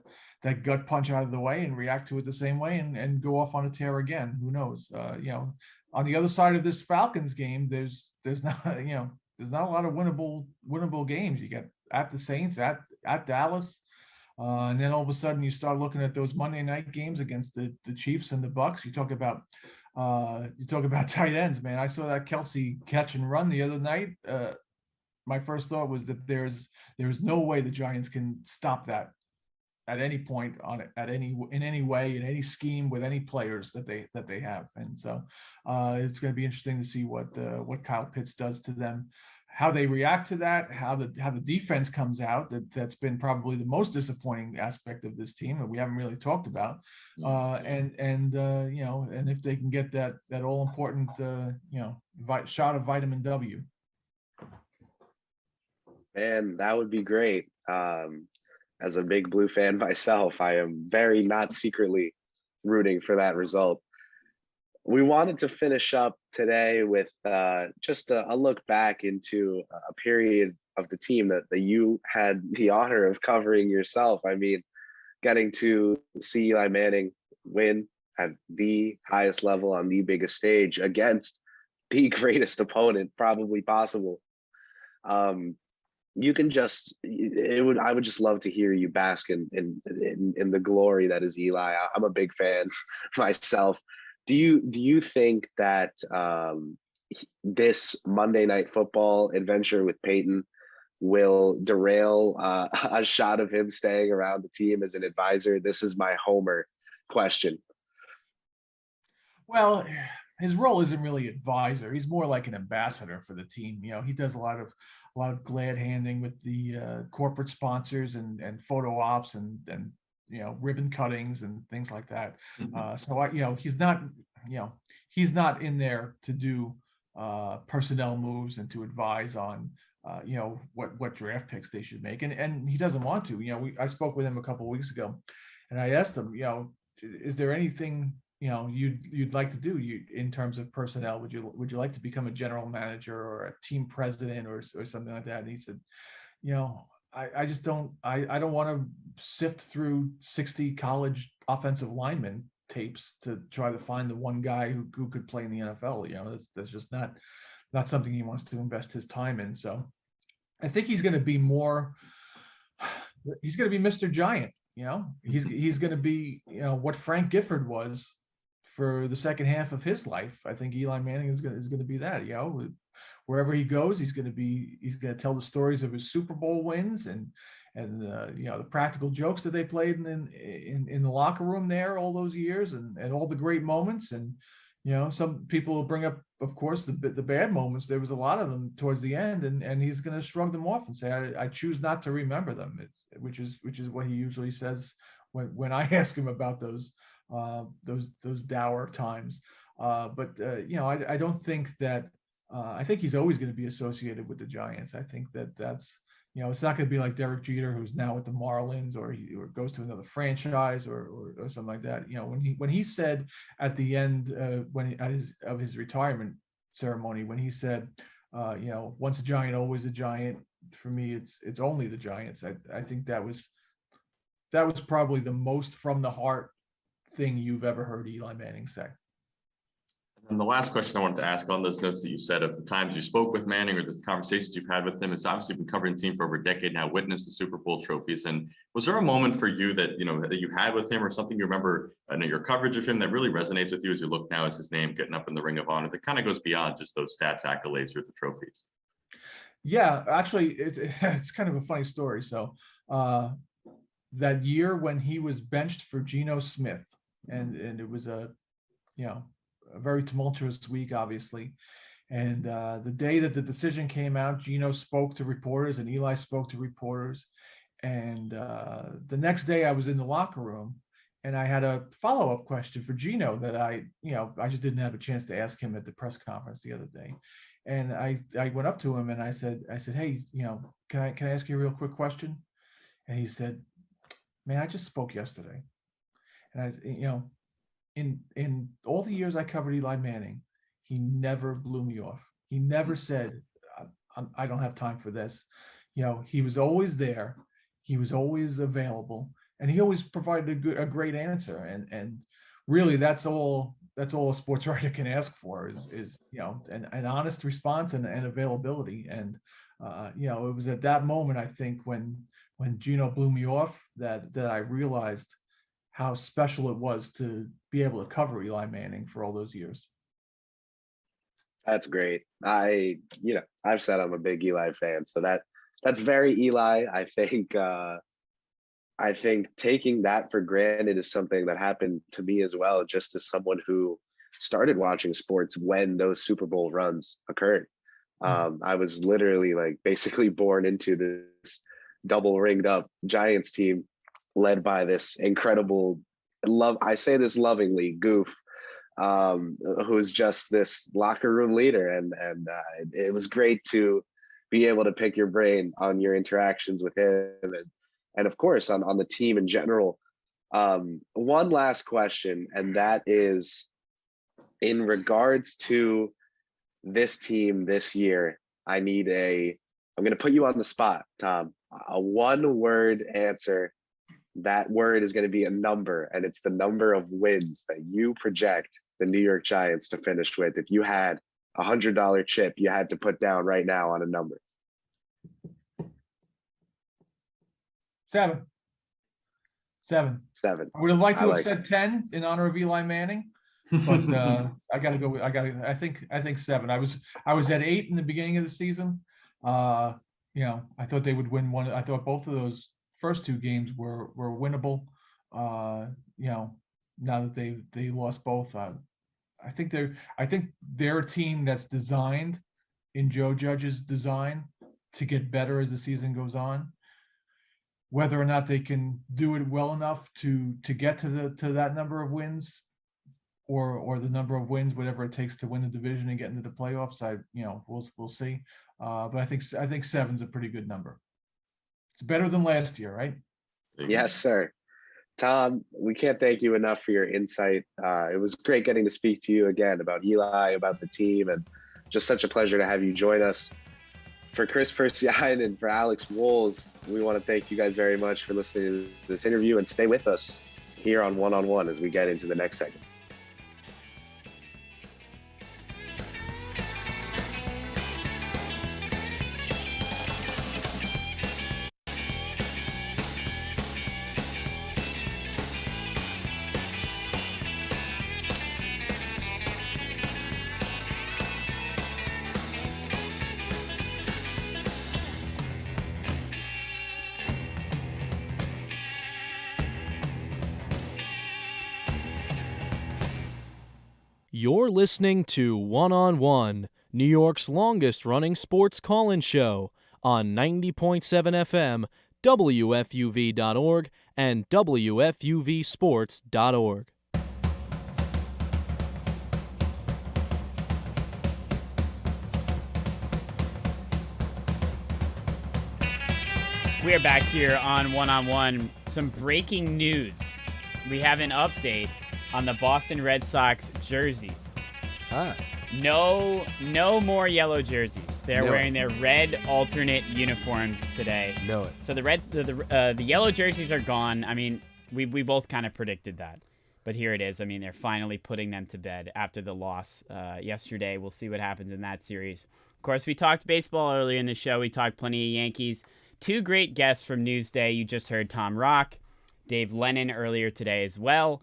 gut punch out of the way and react to it the same way and go off on a tear again. Who knows? On the other side of this Falcons game, there's not a lot of winnable games. You get at the Saints, at Dallas, and then all of a sudden you start looking at those Monday night games against the Chiefs and the Bucks. You talk about tight ends, man. I saw that Kelsey catch and run the other night. My first thought was that there's no way the Giants can stop that at any point in any way, in any scheme, with any players that they have. And so it's going to be interesting to see what Kyle Pitts does to them, how they react to that, how the defense comes out. That's been probably the most disappointing aspect of this team that we haven't really talked about. And if they can get that all important shot of vitamin W. Man, that would be great. As a big Blue fan myself, I am very not secretly rooting for that result. We wanted to finish up today with just a look back into a period of the team that you had the honor of covering yourself. I mean, getting to see Eli Manning win at the highest level on the biggest stage against the greatest opponent probably possible. You can I would just love to hear you bask in the glory that is Eli. I'm a big fan myself. Do you think that this Monday Night Football adventure with Peyton will derail a shot of him staying around the team as an advisor? This is my homer question. Well, his role isn't really advisor. He's more like an ambassador for the team. He does a lot of glad handing with the corporate sponsors and photo ops and ribbon cuttings and things like that. He's not in there to do personnel moves and to advise on what draft picks they should make, and he doesn't want to. I spoke with him a couple of weeks ago, and I asked him, is there anything you'd like to do in terms of personnel? Would you like to become a general manager or a team president or something like that? And he said, I just don't want to sift through 60 college offensive lineman tapes to try to find the one guy who could play in the NFL. That's just not something he wants to invest his time in. So I think he's going to be Mr. Giant. He's going to be what Frank Gifford was for the second half of his life. I think Eli Manning is going to be that. Wherever he goes, he's going to tell the stories of his Super Bowl wins and the practical jokes that they played in the locker room there all those years and all the great moments. And some people will bring up, of course, the bad moments. There was a lot of them towards the end, and he's going to shrug them off and say, I choose not to remember them. Which is what he usually says when I ask him about those dour times. But I don't think that. I think he's always going to be associated with the Giants. I think that's it's not going to be like Derek Jeter, who's now with the Marlins, or goes to another franchise or something like that. When he said at the end of his retirement ceremony, when he said, once a Giant, always a Giant. For me, it's only the Giants. I think that was probably the most from the heart thing you've ever heard Eli Manning say. And the last question I wanted to ask on those notes that you said of the times you spoke with Manning or the conversations you've had with him, it's obviously been covering the team for over a decade now, witnessed the Super Bowl trophies. And was there a moment for you that you had with him, or something you remember in your coverage of him that really resonates with you as you look now as his name getting up in the Ring of Honor that kind of goes beyond just those stats, accolades, or the trophies? Yeah, actually, it's kind of a funny story. So that year when he was benched for Geno Smith, and it was a very tumultuous week, obviously. And the day that the decision came out, Geno spoke to reporters and Eli spoke to reporters. And the next day I was in the locker room and I had a follow-up question for Geno that I just didn't have a chance to ask him at the press conference the other day. And I went up to him and I said, hey, can I ask you a real quick question? And he said, man, I just spoke yesterday. And in all the years I covered Eli Manning, he never blew me off. He never said, I don't have time for this. He was always there. He was always available, and he always provided a great answer. And really, that's all a sports writer can ask for is an honest response and availability. And it was at that moment, I think, when Geno blew me off that I realized how special it was to be able to cover Eli Manning for all those years. That's great. I've said I'm a big Eli fan, so that's very Eli. I think taking that for granted is something that happened to me as well, just as someone who started watching sports when those Super Bowl runs occurred. I was literally basically born into this double ringed up Giants team led by this incredible I say this lovingly, Goof, who's just this locker room leader. And it was great to be able to pick your brain on your interactions with him and of course on the team in general. One last question, and that is in regards to this team this year. I'm going to put you on the spot, Tom. A one-word answer. That word is going to be a number, and it's the number of wins that you project the New York Giants to finish with. If you had $100 chip you had to put down right now on a number. 7. I would have liked to have said 10 in honor of Eli Manning, but I think 7. I was at 8 in the beginning of the season. I thought they would win one. I thought both of those first 2 games were winnable. Now that they lost both, I think they're a team that's designed in Joe Judge's design to get better as the season goes on. Whether or not they can do it well enough to get to that number of wins, or the number of wins, whatever it takes to win the division and get into the playoffs, we'll see. But I think 7's a pretty good number. It's better than last year, right? Yes, sir. Tom, we can't thank you enough for your insight. It was great getting to speak to you again about Eli, about the team, and just such a pleasure to have you join us. For Kris Pursiainen and for Alex Woles, we want to thank you guys very much for listening to this interview, and stay with us here on One on One as we get into the next segment. You're listening to One on One, New York's longest running sports call-in show on 90.7 FM, WFUV.org, and WFUVsports.org. We are back here on One. Some breaking news. We have an update on the Boston Red Sox jerseys. No more yellow jerseys. They're wearing their red alternate uniforms today. So the yellow jerseys are gone. I mean, we both kind of predicted that. But here it is. I mean, they're finally putting them to bed after the loss yesterday. We'll see what happens in that series. Of course, we talked baseball earlier in the show. We talked plenty of Yankees. Two great guests from Newsday. You just heard Tom Rock, Dave Lennon earlier today as well.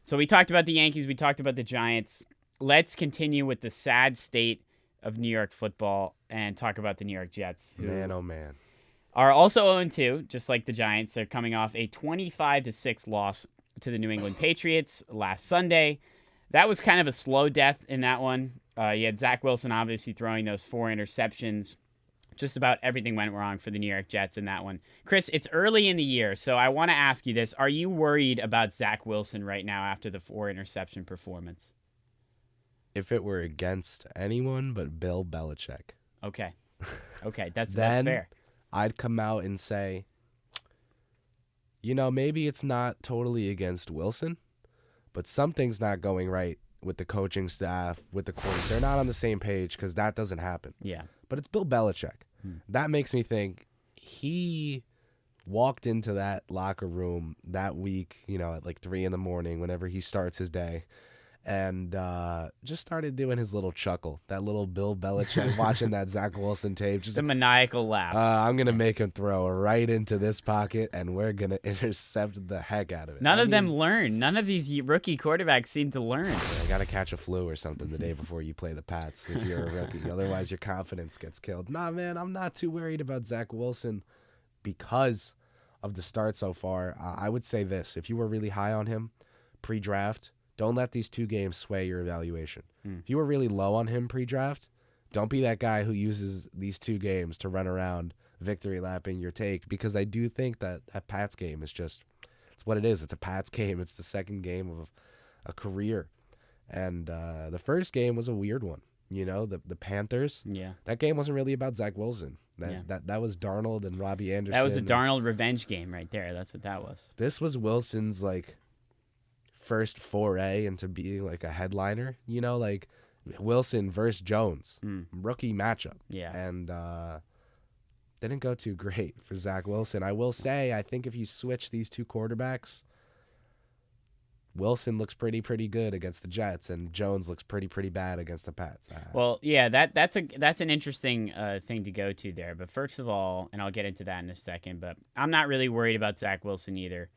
So we talked about the Yankees. We talked about the Giants. Let's continue with the sad state of New York football and talk about the New York Jets. Man, oh man. Are also 0-2, just like the Giants. They're coming off a 25-6 loss to the New England Patriots last Sunday. That was kind of a slow death in that one. You had Zach Wilson obviously throwing those 4 interceptions. Just about everything went wrong for the New York Jets in that one. Chris, it's early in the year, so I want to ask you this. Are you worried about Zach Wilson right now after the 4 interception performance? If it were against anyone but Bill Belichick. Okay, that's then fair. I'd come out and say, maybe it's not totally against Wilson, but something's not going right with the coaching staff, with the court. They're not on the same page because that doesn't happen. Yeah. But it's Bill Belichick. That makes me think he walked into that locker room that week, at like 3 a.m, whenever he starts his day, and just started doing his little chuckle, that little Bill Belichick watching that Zach Wilson tape. Just a maniacal laugh. I'm going to make him throw right into this pocket, and we're going to intercept the heck out of it. None of them learn. None of these rookie quarterbacks seem to learn. I got to catch a flu or something the day before you play the Pats if you're a rookie. Otherwise, your confidence gets killed. Nah, man, I'm not too worried about Zach Wilson because of the start so far. I would say this. If you were really high on him pre-draft, don't let these 2 games sway your evaluation. If you were really low on him pre-draft, don't be that guy who uses these 2 games to run around victory lapping your take, because I do think that Pats game is it's what it is. It's a Pats game. It's the second game of a career. And the first game was a weird one. The Panthers. Yeah. That game wasn't really about Zach Wilson. That was Darnold and Robbie Anderson. That was a Darnold revenge game right there. That's what that was. This was Wilson's first foray into being like a headliner, like Wilson versus Jones, rookie matchup. Yeah. And didn't go too great for Zach Wilson. I will say, I think if you switch these 2 quarterbacks, Wilson looks pretty good against the Jets, and Jones looks pretty bad against the Pats. Well, yeah, that's an interesting thing to go to there. But first of all, and I'll get into that in a second, but I'm not really worried about Zach Wilson either.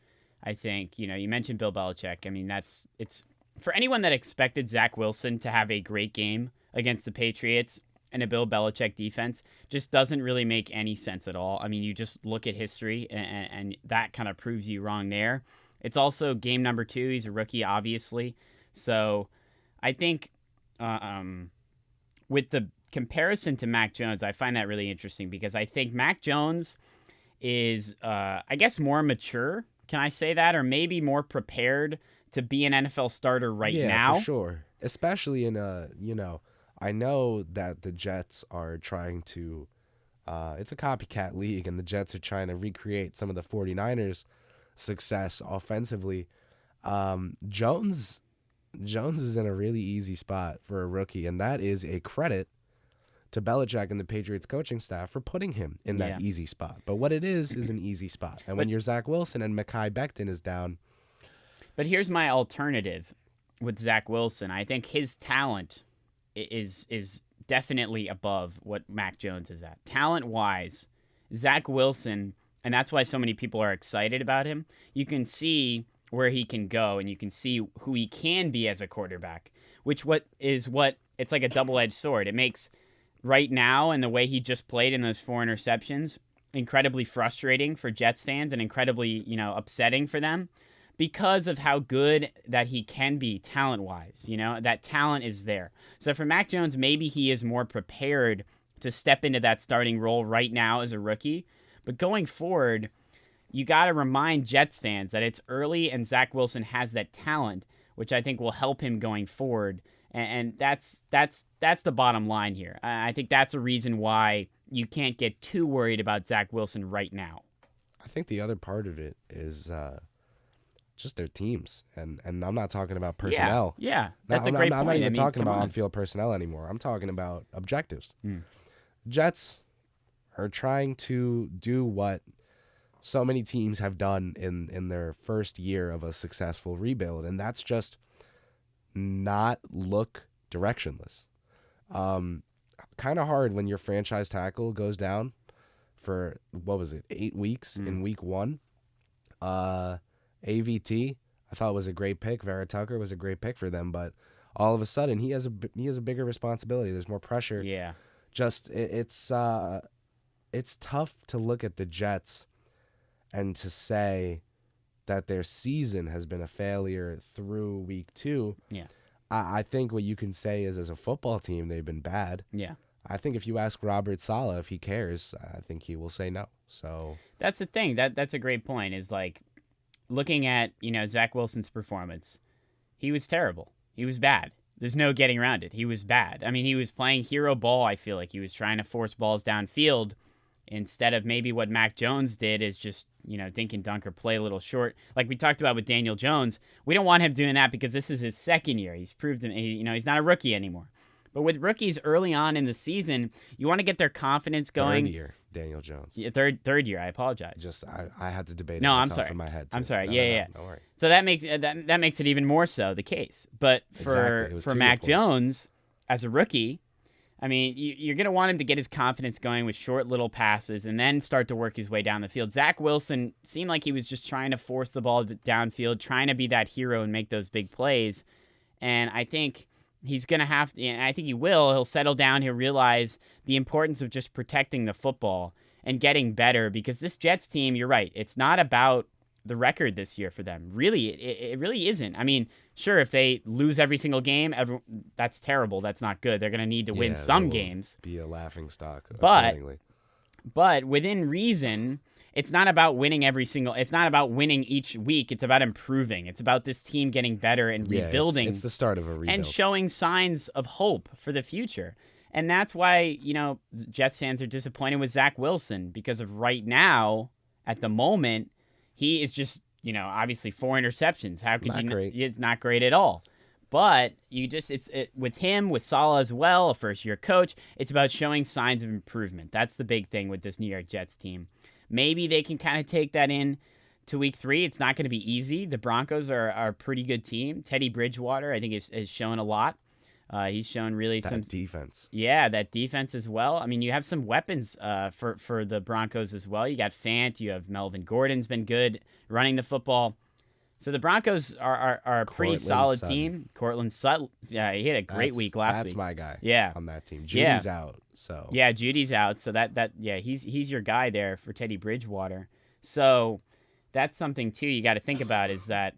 I think, you mentioned Bill Belichick. I mean, it's for anyone that expected Zach Wilson to have a great game against the Patriots and a Bill Belichick defense just doesn't really make any sense at all. I mean, you just look at history and that kind of proves you wrong there. It's also game number 2. He's a rookie, obviously. So I think with the comparison to Mac Jones, I find that really interesting because I think Mac Jones is, I guess, more mature. Can I say that? Or maybe more prepared to be an NFL starter now? Yeah, for sure. Especially in I know that the Jets are trying to, it's a copycat league, and the Jets are trying to recreate some of the 49ers' success offensively. Jones is in a really easy spot for a rookie, and that is a credit to Belichick and the Patriots coaching staff for putting him in that easy spot. But what it is an easy spot. And when you're Zach Wilson and Mekhi Becton is down. But here's my alternative with Zach Wilson. I think his talent is definitely above what Mac Jones is at. Talent-wise, Zach Wilson, and that's why so many people are excited about him, you can see where he can go and you can see who he can be as a quarterback, it's like a double-edged sword. It makes right now, and the way he just played in those 4 interceptions, incredibly frustrating for Jets fans and incredibly, upsetting for them. because of how good that he can be talent-wise. That talent is there. So for Mac Jones, maybe he is more prepared to step into that starting role right now as a rookie. But going forward, you got to remind Jets fans that it's early and Zach Wilson has that talent, which I think will help him going forward. And that's the bottom line here. I think that's a reason why you can't get too worried about Zach Wilson right now. I think the other part of it is just their teams, and I'm not talking about personnel. Yeah, that's a great point. I'm not even talking about on. on-field personnel anymore. I'm talking about objectives. Jets are trying to do what so many teams have done in their first year of a successful rebuild, and that's just not look directionless. Kind of hard when your franchise tackle goes down for, 8 weeks in week 1. AVT, I thought was a great pick. Vera Tucker was a great pick for them, but all of a sudden he has a bigger responsibility. There's more pressure. Yeah. Just it's tough to look at the Jets and to say that their season has been a failure through week 2. Yeah. I think what you can say is, as a football team, they've been bad. Yeah. I think if you ask Robert Saleh if he cares, I think he will say no. So that's the thing. That's a great point, is like looking at, Zach Wilson's performance. He was terrible. He was bad. There's no getting around it. He was bad. I mean, he was playing hero ball, I feel like. He was trying to force balls downfield instead of maybe what Mac Jones did is just, dink and dunk or play a little short. Like we talked about with Daniel Jones, we don't want him doing that because this is his second year. He's proved him, he's not a rookie anymore. But with rookies early on in the season, you want to get their confidence going. Third year, Daniel Jones. Yeah, third year. I apologize. Just I had to debate it I'm myself sorry. in my head. Too. I'm sorry. No, Yeah. No worry. So that makes it even more so the case. But for Mac Jones as a rookie, I mean, you're going to want him to get his confidence going with short little passes and then start to work his way down the field. Zach Wilson seemed like he was just trying to force the ball downfield, trying to be that hero and make those big plays. And I think he's going to have to, and I think he will. He'll settle down. He'll realize the importance of just protecting the football and getting better, because this Jets team, you're right, it's not about the record this year for them. Really, it really isn't. I mean, sure, if they lose every single game, that's terrible. That's not good. They're going to need to win some games. Be a laughingstock. But within reason, it's not about winning it's not about winning each week. It's about improving. It's about this team getting better and rebuilding. It's the start of a rebuild. And showing signs of hope for the future. And that's why, Jets fans are disappointed with Zach Wilson, because of right now, at the moment, he is just, obviously 4 interceptions. How could you? Great. It's not great at all. But with him, with Saleh as well, a first-year coach, it's about showing signs of improvement. That's the big thing with this New York Jets team. Maybe they can kind of take that in to week 3. It's not going to be easy. The Broncos are a pretty good team. Teddy Bridgewater, I think, has shown a lot. He's shown really some defense. Yeah, that defense as well. I mean, you have some weapons for the Broncos as well. You got Fant. You have Melvin Gordon's been good running the football. So the Broncos are a pretty solid team. Cortland Sutton, yeah, he had a great week last week. That's my guy. Yeah, on that team. Judy's out. So yeah, Judy's out. So he's your guy there for Teddy Bridgewater. So that's something too you got to think about, is that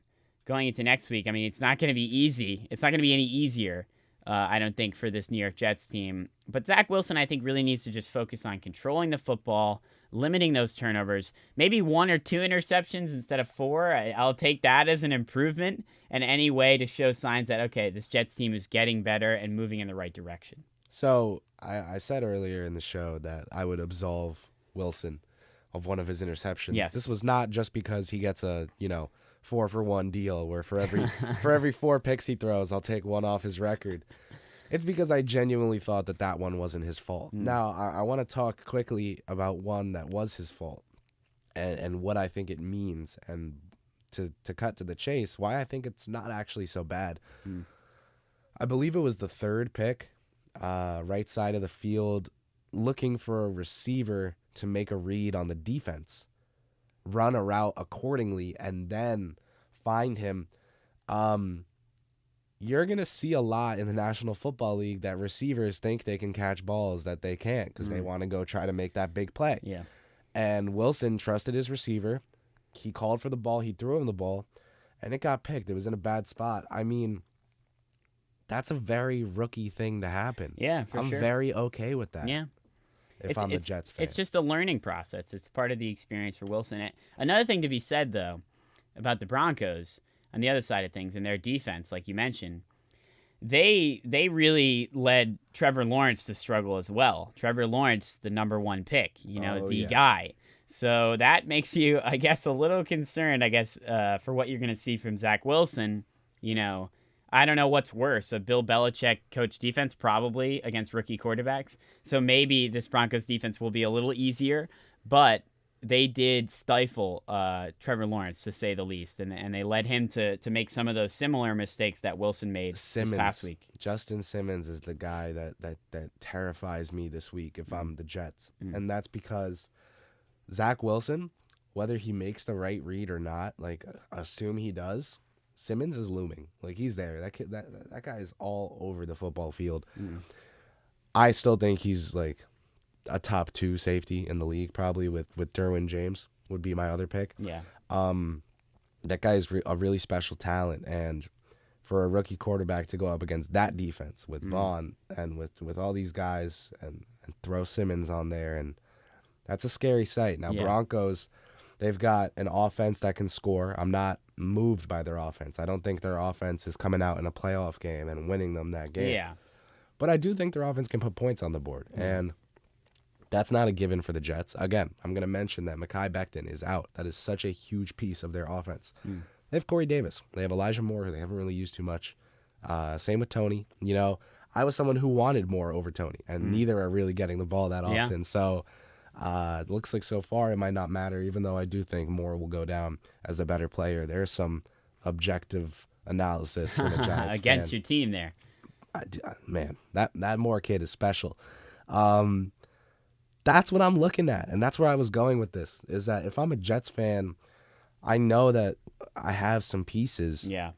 going into next week. I mean, it's not going to be easy. It's not going to be any easier. I don't think, for this New York Jets team. But Zach Wilson, I think, really needs to just focus on controlling the football, limiting those turnovers, maybe 1 or 2 interceptions instead of 4. I'll take that as an improvement, and any way to show signs that, okay, this Jets team is getting better and moving in the right direction. So I said earlier in the show that I would absolve Wilson of one of his interceptions. Yes. This was not just because he gets a, 4-for-1 deal where for every 4 picks he throws, I'll take 1 off his record. It's because I genuinely thought that one wasn't his fault. Now, I want to talk quickly about one that was his fault and what I think it means, and to cut to the chase, why I think it's not actually so bad. I believe it was the 3rd pick, right side of the field, looking for a receiver to make a read on the defense, run a route accordingly, and then find him. You're going to see a lot in the National Football League that receivers think they can catch balls that they can't because they want to go try to make that big play. Yeah. And Wilson trusted his receiver. He called for the ball. He threw him the ball. and it got picked. It was in a bad spot. I mean, that's a very rookie thing to happen. Yeah, for I'm sure. very okay with that. Yeah. If I'm a Jets fan. It's just a learning process. It's part of the experience for Wilson. Another thing to be said, though, about the Broncos, on the other side of things, and their defense, like you mentioned, they really led Trevor Lawrence to struggle as well. Trevor Lawrence, the number 1 pick, the guy. So that makes you, I guess, a little concerned, for what you're going to see from Zach Wilson. I don't know what's worse, a Bill Belichick coach defense, probably, against rookie quarterbacks. So maybe this Broncos defense will be a little easier, but they did stifle Trevor Lawrence, to say the least, and they led him to make some of those similar mistakes that Wilson made this past week. Justin Simmons is the guy that terrifies me this week if I'm the Jets. And that's because Zach Wilson, whether he makes the right read or not, like, assume he does, Simmons is looming. Like, he's there. That guy is all over the football field. I still think he's like a top 2 safety in the league, probably with Derwin James would be my other pick. Yeah. That guy is a really special talent, and for a rookie quarterback to go up against that defense with Vaughn and with all these guys and throw Simmons on there, and that's a scary sight. Now, Broncos, they've got an offense that can score. I'm not moved by their offense. I don't think their offense is coming out in a playoff game and winning them that game. Yeah. But I do think their offense can put points on the board, and that's not a given for the Jets. Again, I'm going to mention that Mekhi Becton is out. That is such a huge piece of their offense. They have Corey Davis. They have Elijah Moore, who they haven't really used too much. Same with Tony. I was someone who wanted Moore over Tony, and neither are really getting the ball that often. Yeah. So it looks like so far it might not matter, even though I do think Moore will go down as the better player. There's some objective analysis from the Giants against fan. your team there. Man, that Moore kid is special. That's what I'm looking at, and that's where I was going with this, is that if I'm a Jets fan, I know that I have some pieces. Yeah.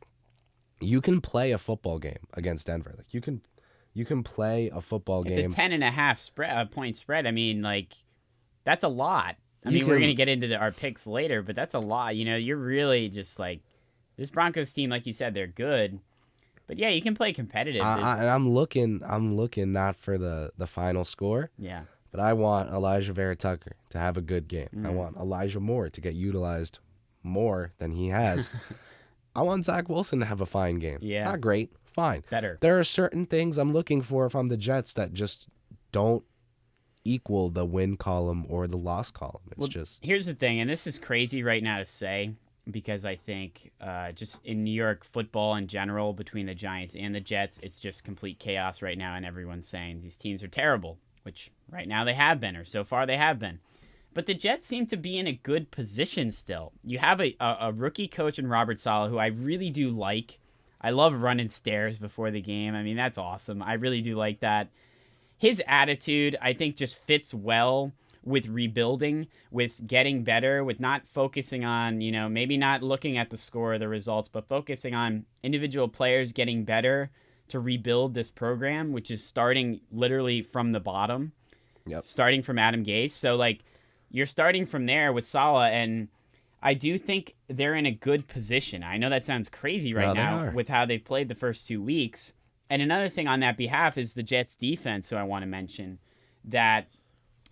You can play a football game against Denver. Like, you can play a football game. It's a 10.5 point spread. I mean, like, that's a lot. We're going to get into our picks later, but that's a lot. You're really just like, this Broncos team, like you said, they're good. But yeah, you can play competitive. I'm looking not for the final score. Yeah. But I want Elijah Vera Tucker to have a good game. I want Elijah Moore to get utilized more than he has. I want Zach Wilson to have a fine game. Yeah. Not great, fine. Better. There are certain things I'm looking for if I'm the Jets that just don't equal the win column or the loss column. Here's the thing, and this is crazy right now to say, because I think just in New York football in general, between the Giants and the Jets, it's just complete chaos right now, and everyone's saying these teams are terrible, which right now they have been, or so far they have been. But the Jets seem to be in a good position still. You have a rookie coach in Robert Saleh, who I really do like. I love running stairs before the game. I mean, that's awesome. I really do like that. His attitude, I think, just fits well with rebuilding, with getting better, with not focusing on, maybe not looking at the score or the results, but focusing on individual players getting better to rebuild this program, which is starting literally from the bottom. Yep. Starting from Adam Gase. So, like, you're starting from there with Saleh, and I do think they're in a good position. I know that sounds crazy right now with how they've played the first 2 weeks. And another thing on that behalf is the Jets defense, who I want to mention, that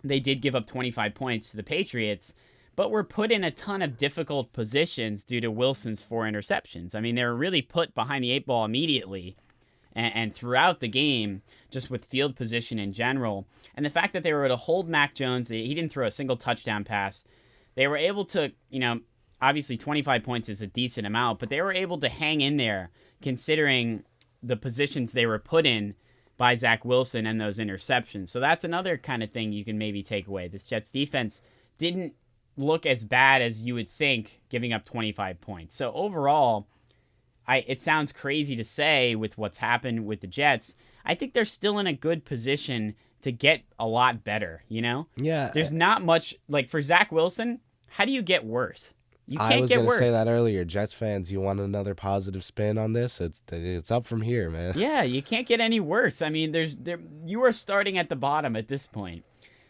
they did give up 25 points to the Patriots, but were put in a ton of difficult positions due to Wilson's 4 interceptions. I mean, they were really put behind the 8 ball immediately and throughout the game, just with field position in general. And the fact that they were able to hold Mac Jones, he didn't throw a single touchdown pass. They were able to, obviously 25 points is a decent amount, but they were able to hang in there considering the positions they were put in by Zach Wilson and those interceptions. So that's another kind of thing you can maybe take away. This Jets defense didn't look as bad as you would think, giving up 25 points. So overall, it sounds crazy to say with what's happened with the Jets. I think they're still in a good position to get a lot better, Yeah. There's not much, like, for Zach Wilson, how do you get worse? You can't get worse. I was going to say that earlier. Jets fans, you want another positive spin on this? It's up from here, man. Yeah, you can't get any worse. I mean, you are starting at the bottom at this point.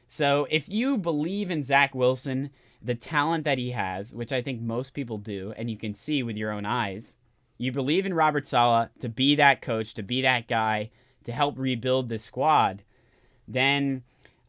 So if you believe in Zach Wilson the talent that he has, which I think most people do, and you can see with your own eyes, you believe in Robert Saleh to be that coach, to be that guy, to help rebuild this squad, then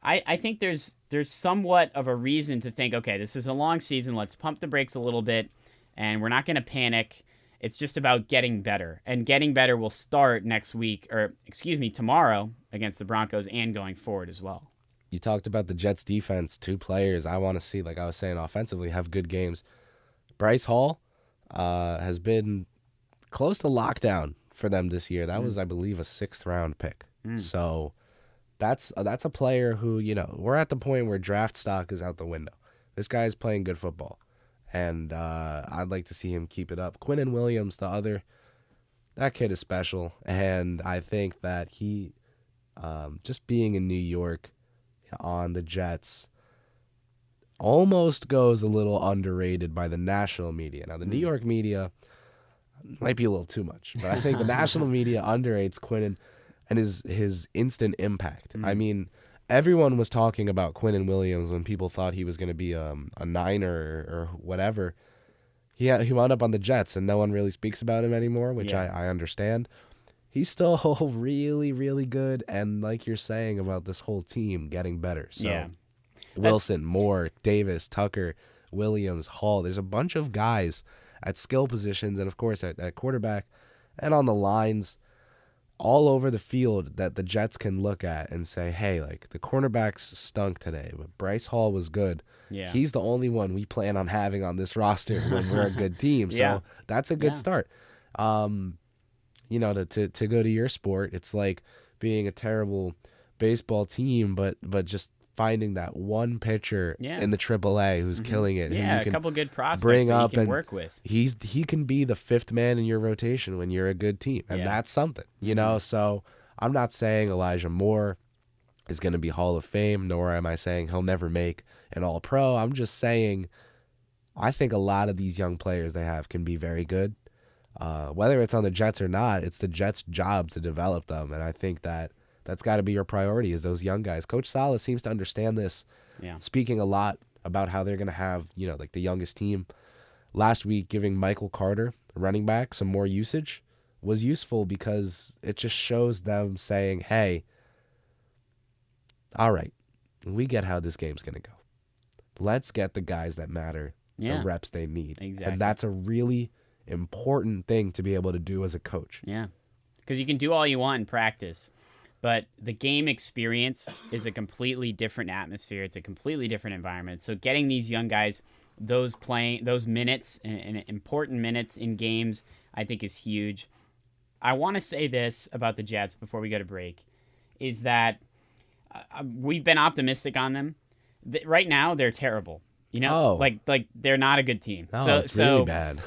I think there's somewhat of a reason to think, okay, this is a long season. Let's pump the brakes a little bit, and we're not going to panic. It's just about getting better, and getting better will start tomorrow against the Broncos and going forward as well. You talked about the Jets defense, 2 players I want to see, like I was saying, offensively have good games. Bryce Hall has been close to lockdown for them this year. That was, I believe, a 6th round pick. So that's a player who, we're at the point where draft stock is out the window. This guy is playing good football, and I'd like to see him keep it up. Quinnen Williams, that kid is special, and I think that he, just being in New York on the Jets, almost goes a little underrated by the national media. Now, the New York media might be a little too much, but I think the national media underrates Quinnen and his instant impact. I mean, everyone was talking about Quinnen Williams when people thought he was going to be a Niner or whatever. He wound up on the Jets, and no one really speaks about him anymore, which I understand. He's still really, really good, and like you're saying about this whole team getting better. So Wilson, Moore, Davis, Tucker, Williams, Hall. There's a bunch of guys at skill positions and, of course, at quarterback and on the lines all over the field that the Jets can look at and say, hey, like, the cornerbacks stunk today, but Bryce Hall was good. Yeah. He's the only one we plan on having on this roster when we're a good team. So that's a good start. To go to your sport, it's like being a terrible baseball team, but just finding that one pitcher in the AAA who's killing it. Yeah, who you can a couple good prospects bring that up you can and work with. He can be the 5th man in your rotation when you're a good team, and that's something, So I'm not saying Elijah Moore is going to be Hall of Fame, nor am I saying he'll never make an All-Pro. I'm just saying I think a lot of these young players they have can be very good. Whether it's on the Jets or not, it's the Jets' job to develop them, and I think that's got to be your priority is those young guys. Coach Saleh seems to understand this, speaking a lot about how they're going to have, like the youngest team. Last week, giving Michael Carter, running back, some more usage was useful because it just shows them saying, hey, all right, we get how this game's going to go. Let's get the guys that matter the reps they need. Exactly. And that's a really important thing to be able to do as a coach. Yeah, because you can do all you want in practice, but the game experience is a completely different atmosphere. It's a completely different environment. So getting these young guys those minutes and important minutes in games, I think is huge. I want to say this about the Jets before we go to break, is that we've been optimistic on them. Right now, they're terrible. Like they're not a good team. No, it's really bad.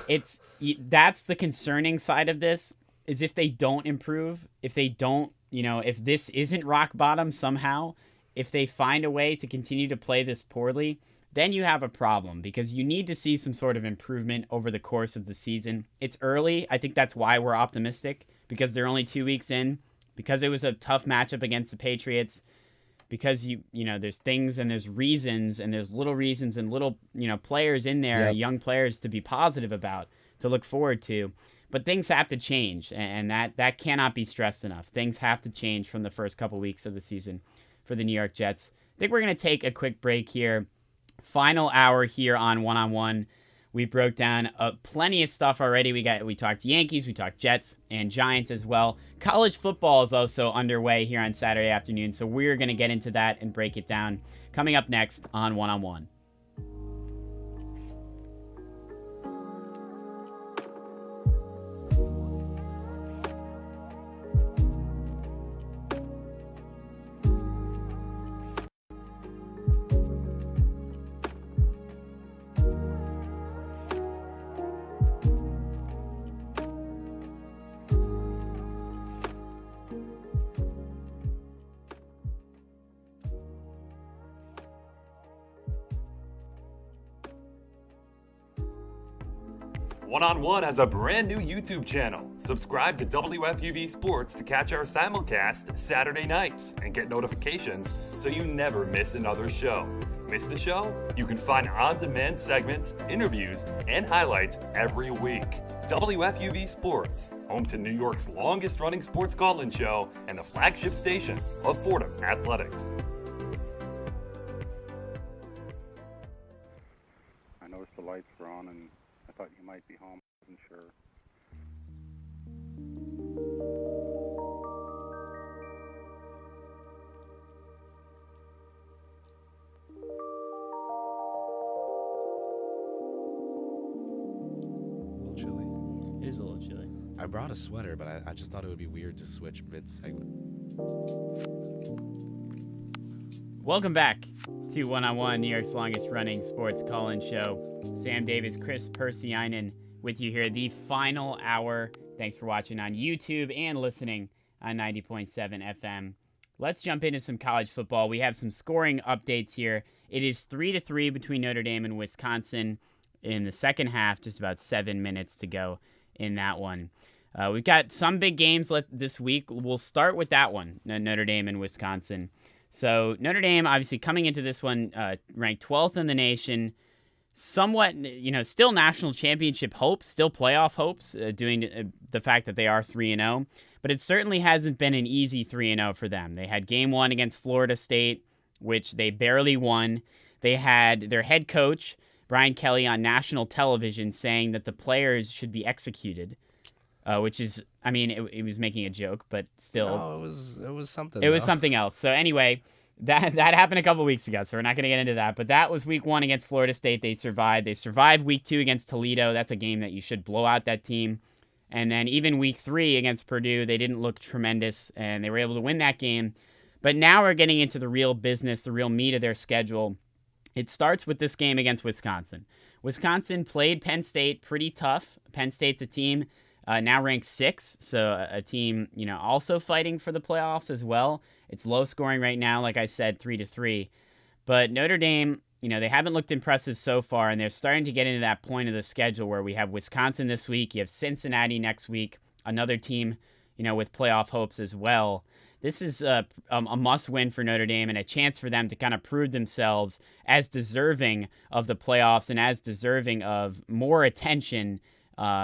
That's the concerning side of this, is if they don't improve, if they don't, if this isn't rock bottom somehow, if they find a way to continue to play this poorly, then you have a problem, because you need to see some sort of improvement over the course of the season. It's early. I think that's why we're optimistic, because they're only 2 weeks in, because it was a tough matchup against the Patriots, because there's things and there's reasons and there's little reasons and little players in there, young players to be positive about, to look forward to. But things have to change, and that cannot be stressed enough. Things have to change from the first couple weeks of the season for the New York Jets. I think we're going to take a quick break here. Final hour here on One-on-One. We broke down plenty of stuff already. We talked Yankees, we talked Jets and Giants as well. College football is also underway here on Saturday afternoon, so we're going to get into that and break it down coming up next on One-on-One. One-on-One has a brand new YouTube channel. Subscribe to WFUV Sports to catch our simulcast Saturday nights and get notifications so you never miss another show. Miss the show? You can find on-demand segments, interviews, and highlights every week. WFUV Sports, home to New York's longest-running sports call-in show and the flagship station of Fordham Athletics. I noticed the lights were on and I thought you might be home. I wasn't sure. A little chilly. It is a little chilly. I brought a sweater, but I just thought it would be weird to switch mid-segment. Welcome back to One-on-One, New York's longest-running sports call-in show. Sam Davis, Kris Pursiainen with you here, the final hour. Thanks for watching on YouTube and listening on 90.7 FM. Let's jump into some college football. We have some scoring updates here. It is 3-3 between Notre Dame and Wisconsin in the second half, just about 7 minutes to go in that one. We've got some big games this week. We'll start with that one, Notre Dame and Wisconsin. So Notre Dame, obviously coming into this one, ranked 12th in the nation, somewhat, still national championship hopes, still playoff hopes, doing the fact that they are 3-0. But it certainly hasn't been an easy 3-0 for them. They had game one against Florida State, which they barely won. They had their head coach, Brian Kelly, on national television saying that the players should be executed, which is, it was making a joke, but still. No, it was something. It was something else. So anyway, that happened a couple weeks ago, so we're not going to get into that. But that was week one against Florida State. They survived. They survived week two against Toledo. That's a game that you should blow out that team. And then even week three against Purdue, they didn't look tremendous, and they were able to win that game. But now we're getting into the real business, the real meat of their schedule. It starts with this game against Wisconsin. Wisconsin played Penn State pretty tough. Penn State's a team now ranked 6, so a team, also fighting for the playoffs as well. It's low scoring right now, like I said, 3-3. But Notre Dame, they haven't looked impressive so far, and they're starting to get into that point of the schedule where we have Wisconsin this week, you have Cincinnati next week, another team, with playoff hopes as well. This is a must-win for Notre Dame and a chance for them to kind of prove themselves as deserving of the playoffs and as deserving of more attention,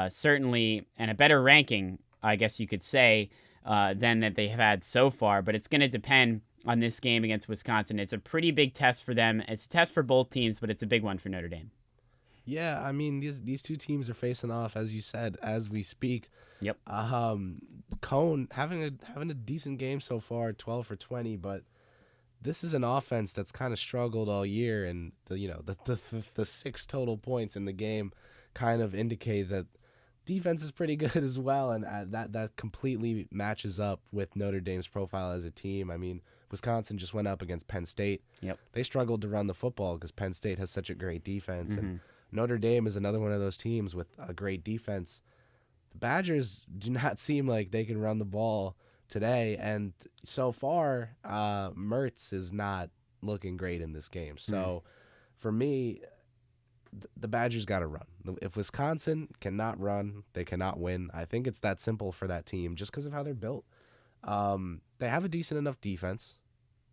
certainly, and a better ranking, I guess you could say, than that they have had so far. But it's going to depend on this game against Wisconsin. It's a pretty big test for them. It's a test for both teams, but it's a big one for Notre Dame. Yeah, these two teams are facing off, as you said, as we speak. Yep. Cone having a decent game so far, 12 for 20, but this is an offense that's kind of struggled all year, and the 6 total points in the game kind of indicate that defense is pretty good as well, and that completely matches up with Notre Dame's profile as a team. Wisconsin just went up against Penn State. Yep. They struggled to run the football because Penn State has such a great defense, and Notre Dame is another one of those teams with a great defense. The Badgers do not seem like they can run the ball today, and so far, Mertz is not looking great in this game. So, for me, the Badgers got to run. If Wisconsin cannot run, they cannot win. I think it's that simple for that team just because of how they're built. They have a decent enough defense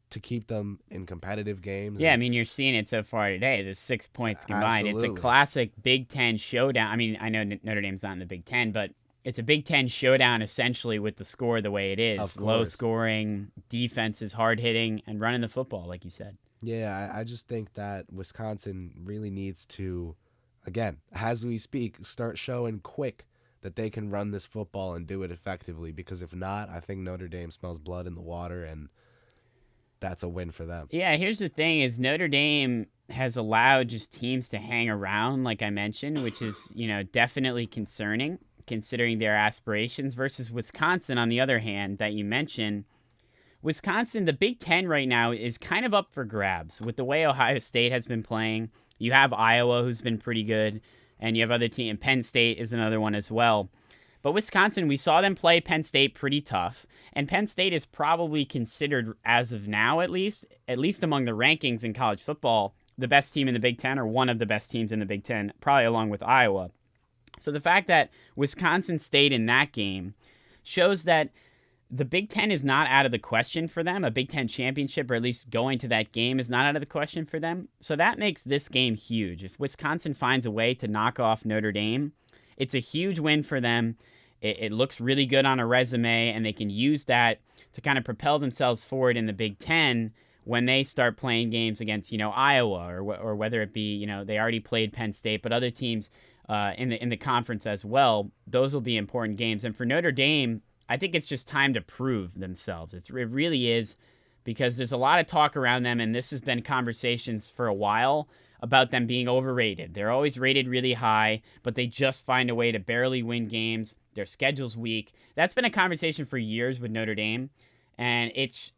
to keep them in competitive games. Yeah, you're seeing it so far today. The 6 points combined. Absolutely. It's a classic Big Ten showdown. I know Notre Dame's not in the Big Ten, but it's a Big Ten showdown essentially with the score the way it is. Low scoring, defense is hard hitting, and running the football, like you said. Yeah, I just think that Wisconsin really needs to, again, as we speak, start showing quick that they can run this football and do it effectively, because if not, I think Notre Dame smells blood in the water, and that's a win for them. Yeah, here's the thing is Notre Dame has allowed just teams to hang around, like I mentioned, which is, definitely concerning considering their aspirations, versus Wisconsin, on the other hand, that you mentioned. Wisconsin, the Big Ten right now is kind of up for grabs with the way Ohio State has been playing. You have Iowa, who's been pretty good, and you have other teams. Penn State is another one as well. But Wisconsin, we saw them play Penn State pretty tough, and Penn State is probably considered, as of now at least among the rankings in college football, the best team in the Big Ten, or one of the best teams in the Big Ten, probably along with Iowa. So the fact that Wisconsin stayed in that game shows that the Big Ten is not out of the question for them. A Big Ten championship, or at least going to that game, is not out of the question for them. So that makes this game huge. If Wisconsin finds a way to knock off Notre Dame, it's a huge win for them. It looks really good on a resume, and they can use that to kind of propel themselves forward in the Big Ten when they start playing games against, Iowa, or whether it be, they already played Penn State, but other teams in the conference as well. Those will be important games. And for Notre Dame, I think it's just time to prove themselves. It really is, because there's a lot of talk around them, and this has been conversations for a while about them being overrated. They're always rated really high, but they just find a way to barely win games. Their schedule's weak. That's been a conversation for years with Notre Dame, and it's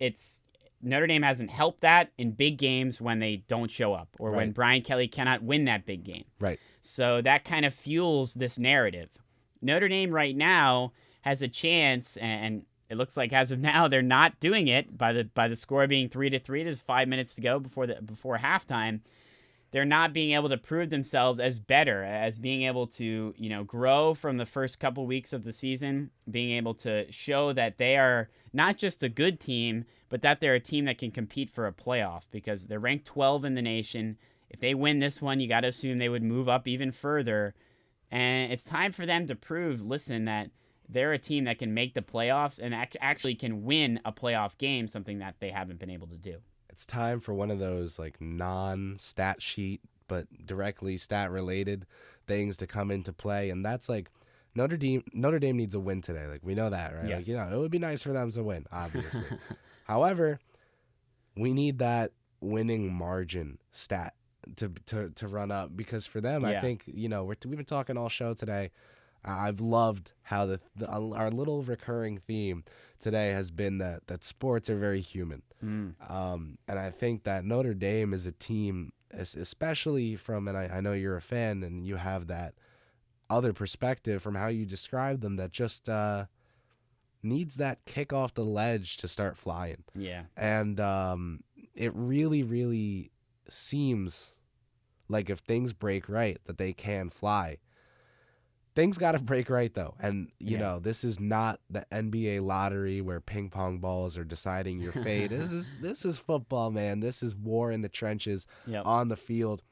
Notre Dame hasn't helped that in big games when they don't show up, or when Brian Kelly cannot win that big game. Right. So that kind of fuels this narrative. Notre Dame right now has a chance, and it looks like as of now they're not doing it by the score being 3-3. There's 5 minutes to go before halftime. They're not being able to prove themselves as better, as being able to grow from the first couple weeks of the season, being able to show that they are not just a good team, but that they're a team that can compete for a playoff, because they're ranked 12 in the nation. If they win this one, you got to assume they would move up even further, and it's time for them to prove, that they're a team that can make the playoffs and actually can win a playoff game, something that they haven't been able to do. It's time for one of those non-stat sheet but directly stat related things to come into play, and that's Notre Dame needs a win today. We know that, right? Yes. It would be nice for them to win, obviously. However, we need that winning margin stat to run up, because for them, I think we've been talking all show today. I've loved how our little recurring theme today has been that sports are very human. And I think that Notre Dame is a team, especially from, and I know you're a fan and you have that other perspective from how you describe them, that just needs that kick off the ledge to start flying. Yeah. And it really, really seems like if things break right, that they can fly. Things got to break right, though. And, this is not the NBA lottery where ping pong balls are deciding your fate. This is football, man. This is war in the trenches on the field.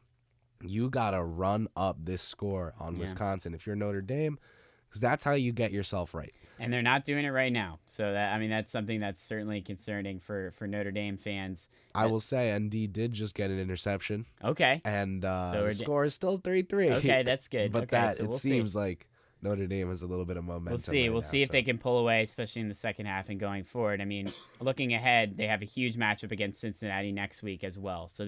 You got to run up this score on Wisconsin if you're Notre Dame, because that's how you get yourself right. And they're not doing it right now. So that's something that's certainly concerning for Notre Dame fans. I will say ND did just get an interception. Okay. And the score is still 3-3. Okay, that's good. But it seems like Notre Dame has a little bit of momentum. We'll see. We'll see if they can pull away, especially in the second half and going forward. Looking ahead, they have a huge matchup against Cincinnati next week as well. So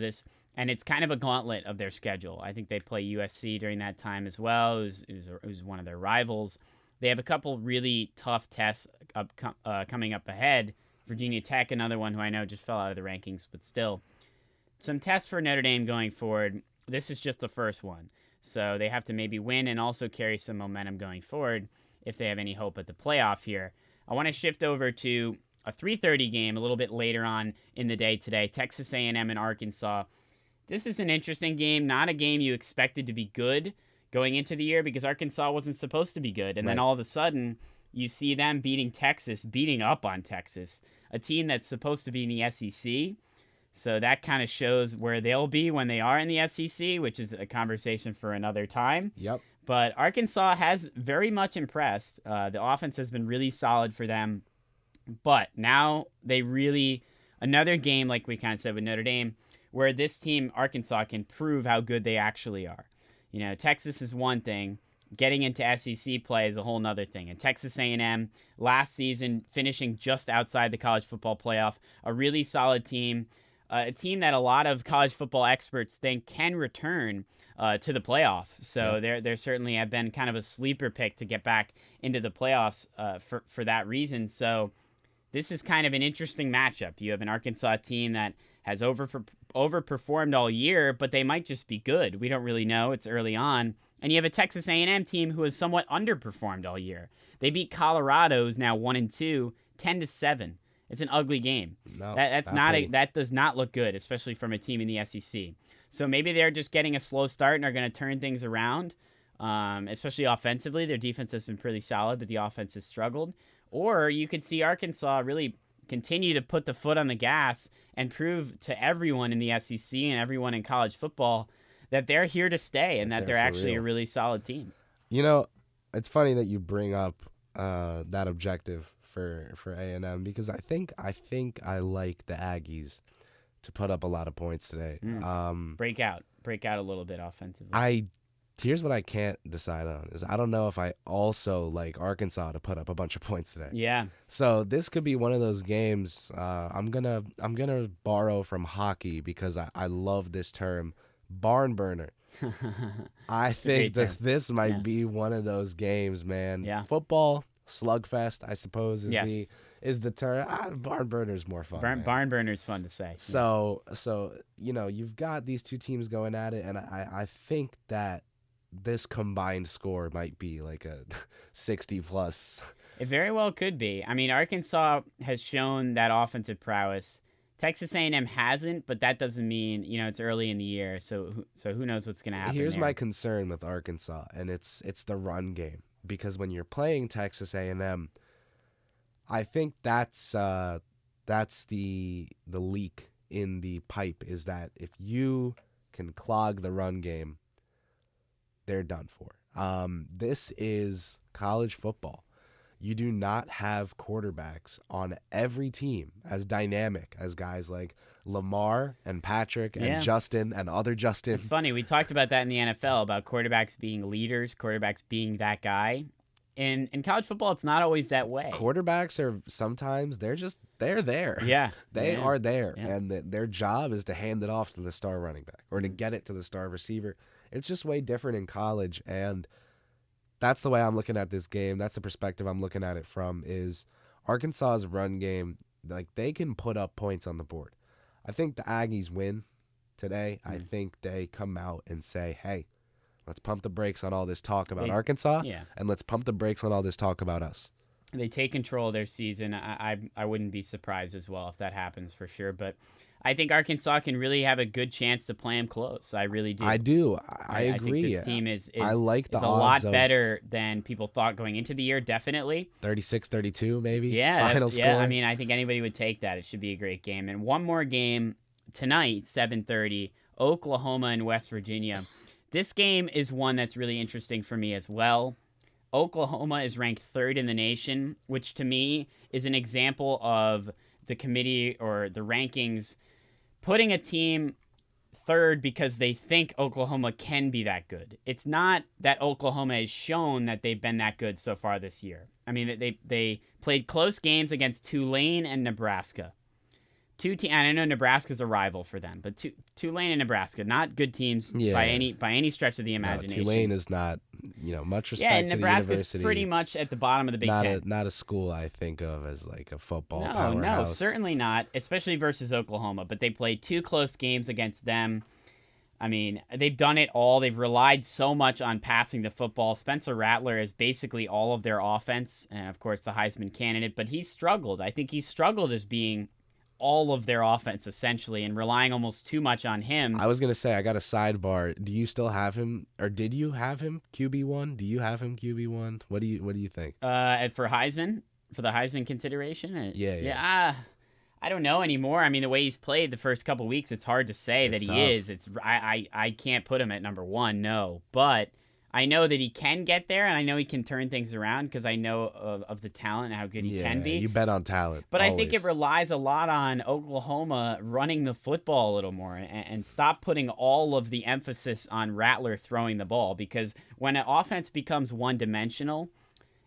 and it's kind of a gauntlet of their schedule. I think they play USC during that time as well, who's one of their rivals. They have a couple really tough tests coming up ahead. Virginia Tech, another one who I know just fell out of the rankings, but still. Some tests for Notre Dame going forward. This is just the first one. So they have to maybe win and also carry some momentum going forward if they have any hope at the playoff here. I want to shift over to a 3:30 game a little bit later on in the day today, Texas A&M and Arkansas. This is an interesting game, not a game you expected to be good going into the year, because Arkansas wasn't supposed to be good. And then all of a sudden, you see them beating up on Texas, a team that's supposed to be in the SEC. So that kind of shows where they'll be when they are in the SEC, which is a conversation for another time. Yep. But Arkansas has very much impressed. The offense has been really solid for them. But now another game, like we kind of said with Notre Dame, where this team, Arkansas, can prove how good they actually are. Texas is one thing. Getting into SEC play is a whole nother thing. And Texas A&M, last season, finishing just outside the college football playoff, a really solid team. A team that a lot of college football experts think can return to the playoff. So there certainly have been kind of a sleeper pick to get back into the playoffs for that reason. So this is kind of an interesting matchup. You have an Arkansas team that has overperformed all year, but they might just be good. We don't really know. It's early on. And you have a Texas A&M team who has somewhat underperformed all year. They beat Colorado, who's now 1-2, 10-7. It's an ugly game. No, that does not look good, especially from a team in the SEC. So maybe they're just getting a slow start and are going to turn things around. especially offensively. Their defense has been pretty solid, but the offense has struggled. Or you could see Arkansas really continue to put the foot on the gas and prove to everyone in the SEC and everyone in college football that they're here to stay and that they're actually a really solid team. You know, it's funny that you bring up that objective for A&M because I think I like the Aggies to put up a lot of points today. Break out a little bit offensively. Here's what I can't decide on is I don't know if I also like Arkansas to put up a bunch of points today. Yeah. So this could be one of those games. I'm gonna borrow from hockey because I love this term, barn burner. I think that this might be one of those games, man. Yeah. Football slugfest, I suppose, is the term. Barn burner's more fun. Barn burner's fun to say. So you know you've got these two teams going at it, and I think that this combined score might be like a 60 plus. It very well could be. I mean, Arkansas has shown that offensive prowess. Texas A&M hasn't, but that doesn't mean, it's early in the year. So who knows what's going to happen. Here's my concern with Arkansas, and it's the run game. Because when you're playing Texas A&M, I think that's the leak in the pipe is that if you can clog the run game, they're done for. This is college football. You do not have quarterbacks on every team as dynamic as guys like Lamar and Patrick and Justin and other Justin. It's funny. We talked about that in the NFL, about quarterbacks being leaders, quarterbacks being that guy. In college football, it's not always that way. Quarterbacks are sometimes, they're there. Yeah. They are there. Yeah. And their job is to hand it off to the star running back or to get it to the star receiver. It's just way different in college, and that's the way I'm looking at this game. That's the perspective I'm looking at it from is Arkansas's run game, like they can put up points on the board. I think the Aggies win today. I think they come out and say, hey, let's pump the brakes on all this talk about Arkansas, and let's pump the brakes on all this talk about us. They take control of their season. I wouldn't be surprised as well if that happens for sure, but I think Arkansas can really have a good chance to play them close. I really do. I do. I agree. I think this team is I like the a lot better than people thought going into the year, definitely. 36-32 maybe? Yeah. Final score. Yeah, I mean, I think anybody would take that. It should be a great game. And one more game tonight, 7:30, Oklahoma and West Virginia. This game is one that's really interesting for me as well. Oklahoma is ranked 3rd in the nation, which to me is an example of the committee or the rankings putting a team 3rd because they think Oklahoma can be that good. It's not that Oklahoma has shown that they've been that good so far this year. I mean, they played close games against Tulane and Nebraska. And I know Nebraska's a rival for them, but Tulane and Nebraska, not good teams by any stretch of the imagination. Tulane is not, much respect and to Nebraska's the university. Pretty much at the bottom of the Big Ten. Not a school I think of as like a football powerhouse. No, certainly not, especially versus Oklahoma. But they played 2 close games against them. I mean, they've done it all. They've relied so much on passing the football. Spencer Rattler is basically all of their offense, and of course the Heisman candidate. But he's struggled. I think he's struggled as being all of their offense essentially and relying almost too much on him. I was going to say, I got a sidebar. Do you still have him, or did you have him QB1? Do you have him QB1? What do you think? For Heisman, for the Heisman consideration? Yeah. I don't know anymore. I mean, the way he's played the first couple weeks, it's hard to say that he is. I can't put him at number 1, no. But I know that he can get there, and I know he can turn things around because I know of the talent and how good he can be. You bet on talent. But always. I think it relies a lot on Oklahoma running the football a little more and stop putting all of the emphasis on Rattler throwing the ball, because when an offense becomes one-dimensional,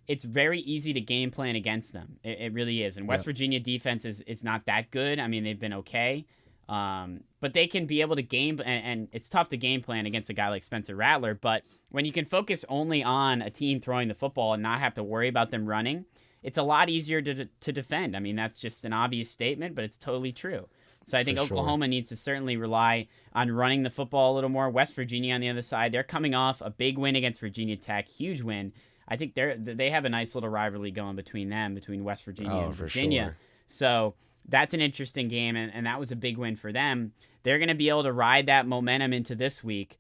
it's very easy to game plan against them. It really is. And West Virginia defense is not that good. I mean, they've been okay. But they can be able to game, and it's tough to game plan against a guy like Spencer Rattler, but when you can focus only on a team throwing the football and not have to worry about them running, it's a lot easier to defend. I mean, that's just an obvious statement, but it's totally true. So I think Oklahoma needs to certainly rely on running the football a little more. West Virginia on the other side, they're coming off a big win against Virginia Tech, huge win. I think they have a nice little rivalry going between West Virginia and Virginia. Sure. So that's an interesting game, and that was a big win for them. They're going to be able to ride that momentum into this week.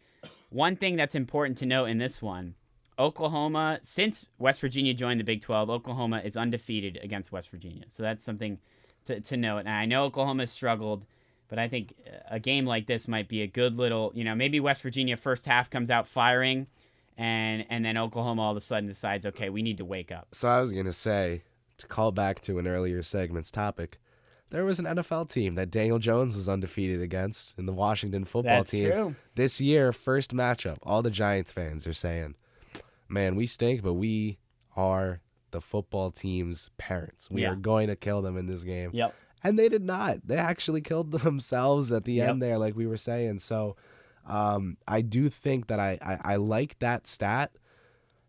One thing that's important to note in this one, Oklahoma, since West Virginia joined the Big 12, Oklahoma is undefeated against West Virginia. So that's something to note. And I know Oklahoma struggled, but I think a game like this might be a good little, maybe West Virginia first half comes out firing, and then Oklahoma all of a sudden decides, okay, we need to wake up. So I was going to say, to call back to an earlier segment's topic, there was an NFL team that Daniel Jones was undefeated against in the Washington football team. True. This year, first matchup, all the Giants fans are saying, man, we stink, but we are the football team's parents. We are going to kill them in this game. Yep. And they did not. They actually killed themselves at the end there, like we were saying. So I do think that I like that stat,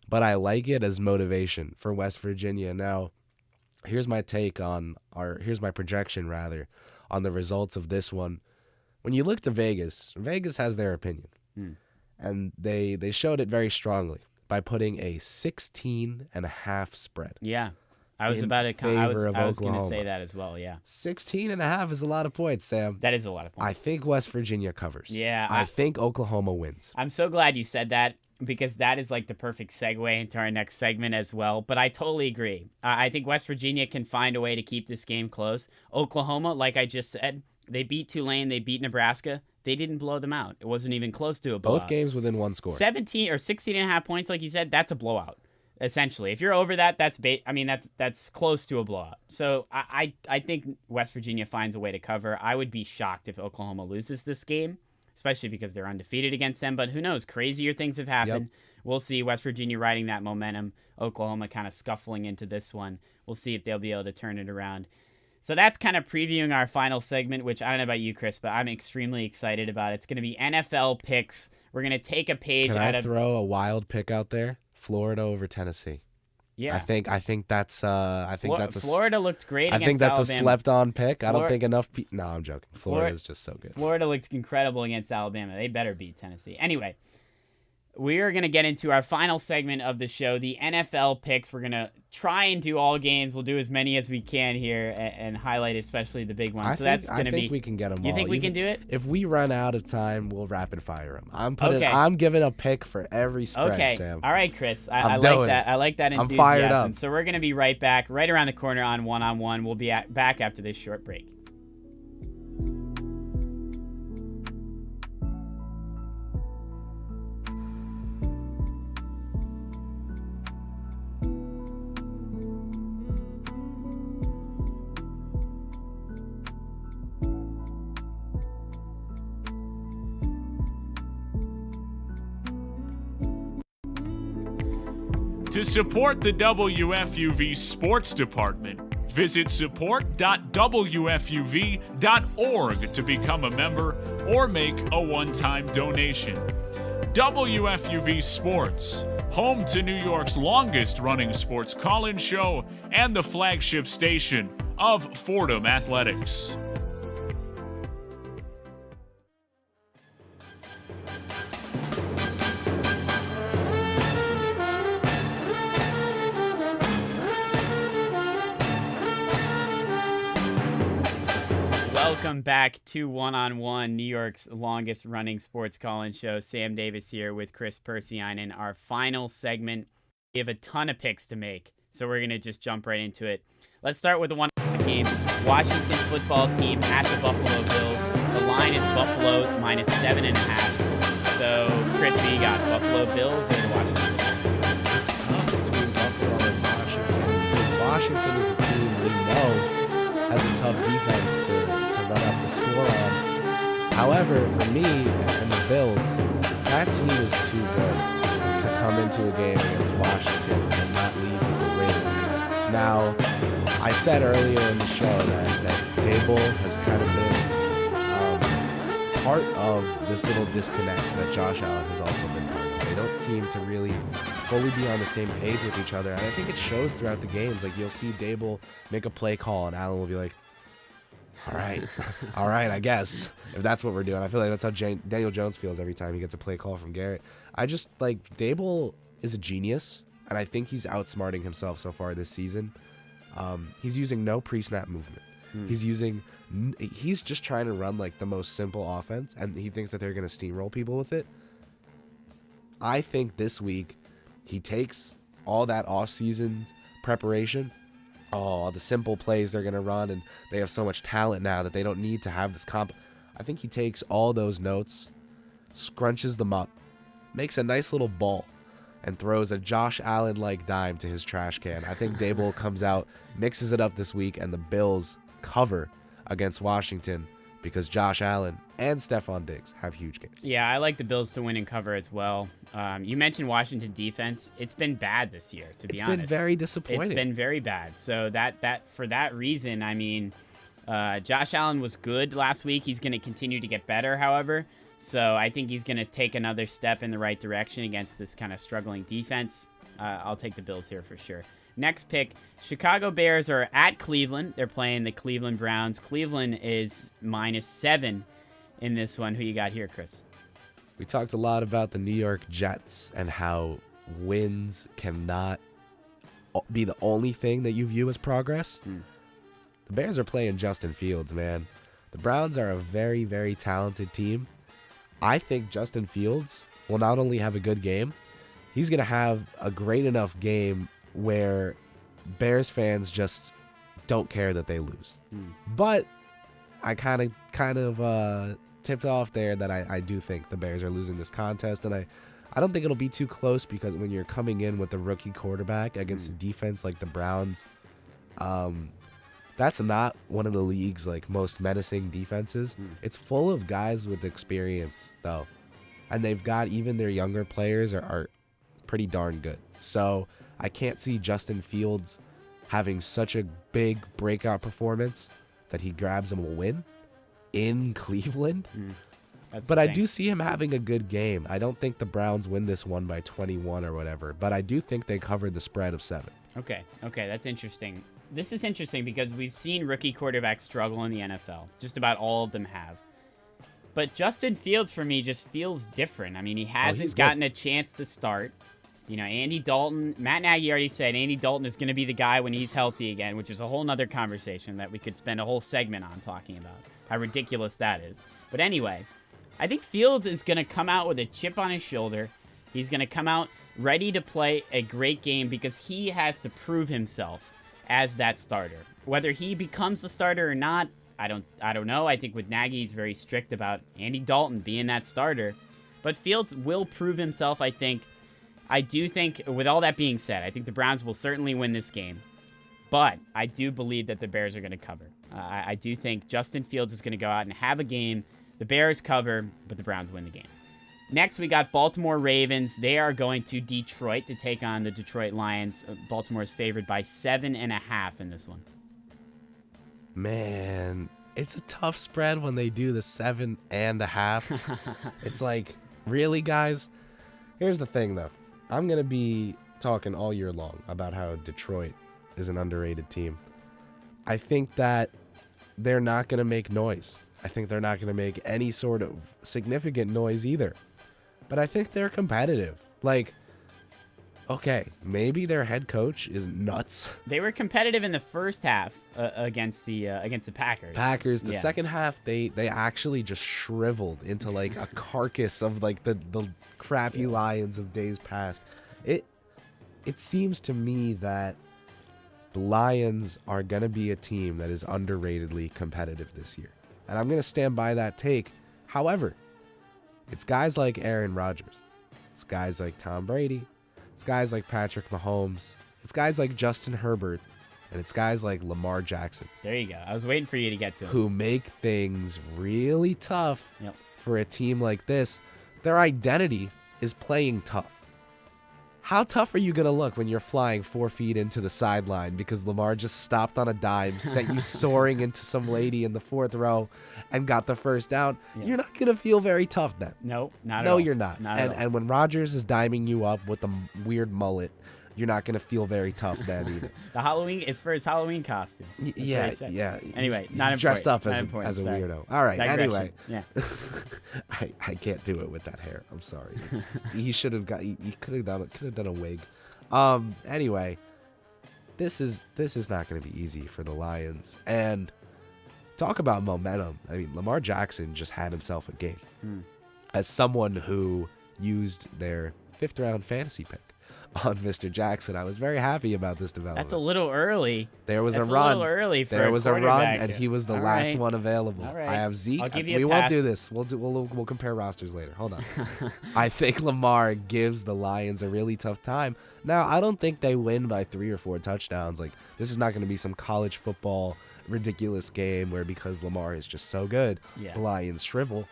but I like it as motivation for West Virginia. Now, here's my projection rather on the results of this one. When you look to Vegas has their opinion. And they showed it very strongly by putting a 16.5 spread. Yeah. I was going to say that as well, yeah. 16.5 is a lot of points, Sam. That is a lot of points. I think West Virginia covers. Yeah. I think Oklahoma wins. I'm so glad you said that, because that is like the perfect segue into our next segment as well. But I totally agree. I think West Virginia can find a way to keep this game close. Oklahoma, like I just said, they beat Tulane, they beat Nebraska. They didn't blow them out. It wasn't even close to a blowout. Both games within one score. 17 or 16.5 points, like you said, that's a blowout. Essentially, if you're over that, that's close to a blowout. So I think West Virginia finds a way to cover. I would be shocked if Oklahoma loses this game, especially because they're undefeated against them. But who knows? Crazier things have happened. Yep. We'll see. West Virginia riding that momentum. Oklahoma kind of scuffling into this one. We'll see if they'll be able to turn it around. So that's kind of previewing our final segment, which I don't know about you, Chris, but I'm extremely excited about. It's going to be NFL picks. We're going to take a page out of... Can I throw a wild pick out there? Florida over Tennessee. Yeah, I think that's Florida looked great. I think that's Alabama. A slept-on pick. I don't think enough. No, I'm joking. Florida's just so good. Florida looked incredible against Alabama. They better beat Tennessee. Anyway, we are going to get into our final segment of the show, the NFL picks. We're going to try and do all games. We'll do as many as we can here and highlight especially the big ones. I think we can get them all. You think we can do it? If we run out of time, we'll rapid fire them. I'm giving a pick for every spread, Sam. All right, Chris. I like that. I like that enthusiasm. I'm fired up. So we're going to be right back, right around the corner on One-on-One. We'll be back after this short break. To support the WFUV Sports Department, visit support.wfuv.org to become a member or make a one-time donation. WFUV Sports, home to New York's longest-running sports call-in show and the flagship station of Fordham Athletics. Welcome back to One-on-One, New York's longest-running sports call-in show. Sam Davis here with Kris Pursiainen. Our final segment. We have a ton of picks to make, so we're going to just jump right into it. Let's start with the one game. Washington football team at the Buffalo Bills. The line is Buffalo -7.5. So, Chris, what you got? Buffalo Bills or the Washington Bills? It's tough between Buffalo and Washington because Washington is a team we know has a tough defense to run up the score on. However, for me and the Bills, that team is too good to come into a game against Washington and not leave with a win. Now, I said earlier in the show that Dable has kind of been part of this little disconnect that Josh Allen has also been part of. They don't seem to really fully be on the same page with each other, and I think it shows throughout the games. Like, you'll see Dable make a play call, and Allen will be like, all right, I guess, if that's what we're doing. I feel like that's how Daniel Jones feels every time he gets a play call from Garrett. I just, like, Dable is a genius, and I think he's outsmarting himself so far this season. He's using no pre-snap movement. He's just trying to run, like, the most simple offense, and he thinks that they're going to steamroll people with it. I think this week he takes all that off-season preparation, all the simple plays they're going to run, and they have so much talent now that they don't need to have this comp. I think he takes all those notes, scrunches them up, makes a nice little ball, and throws a Josh Allen-like dime to his trash can. I think Dable comes out, mixes it up this week, and the Bills cover against Washington because Josh Allen and Stephon Diggs have huge games. Yeah, I like the Bills to win and cover as well. You mentioned Washington defense. It's been bad this year, to be honest. It's been very disappointing. It's been very bad. So that for that reason, I mean, Josh Allen was good last week. He's going to continue to get better, however. So I think he's going to take another step in the right direction against this kind of struggling defense. I'll take the Bills here for sure. Next pick, Chicago Bears are at Cleveland. They're playing the Cleveland Browns. Cleveland is -7 in this one. Who you got here, Chris? We talked a lot about the New York Jets and how wins cannot be the only thing that you view as progress. The Bears are playing Justin Fields, man. The Browns are a very, very talented team. I think Justin Fields will not only have a good game, he's going to have a great enough game where Bears fans just don't care that they lose. But I kind of tipped off there that I do think the Bears are losing this contest, and I don't think it'll be too close because when you're coming in with a rookie quarterback against a defense like the Browns, that's not one of the league's like most menacing defenses. It's full of guys with experience though, and they've got even their younger players are pretty darn good. So I can't see Justin Fields having such a big breakout performance that he grabs him a win in Cleveland. But I do see him having a good game. I don't think the Browns win this one by 21 or whatever, but I do think they covered the spread of 7. Okay, that's interesting. This is interesting because we've seen rookie quarterbacks struggle in the NFL. Just about all of them have. But Justin Fields, for me, just feels different. I mean, he hasn't gotten a chance to start. You know, Andy Dalton, Matt Nagy already said Andy Dalton is going to be the guy when he's healthy again, which is a whole nother conversation that we could spend a whole segment on talking about, how ridiculous that is. But anyway, I think Fields is going to come out with a chip on his shoulder. He's going to come out ready to play a great game because he has to prove himself as that starter. Whether he becomes the starter or not, I don't know. I think with Nagy, he's very strict about Andy Dalton being that starter. But Fields will prove himself, I think. I do think, with all that being said, I think the Browns will certainly win this game. But I do believe that the Bears are going to cover. I do think Justin Fields is going to go out and have a game. The Bears cover, but the Browns win the game. Next, we got Baltimore Ravens. They are going to Detroit to take on the Detroit Lions. Baltimore is favored by 7.5 in this one. Man, it's a tough spread when they do the 7.5. It's like, really, guys? Here's the thing, though. I'm going to be talking all year long about how Detroit is an underrated team. I think that they're not going to make noise. I think they're not going to make any sort of significant noise either. But I think they're competitive. Like, okay, maybe their head coach is nuts. They were competitive in the first half against the Packers. The second half, they actually just shriveled into like a carcass of like the crappy Lions of days past. It seems to me that the Lions are going to be a team that is underratedly competitive this year. And I'm going to stand by that take. However, it's guys like Aaron Rodgers. It's guys like Tom Brady. It's guys like Patrick Mahomes. It's guys like Justin Herbert. And it's guys like Lamar Jackson. There you go. I was waiting for you to get to it. Who make things really tough for a team like this. Their identity is playing tough. How tough are you going to look when you're flying 4 feet into the sideline because Lamar just stopped on a dime, sent you soaring into some lady in the 4th row, and got the first down? Yeah. You're not going to feel very tough then. No, not at all. No, you're not. And when Rodgers is diming you up with the weird mullet, you're not going to feel very tough then either. It's for his Halloween costume. Yeah. Anyway, he's dressed up as a weirdo. All right, Digression. Anyway. I can't do it with that hair. I'm sorry. He should have got. He could have done a wig. Anyway, this is not going to be easy for the Lions. And talk about momentum. I mean, Lamar Jackson just had himself a game. As someone who used their 5th round fantasy pick on Mr. Jackson. I was very happy about this development. That's a little early. There was That's a run. little early for There was a run, quarterback. and he was the All last right. one available. All right. I have Zeke. I'll give you a We won't pass. do this. We'll compare rosters later. Hold on. I think Lamar gives the Lions a really tough time. Now, I don't think they win by 3 or 4 touchdowns. Like, this is not going to be some college football ridiculous game where because Lamar is just so good, Yeah. the Lions shrivel.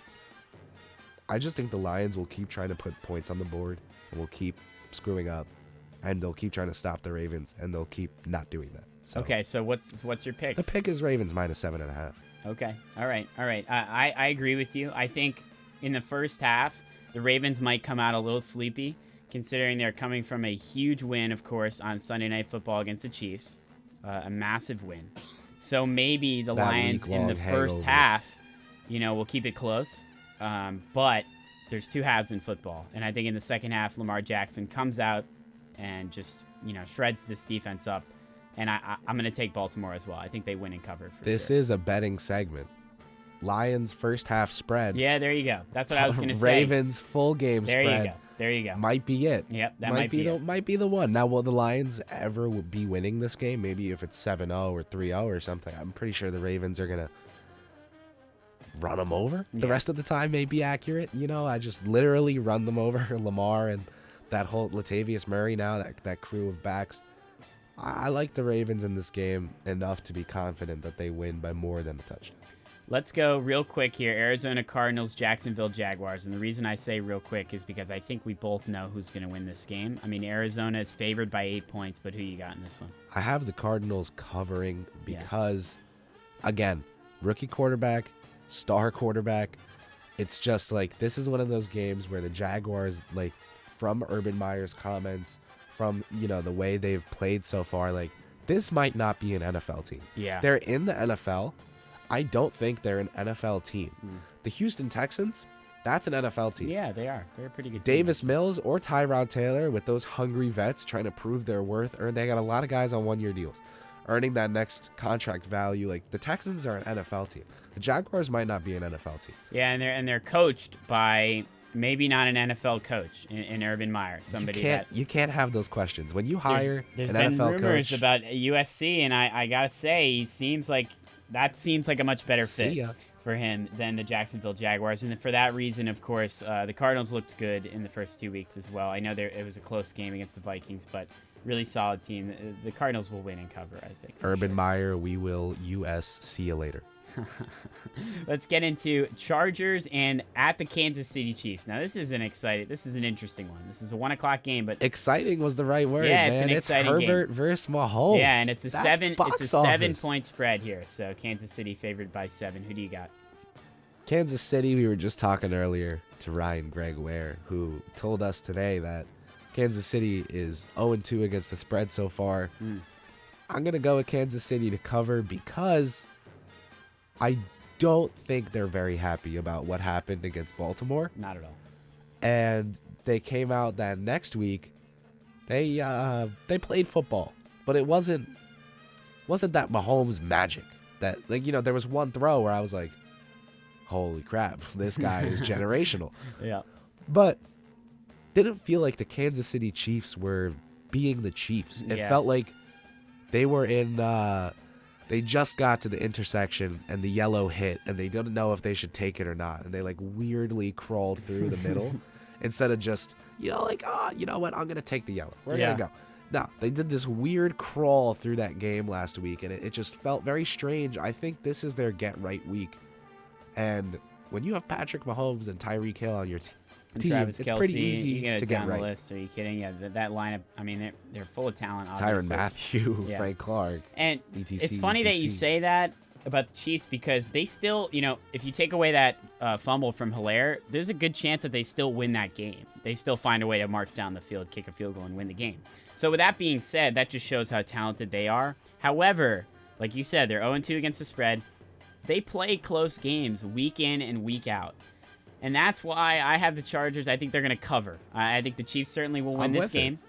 I just think the Lions will keep trying to put points on the board and will keep screwing up, and they'll keep trying to stop the Ravens, and they'll keep not doing that. So Okay, so what's your pick? the pick is Ravens minus 7.5. Okay. All right. I agree with you. I think in the first half, the Ravens might come out a little sleepy, considering they're coming from a huge win, of course, on Sunday Night Football against the Chiefs, a massive win. So maybe the That Lions in the week-long first hangover. half, will keep it close. But there's 2 halves in football, and I think in the second half, Lamar Jackson comes out and just shreds this defense up. And I'm going to take Baltimore as well. I think they win and cover. This sure. is a betting segment. Lions first half spread. Yeah, there you go. That's what I was going to say. Ravens full game There spread. you go. There you go. Might be it. Yep, that might be it. Might be the one. Now, will the Lions ever be winning this game? Maybe if it's 7-0 or 3-0 or something. I'm pretty sure the Ravens are gonna run them over. The Yeah. rest of the time may be accurate. I just literally run them over. Lamar and that whole Latavius Murray now, that crew of backs. I like the Ravens in this game enough to be confident that they win by more than a touchdown. Let's go real quick here. Arizona Cardinals, Jacksonville Jaguars. And the reason I say real quick is because I think we both know who's going to win this game. I mean, Arizona is favored by 8 points, but who you got in this one? I have the Cardinals covering because, again, rookie quarterback, star quarterback. It's just like this is one of those games where the Jaguars, like from Urban Meyer's comments, from the way they've played so far, like this might not be an NFL team. Yeah. They're in the NFL. I don't think they're an NFL team. The Houston Texans, that's an NFL team. Yeah, they are. They're a pretty good Davis Mills or Tyrod Taylor with those hungry vets trying to prove their worth. They got a lot of guys on one-year deals, earning that next contract value. Like the Texans are an NFL team. The Jaguars might not be an NFL team. Yeah, and they're coached by maybe not an NFL coach in Urban Meyer. Somebody You can't have those questions when you hire there's an been NFL rumors coach. about USC, and I gotta say, he seems like a much better See fit ya. for him than the Jacksonville Jaguars. And for that reason, of course, the Cardinals looked good in the first 2 weeks as well. I know it was a close game against the Vikings, but really solid team. The Cardinals will win and cover, I think. Urban Meyer, we will US. See you later. Let's get into Chargers and at the Kansas City Chiefs. Now, this is an interesting one. This is a 1:00 game, but Exciting was the right word, Yeah, it's man. an It's exciting Herbert game. versus Mahomes. yeah, and it's a That's seven. box It's a office. 7-point spread here. So Kansas City favored by 7. Who do you got? Kansas City, we were just talking earlier to Ryan Greg Ware, who told us today that Kansas City is 0-2 against the spread so far. I'm going to go with Kansas City to cover because I don't think they're very happy about what happened against Baltimore. Not at all. And they came out that next week. They played football, but it wasn't that Mahomes magic. That there was one throw where I was like, holy crap, this guy is generational. Yeah. But didn't feel like the Kansas City Chiefs were being the Chiefs. It Yeah. felt like they were in they just got to the intersection and the yellow hit and they didn't know if they should take it or not, and they like weirdly crawled through the middle instead of just you know what, I'm gonna take the yellow, we're gonna go. No, they did this weird crawl through that game last week, and it just felt very strange. I think this is their get right week, and when you have Patrick Mahomes and Tyreek Hill on your And team, Travis it's Kelce, pretty you easy get to it get down right. the list. Are you kidding? Yeah, that lineup. I mean, they're full of talent. Tyrann Obviously. Matthew, Yeah. Frank Clark, And ETC, it's funny that you say that about the Chiefs because they still, if you take away that fumble from Hilaire, there's a good chance that they still win that game. They still find a way to march down the field, kick a field goal, and win the game. So with that being said, that just shows how talented they are. However, like you said, they're 0-2 against the spread. They play close games week in and week out. And that's why I have the Chargers. I think they're going to cover. I think the Chiefs certainly will win I'm this with it. game.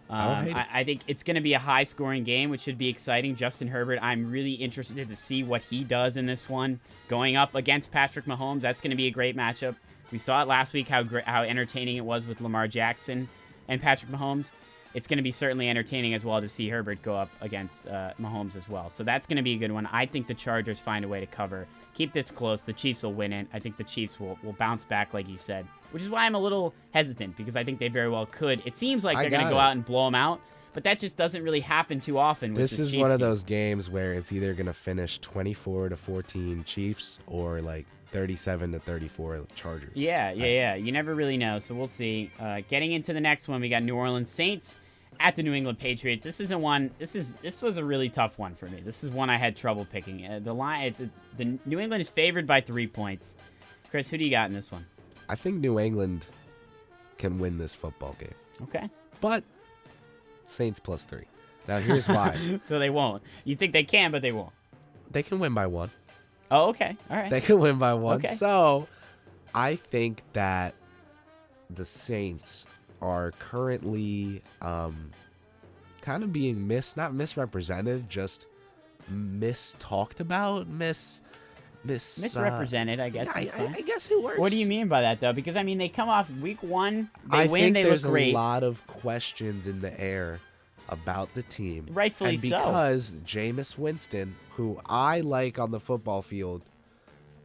I don't hate it. I think it's going to be a high-scoring game, which should be exciting. Justin Herbert, I'm really interested to see what he does in this one. Going up against Patrick Mahomes, that's going to be a great matchup. We saw it last week how entertaining it was with Lamar Jackson and Patrick Mahomes. it's going to be certainly entertaining as well to see Herbert go up against Mahomes as well. So that's going to be a good one. I think the Chargers find a way to cover. Keep this close. The Chiefs will win it. I think the Chiefs will bounce back, like you said, which is why I'm a little hesitant, because I think they very well could. It seems like they're going to go out and blow them out, but that just doesn't really happen too often with this this is Chiefs one of team. those games where it's either going to finish 24-14 Chiefs or like 37-34 Chargers. Yeah. You never really know, so we'll see. Getting into the next one, we got New Orleans Saints at the New England Patriots. This isn't one. This was a really tough one for me. This is one I had trouble picking. The line, the New England is favored by 3 points. Chris, who do you got in this one? I think New England can win this football game. Okay. But Saints +3. Now here's why. So they won't. You think they can, but they won't. They can win by 1. Oh, okay. All right. They can win by 1. Okay. So I think that the Saints are currently kind of being not misrepresented, just mistalked about, misrepresented, I guess. I guess it works. What do you mean by that, though? Because, I mean, they come off week 1, they I win, think they there's look great. a lot of questions in the air about the team. Rightfully and because Jameis Winston, who I like on the football field,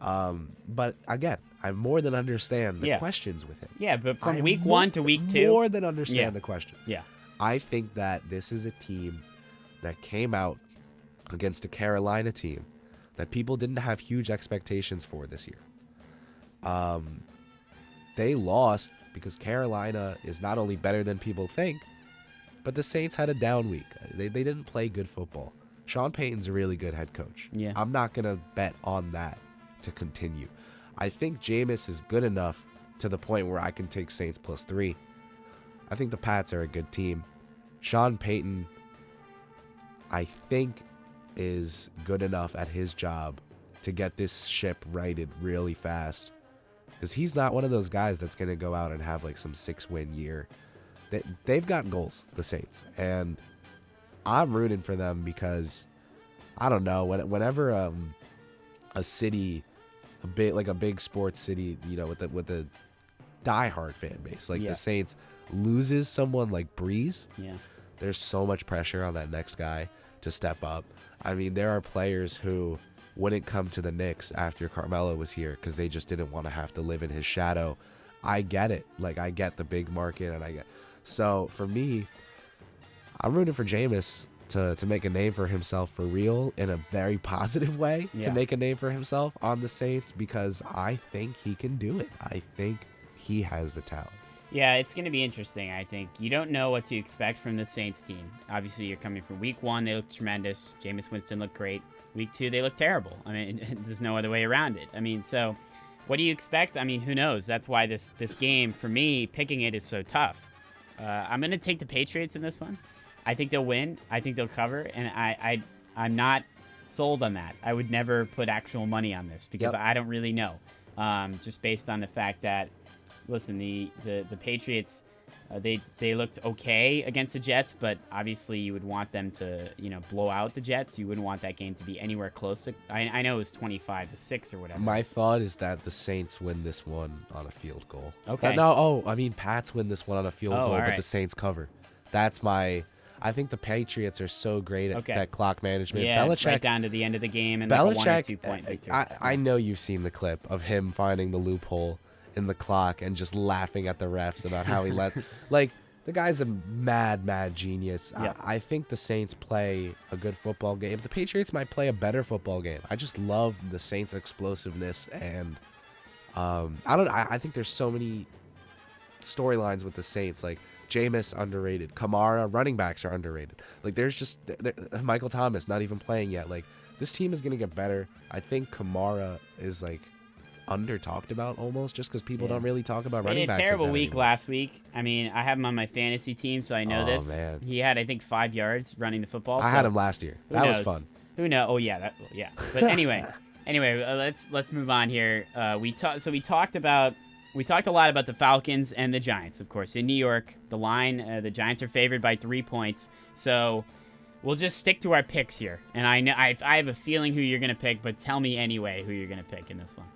but again, I more than understand the questions with him. Yeah, but from week 1 to week 2. More than understand the question. Yeah. I think that this is a team that came out against a Carolina team that people didn't have huge expectations for this year. They lost because Carolina is not only better than people think, but the Saints had a down week. They didn't play good football. Sean Payton's a really good head coach. Yeah. I'm not going to bet on that to continue. I think Jameis is good enough to the point where I can take Saints +3. I think the Pats are a good team. Sean Payton, I think, is good enough at his job to get this ship righted really fast. Because he's not one of those guys that's going to go out and have like some 6-win year. They've got goals, the Saints. And I'm rooting for them because, I don't know, whenever a city, a big sports city, you know, with the diehard fan base, like the Saints, loses someone like Breeze, there's so much pressure on that next guy to step up. I mean, there are players who wouldn't come to the Knicks after Carmelo was here because they just didn't want to have to live in his shadow. I get it. Like, I get the big market, and so for me, I'm rooting for Jameis to make a name for himself for real in a very positive way, to make a name for himself on the Saints, because I think he can do it. I think he has the talent. Yeah, it's going to be interesting, I think. You don't know what to expect from the Saints team. Obviously, you're coming from week 1, they looked tremendous. Jameis Winston looked great. Week 2, they looked terrible. I mean, there's no other way around it. I mean, so what do you expect? I mean, who knows? That's why this game, for me, picking it is so tough. I'm going to take the Patriots in this one. I think they'll win. I think they'll cover, and I'm not sold on that. I would never put actual money on this because I don't really know. Just based on the fact that, listen, the Patriots, they looked okay against the Jets, but obviously you would want them to, blow out the Jets. You wouldn't want that game to be anywhere close to. I know it was 25-6 or whatever. My thought is that the Saints win this one on a field goal. Okay. Pats win this one on a field goal, but the Saints cover. That's my. I think the Patriots are so great at that clock management. Yeah, Belichick, right down to the end of the game and Belichick, like a 1 or 2 point victory. I know you've seen the clip of him finding the loophole in the clock and just laughing at the refs about how he let the guy's a mad genius. Yeah. I think the Saints play a good football game. The Patriots might play a better football game. I just love the Saints' explosiveness, and I think there's so many storylines with the Saints. Like, Jameis underrated, Kamara, running backs are underrated. Like, there's just Michael Thomas not even playing yet. Like, this team is gonna get better. I think Kamara is like under talked about almost, just because people don't really talk about running backs. He had a terrible like week anymore. last week. I mean, I have him on my fantasy team, so I know this. Man. He had, I think, 5 yards running the football. I had him last year. That was fun. Who knows? Oh yeah, yeah. But anyway, let's move on here. We talked a lot about the Falcons and the Giants, of course, in New York. The line, the Giants are favored by 3 points. So we'll just stick to our picks here. And I know I have a feeling who you're gonna pick, but tell me anyway who you're gonna pick in this one.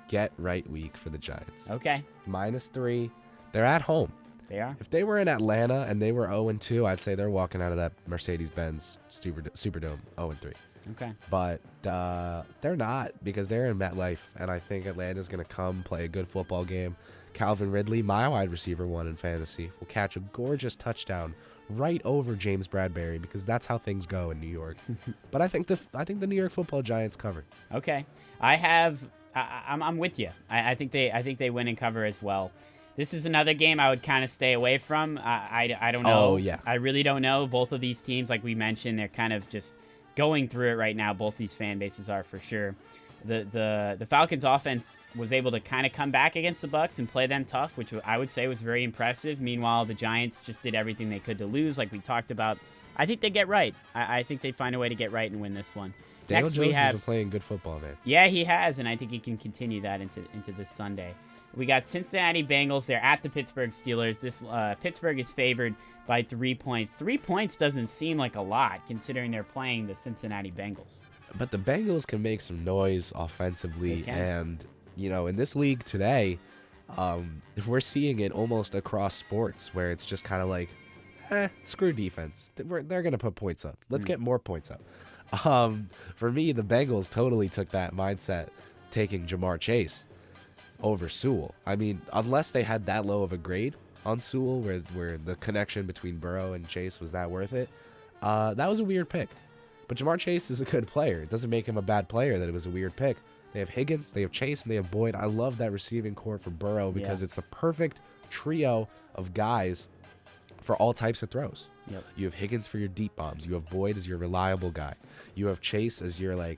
Get right week for the Giants. Okay. -3. They're at home. They are. If they were in Atlanta and they were 0-2, I'd say they're walking out of that Mercedes-Benz Superdome 0-3. Okay. But they're not, because they're in MetLife, and I think Atlanta's going to come play a good football game. Calvin Ridley, my wide receiver one in fantasy, will catch a gorgeous touchdown right over James Bradbury, because that's how things go in New York. But I think the New York Football Giants cover. Okay. I'm with you. I think they win and cover as well. This is another game I would kind of stay away from. I don't know. Oh, yeah. I really don't know. Both of these teams, like we mentioned, they're kind of just going through it right now. Both these fan bases are, for sure. The Falcons offense was able to kind of come back against the Bucs and play them tough, which I would say was very impressive. Meanwhile, the Giants just did everything they could to lose, like we talked about. I think they get right. I think they find a way to get right and win this one. Daniel Next, Jones we has have been playing good football, man. Yeah, he has, and I think he can continue that into this Sunday. We got Cincinnati Bengals. They're at the Pittsburgh Steelers. This Pittsburgh is favored by 3 points. 3 points doesn't seem like a lot, considering they're playing the Cincinnati Bengals. But the Bengals can make some noise offensively, and in this league today, we're seeing it almost across sports, where it's just kind of like, screw defense. They're gonna put points up. Let's get more points up. For me, the Bengals totally took that mindset, taking Jamar Chase over Sewell. I mean, unless they had that low of a grade on Sewell, where the connection between Burrow and Chase was that worth it, that was a weird pick. But Jamar Chase is a good player. It doesn't make him a bad player that it was a weird pick. They have Higgins, they have Chase, and they have Boyd. I love that receiving core for Burrow, because it's the perfect trio of guys for all types of throws. Yep. You have Higgins for your deep bombs. You have Boyd as your reliable guy. You have Chase as your your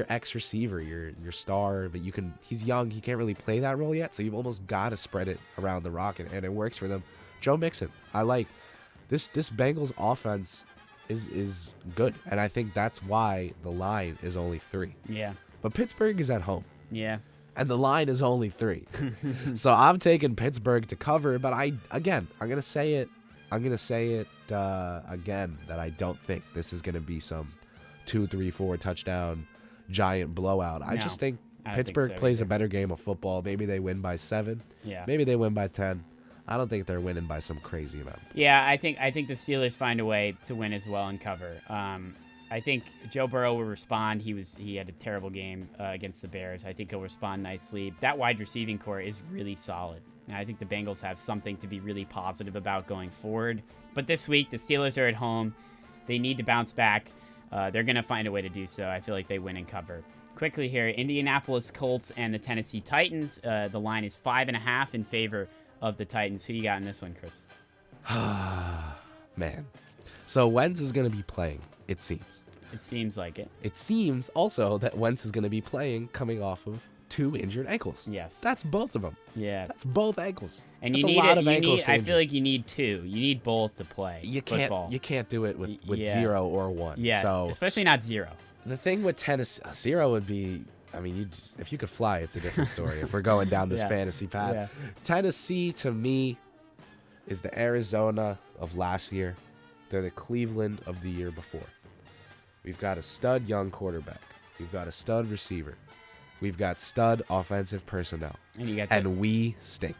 X receiver, your star, but he's young, he can't really play that role yet, so you've almost got to spread it around the rock, and it works for them. Joe Mixon, I like this Bengals offense is good, and I think that's why the line is only 3. Yeah. But Pittsburgh is at home. Yeah. And the line is only 3. So I'm taking Pittsburgh to cover, but I'm going to say it again, that I don't think this is going to be some 2, 3, 4 touchdown giant blowout. I just think Pittsburgh plays a better game of football. Maybe they win by 7. Yeah. Maybe they win by 10. I don't think they're winning by some crazy amount. Yeah, I think the Steelers find a way to win as well and cover. I think Joe Burrow will respond. He had a terrible game against the Bears. I think he'll respond nicely. That wide receiving core is really solid. And I think the Bengals have something to be really positive about going forward. But this week, the Steelers are at home. They need to bounce back. They're going to find a way to do so. I feel like they win and cover. Quickly here, Indianapolis Colts and the Tennessee Titans. The line is 5.5 in favor of the Titans. Who you got in this one, Chris? Man. So Wentz is going to be playing, it seems. It seems like it. It seems also that Wentz is going to be playing coming off of 2 injured ankles. Yes. That's both of them. Yeah. That's both ankles. And that's you need a lot of ankles. I feel like you need 2. You need both to play football. You can't do it with 0 or 1. Yeah. So especially not 0. The thing with Tennessee, 0 would be, I mean, if you could fly, it's a different story. If we're going down this fantasy path. Yeah. Tennessee, to me, is the Arizona of last year. They're the Cleveland of the year before. We've got a stud young quarterback. We've got a stud receiver. We've got stud offensive personnel. And we stink.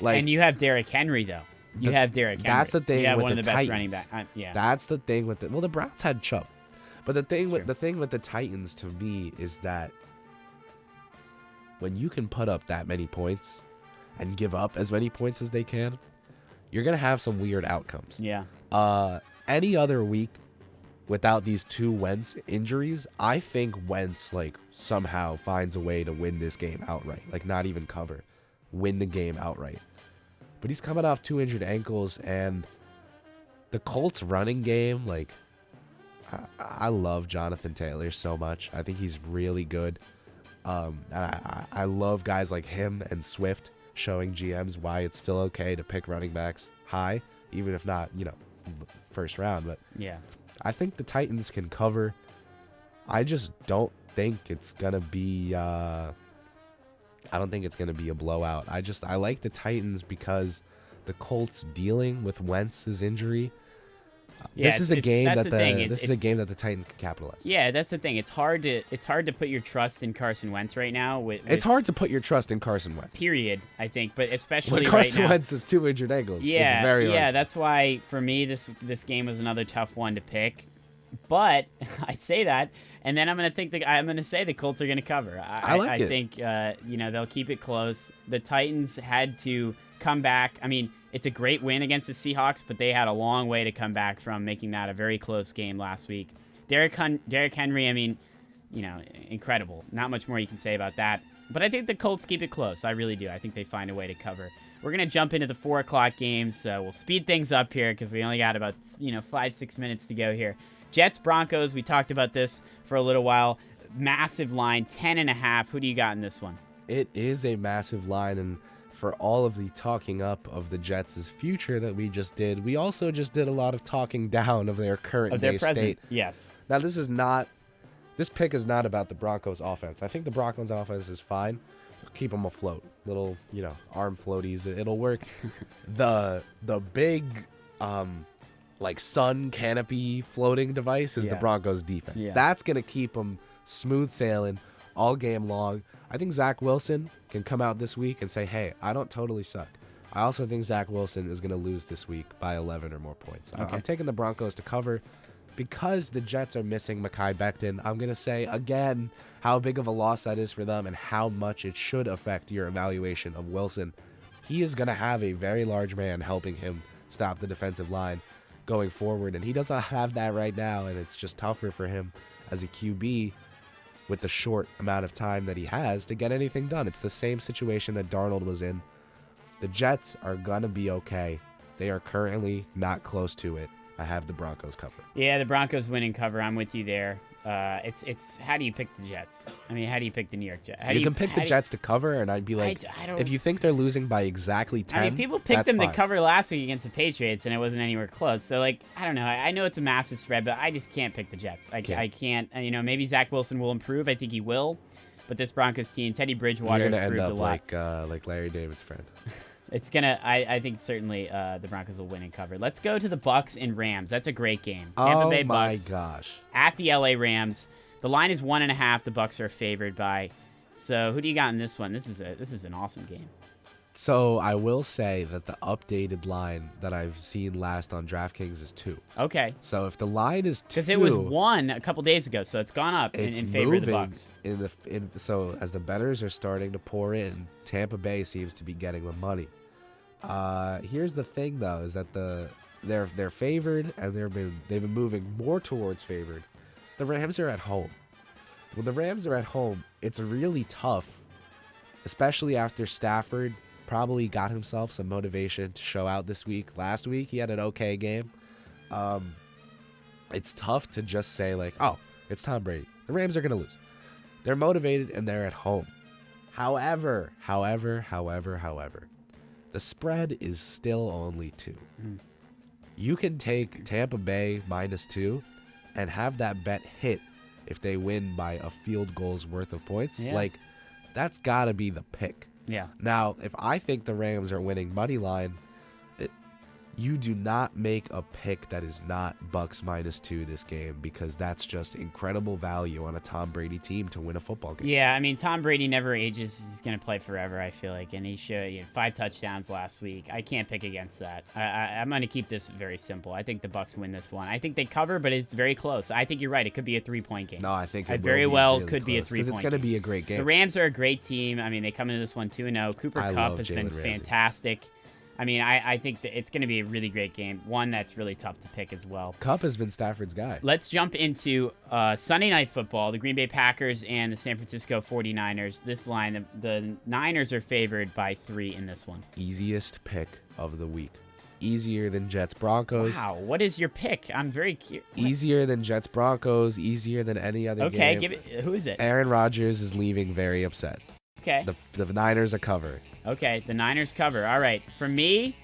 And you have Derrick Henry, though. You have Derrick Henry. That's the thing with one the of the best Titans. running backs. Yeah. That's the thing with the Browns had Chubb. But the thing with the Titans, to me, is that when you can put up that many points and give up as many points as they can, you're going to have some weird outcomes. Yeah. Any other week without these 2 Wentz injuries, I think Wentz somehow finds a way to win this game outright. Not even cover. Win the game outright. But he's coming off 2 injured ankles, and the Colts running game, I love Jonathan Taylor so much. I think he's really good. I love guys like him and Swift showing GMs why it's still okay to pick running backs high, even if not, first round. But yeah, I think the Titans can cover. I just don't think it's gonna be. I don't think it's gonna be a blowout. I like the Titans because the Colts dealing with Wentz's injury Yeah, this is a game that's that the thing. this is a game that the Titans can capitalize. Yeah, that's the thing. It's hard to put your trust in Carson Wentz right now. It's hard to put your trust in Carson Wentz. Period, I think, but especially when Carson right now. Wentz has 2 injured ankles. Yeah, it's very hard. yeah. That's why for me this game was another tough one to pick. But I say that, and then I'm gonna say the Colts are gonna cover. I think they'll keep it close. The Titans had to come back. I mean, it's a great win against the Seahawks, but they had a long way to come back from making that a very close game last week. Derrick Henry, I mean, incredible. Not much more you can say about that. But I think the Colts keep it close. I really do. I think they find a way to cover. We're going to jump into the 4 o'clock games, so we'll speed things up here because we only got about 5-6 minutes to go here. Jets-Broncos, we talked about this for a little while. Massive line, 10.5. Who do you got in this one? It is a massive line, and for all of the talking up of the Jets' future that we just did, we also just did a lot of talking down of their current day state. Yes. Now, this pick is not about the Broncos offense. I think the Broncos offense is fine. Keep them afloat. Little, arm floaties. It'll work. The big, sun canopy floating device is the Broncos defense. Yeah. That's going to keep them smooth sailing all game long. I think Zach Wilson can come out this week and say, hey, I don't totally suck. I also think Zach Wilson is going to lose this week by 11 or more points. Okay. I'm taking the Broncos to cover. Because the Jets are missing Mekhi Becton, I'm going to say again how big of a loss that is for them and how much it should affect your evaluation of Wilson. He is going to have a very large man helping him stop the defensive line going forward, and he doesn't have that right now, and it's just tougher for him as a QB with the short amount of time that he has to get anything done. It's the same situation that Darnold was in. The Jets are going to be okay. They are currently not close to it. I have the Broncos cover. Yeah, the Broncos win and cover. I'm with you there. It's how do you pick the Jets? I mean, how do you pick the New York Jets? You can pick the Jets to cover, and I'd be like, if you think they're losing by exactly 10, I mean, people picked them fine. to cover last week against the Patriots, and it wasn't anywhere close. So, I don't know. I know it's a massive spread, but I just can't pick the Jets. I can't. Maybe Zach Wilson will improve. I think he will. But this Broncos team, Teddy Bridgewater You're has gonna proved end a up lot. like Larry David's friend. It's gonna. I think certainly the Broncos will win and cover. Let's go to the Bucks and Rams. That's a great game. Tampa Bay Bucks. Oh my gosh! At the LA Rams. The line is 1.5. The Bucks are favored by. So who do you got in this one? This is an awesome game. So I will say that the updated line that I've seen last on DraftKings is 2. Okay. So if the line is 2, because it was 1 a couple days ago, so it's gone up in favor of the Bucks. So as the bettors are starting to pour in, Tampa Bay seems to be getting the money. Here's the thing though, is that they're favored and they've been moving more towards favored. The Rams are at home. When the Rams are at home, it's really tough, especially after Stafford probably got himself some motivation to show out this week. Last week, he had an okay game. It's tough to just say, it's Tom Brady. The Rams are going to lose. They're motivated, and they're at home. However, the spread is still only 2. You can take Tampa Bay -2 and have that bet hit if they win by a field goal's worth of points. Yeah. That's got to be the pick. Yeah. Now, if I think the Rams are winning money line, you do not make a pick that is not Bucks -2 this game, because that's just incredible value on a Tom Brady team to win a football game. Yeah, I mean, Tom Brady never ages. He's going to play forever, I feel like, and he showed 5 touchdowns last week. I can't pick against that. I'm going to keep this very simple. I think the Bucks win this one. I think they cover, but it's very close. I think you're right. It could be a 3-point game. No, I think it very well really could be a 3-point game. because it's going to be a great game. The Rams are a great team. I mean, they come into this one 2-0. Cooper Kupp has been fantastic. I mean, I think that it's going to be a really great game. One that's really tough to pick as well. Kupp has been Stafford's guy. Let's jump into Sunday Night Football. The Green Bay Packers and the San Francisco 49ers. This line, the Niners are favored by 3 in this one. Easiest pick of the week. Easier than Jets-Broncos. Wow, what is your pick? I'm very curious. Easier than Jets-Broncos. Easier than any other game. Okay, give it. Who is it? Aaron Rodgers is leaving very upset. Okay. The Niners are covering. Okay, the Niners cover. All right. For me,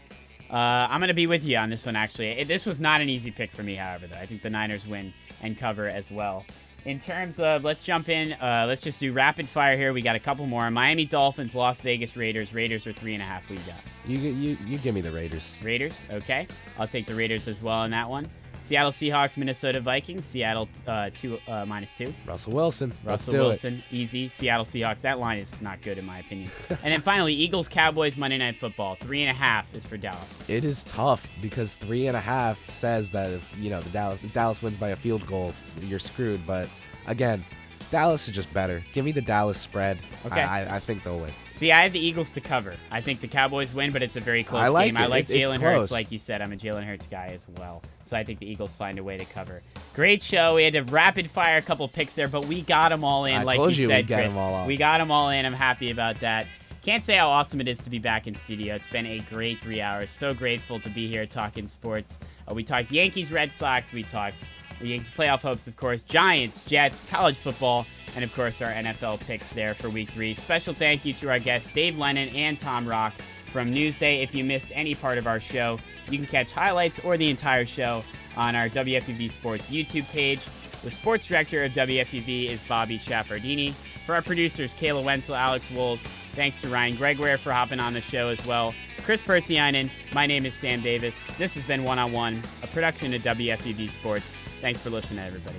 I'm going to be with you on this one, actually. This was not an easy pick for me, however, though. I think the Niners win and cover as well. In terms of, let's jump in. Let's just do rapid fire here. We got a couple more. Miami Dolphins, Las Vegas Raiders. Raiders are 3.5. We got. You give me the Raiders. Raiders? Okay. I'll take the Raiders as well in that one. Seattle Seahawks, Minnesota Vikings. Seattle -2. Russell Wilson. Let's Russell do Wilson, easy. Seattle Seahawks. That line is not good in my opinion. And then finally, Eagles Cowboys Monday Night Football. 3.5 is for Dallas. It is tough because 3.5 says that if if Dallas wins by a field goal, you're screwed. But again, Dallas is just better. Give me the Dallas spread. Okay. I think they'll win. See, I have the Eagles to cover. I think the Cowboys win, but it's a very close game. I like Jalen Hurts, like you said. I'm a Jalen Hurts guy as well. So I think the Eagles find a way to cover. Great show. We had to rapid fire a couple picks there, but we got them all in, like you said, Chris. We got them all in. I'm happy about that. Can't say how awesome it is to be back in studio. It's been a great 3 hours. So grateful to be here talking sports. We talked Yankees-Red Sox. We talked the Yankees playoff hopes, of course, Giants, Jets, college football, and of course our NFL picks there for week 3. Special thank you to our guests Dave Lennon and Tom Rock from Newsday. If you missed any part of our show, you can catch highlights or the entire show on our WFUV Sports YouTube page. The sports director of WFUV is Bobby Chaffardini. For our producers, Kayla Wenzel, Alex Wolves, thanks to Ryan Gregoire for hopping on the show as well. Kris Pursiainen, my name is Sam Davis. This has been One on One, a production of WFUV Sports. Thanks for listening, everybody.